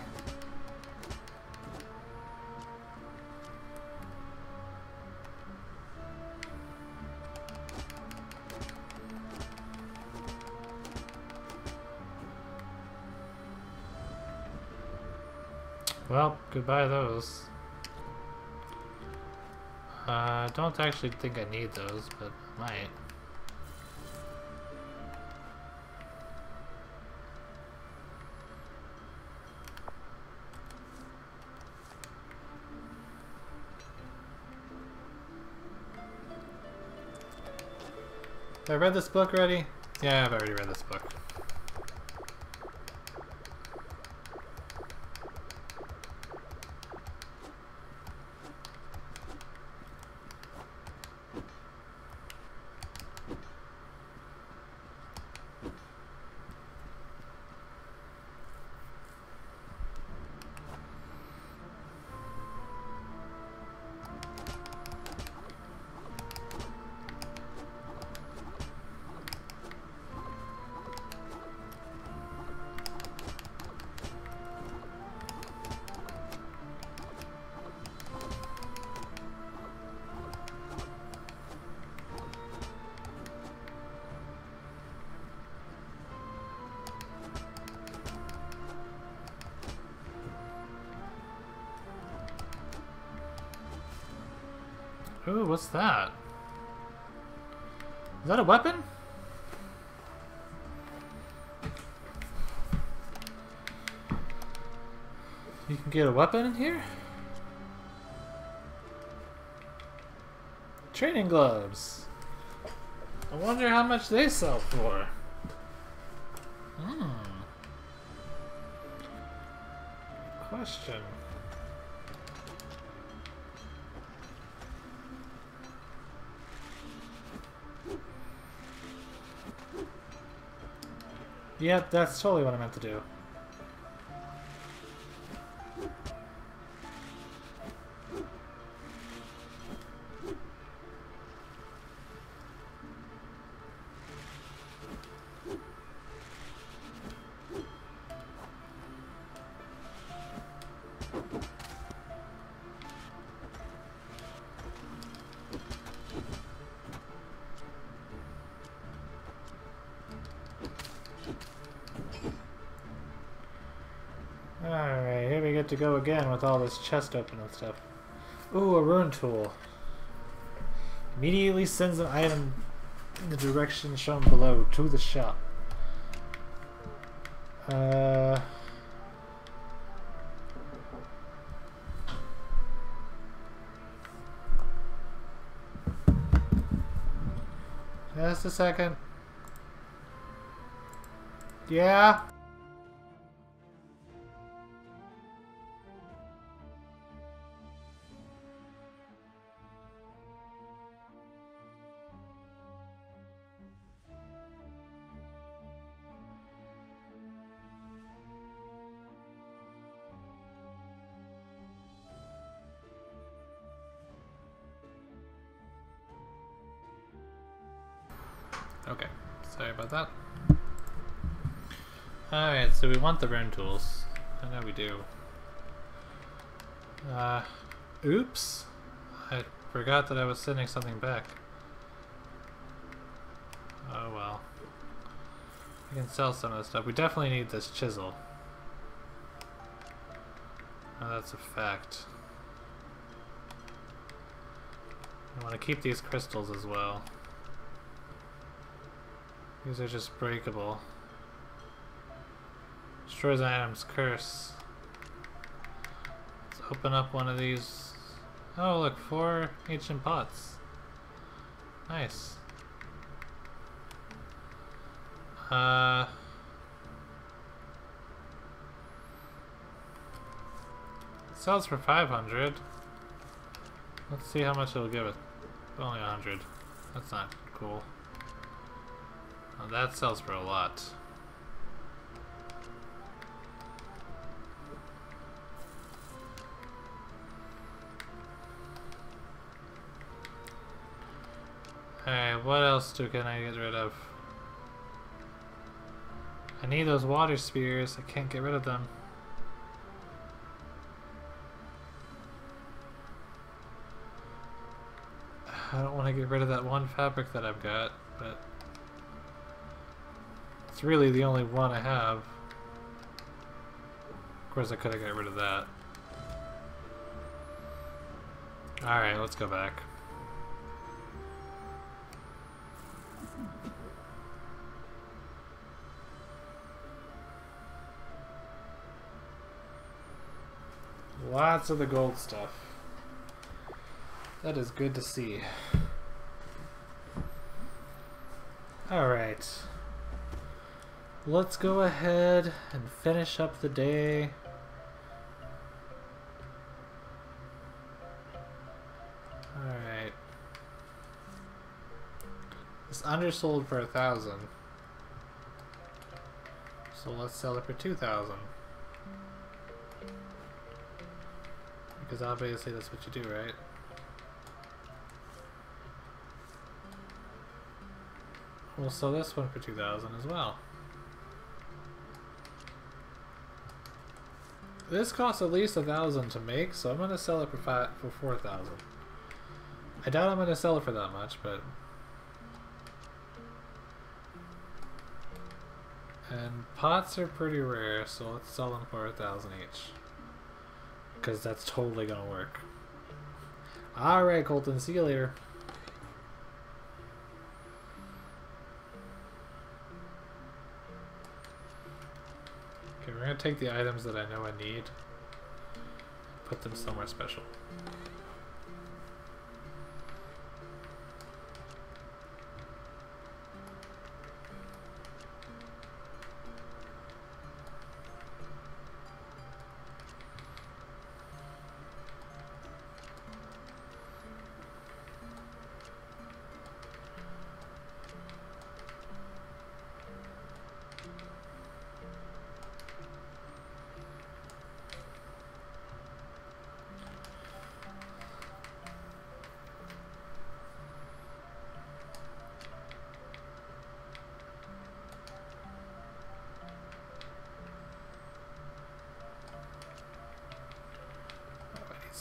Well, goodbye those. Don't actually think I need those, but I might. Have I read this book already? Yeah, I've already read this book. Ooh, what's that? Is that a weapon? You can get a weapon in here? Training gloves. I wonder how much they sell for. question. Yep, that's totally what I meant to do. Alright, here we get to go again with all this chest open and stuff. Ooh, a rune tool. Immediately sends an item in the direction shown below to the shop. Just a second. Yeah? Okay, sorry about that. Alright, so we want the rune tools. I know we do. Oops! I forgot that I was sending something back. Oh well. We can sell some of this stuff. We definitely need this chisel. Oh, that's a fact. I want to keep these crystals as well. These are just breakable. Destroys an item's curse. Let's open up one of these. Oh look, 4 ancient pots. Nice. It sells for 500. Let's see how much it'll give it. Only 100. That's not cool. Oh, that sells for a lot. Alright, what else can I get rid of? I need those water spheres. I can't get rid of them. I don't want to get rid of that one fabric that I've got, but it's really the only one I have. Of course I could have got rid of that. Alright, let's go back. Lots of the gold stuff. That is good to see. Alright. Let's go ahead and finish up the day. Alright. This undersold for 1,000. So let's sell it for 2,000. Because obviously that's what you do, right? We'll sell this one for 2,000 as well. This costs at least 1,000 to make, so I'm gonna sell it for 4,000. I doubt I'm gonna sell it for that much, but and pots are pretty rare, so let's sell them for 1,000 each. Because that's totally gonna work. Alright, Colton, see you later. Okay, we're gonna take the items that I know I need, put them somewhere special.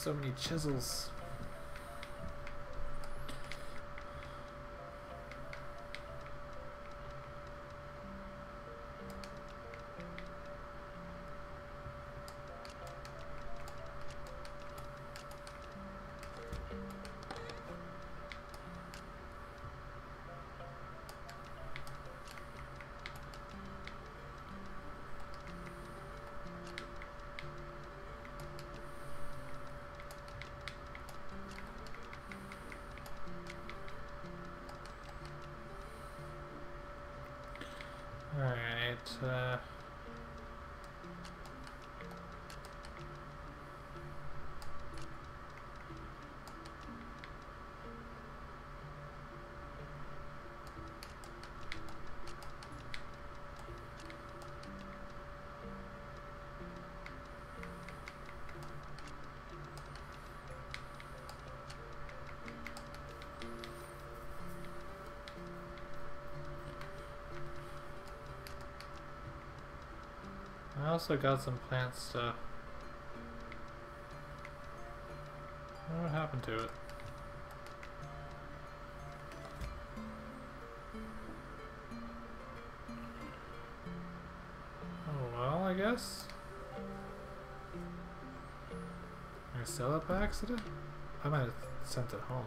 So many chisels. Alright, I also got some plant stuff. What happened to it? Oh well, I guess. Did I sell it by accident? I might have sent it home.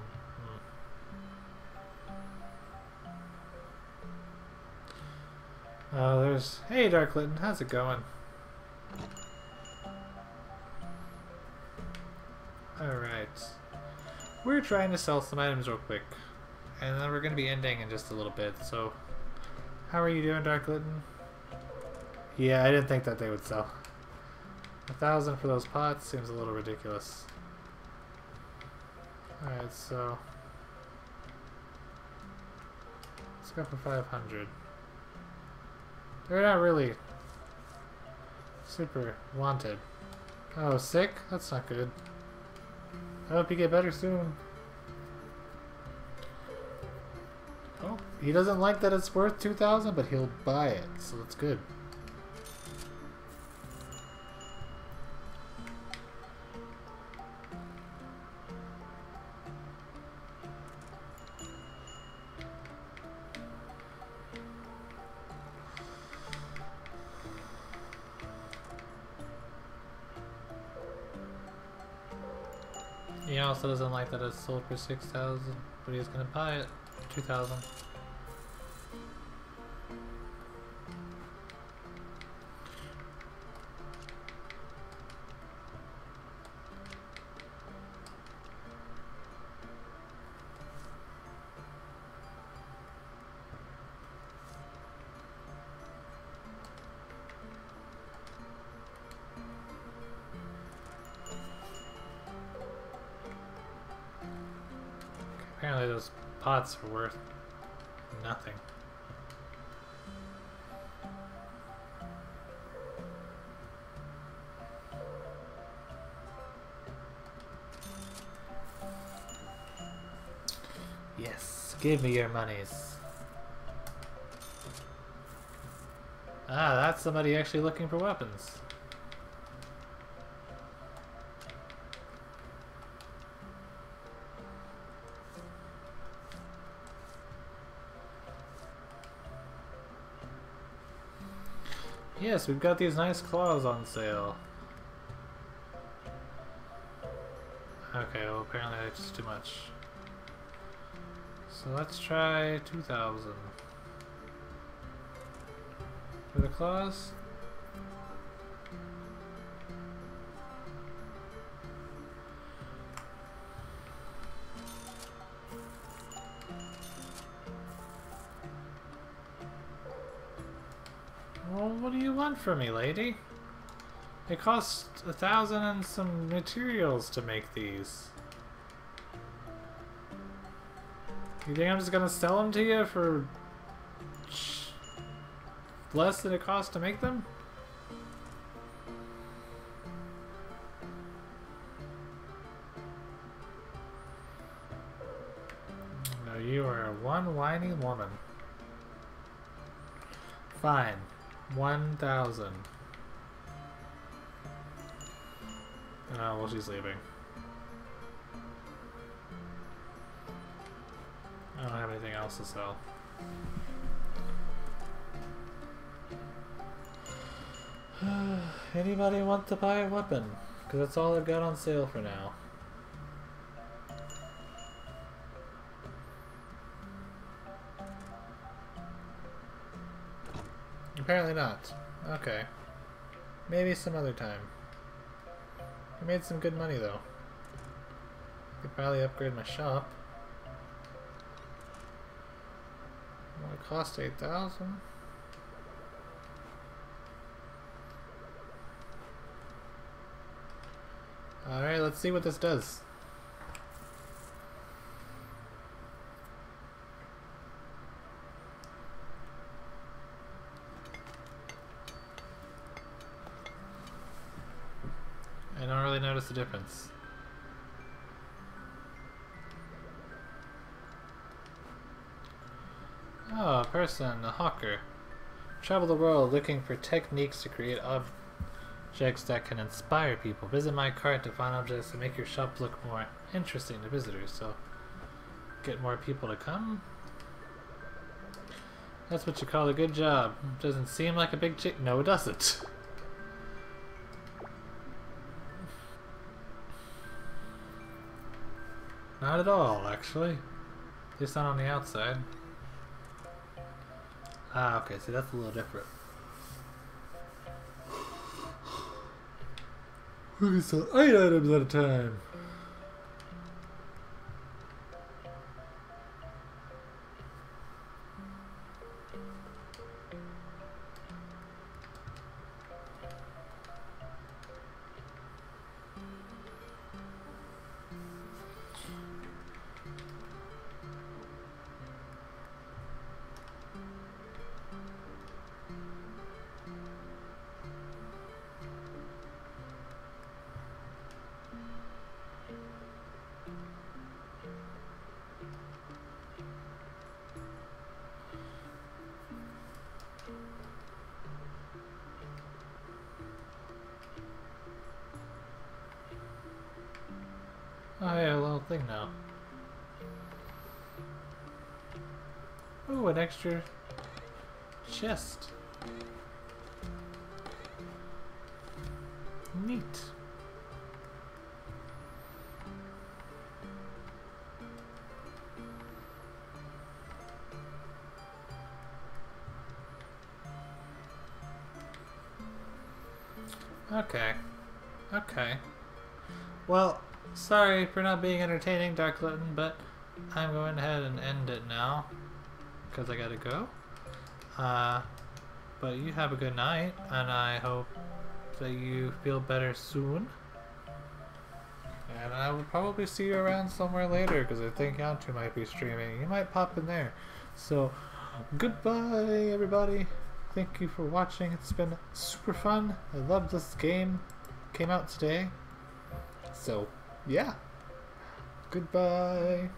Oh, there's... Hey, Dark Litten, how's it going? Alright. We're trying to sell some items real quick. And then we're going to be ending in just a little bit, so... How are you doing, Dark Litten? Yeah, I didn't think that they would sell. 1,000 for those pots seems a little ridiculous. Alright, so... Let's go for 500. They're not really super wanted. Oh, sick? That's not good. I hope you get better soon. Oh, he doesn't like that it's worth 2,000, but he'll buy it, so that's good. He also doesn't like that it's sold for 6,000, but he's gonna buy it 2,000. Apparently those pots are worth nothing. Yes, give me your monies. Ah, that's somebody actually looking for weapons. Yes, we've got these nice claws on sale. Okay, well apparently that's just too much. So let's try 2,000. For the claws? Well, what do you want from me, lady? It costs 1,000 and some materials to make these. You think I'm just gonna sell them to you for less than it costs to make them? No, you are one whiny woman. Fine. 1,000. Oh, well, she's leaving. I don't have anything else to sell. Anybody want to buy a weapon? Because that's all I've got on sale for now. Apparently not. Okay. Maybe some other time. I made some good money though. Could probably upgrade my shop. Only cost 8,000. Alright, let's see what this does. I don't really notice the difference. Oh, a person, a hawker. Travel the world looking for techniques to create objects that can inspire people. Visit my cart to find objects to make your shop look more interesting to visitors. So, get more people to come? That's what you call a good job. Doesn't seem like a big chick. No, it doesn't. Not at all, actually. At least not on the outside. Ah, okay, see that's a little different. We can sell 8 items at a time. Oh yeah, a little thing now. Ooh, an extra chest. Neat. Okay. Okay. Well, sorry for not being entertaining, Dark Glutton, but I'm going ahead and end it now because I gotta go. But you have a good night, and I hope that you feel better soon. And I will probably see you around somewhere later because I think Yantu might be streaming. You might pop in there. So, goodbye, everybody. Thank you for watching. It's been super fun. I love this game. Came out today. So, yeah. Goodbye.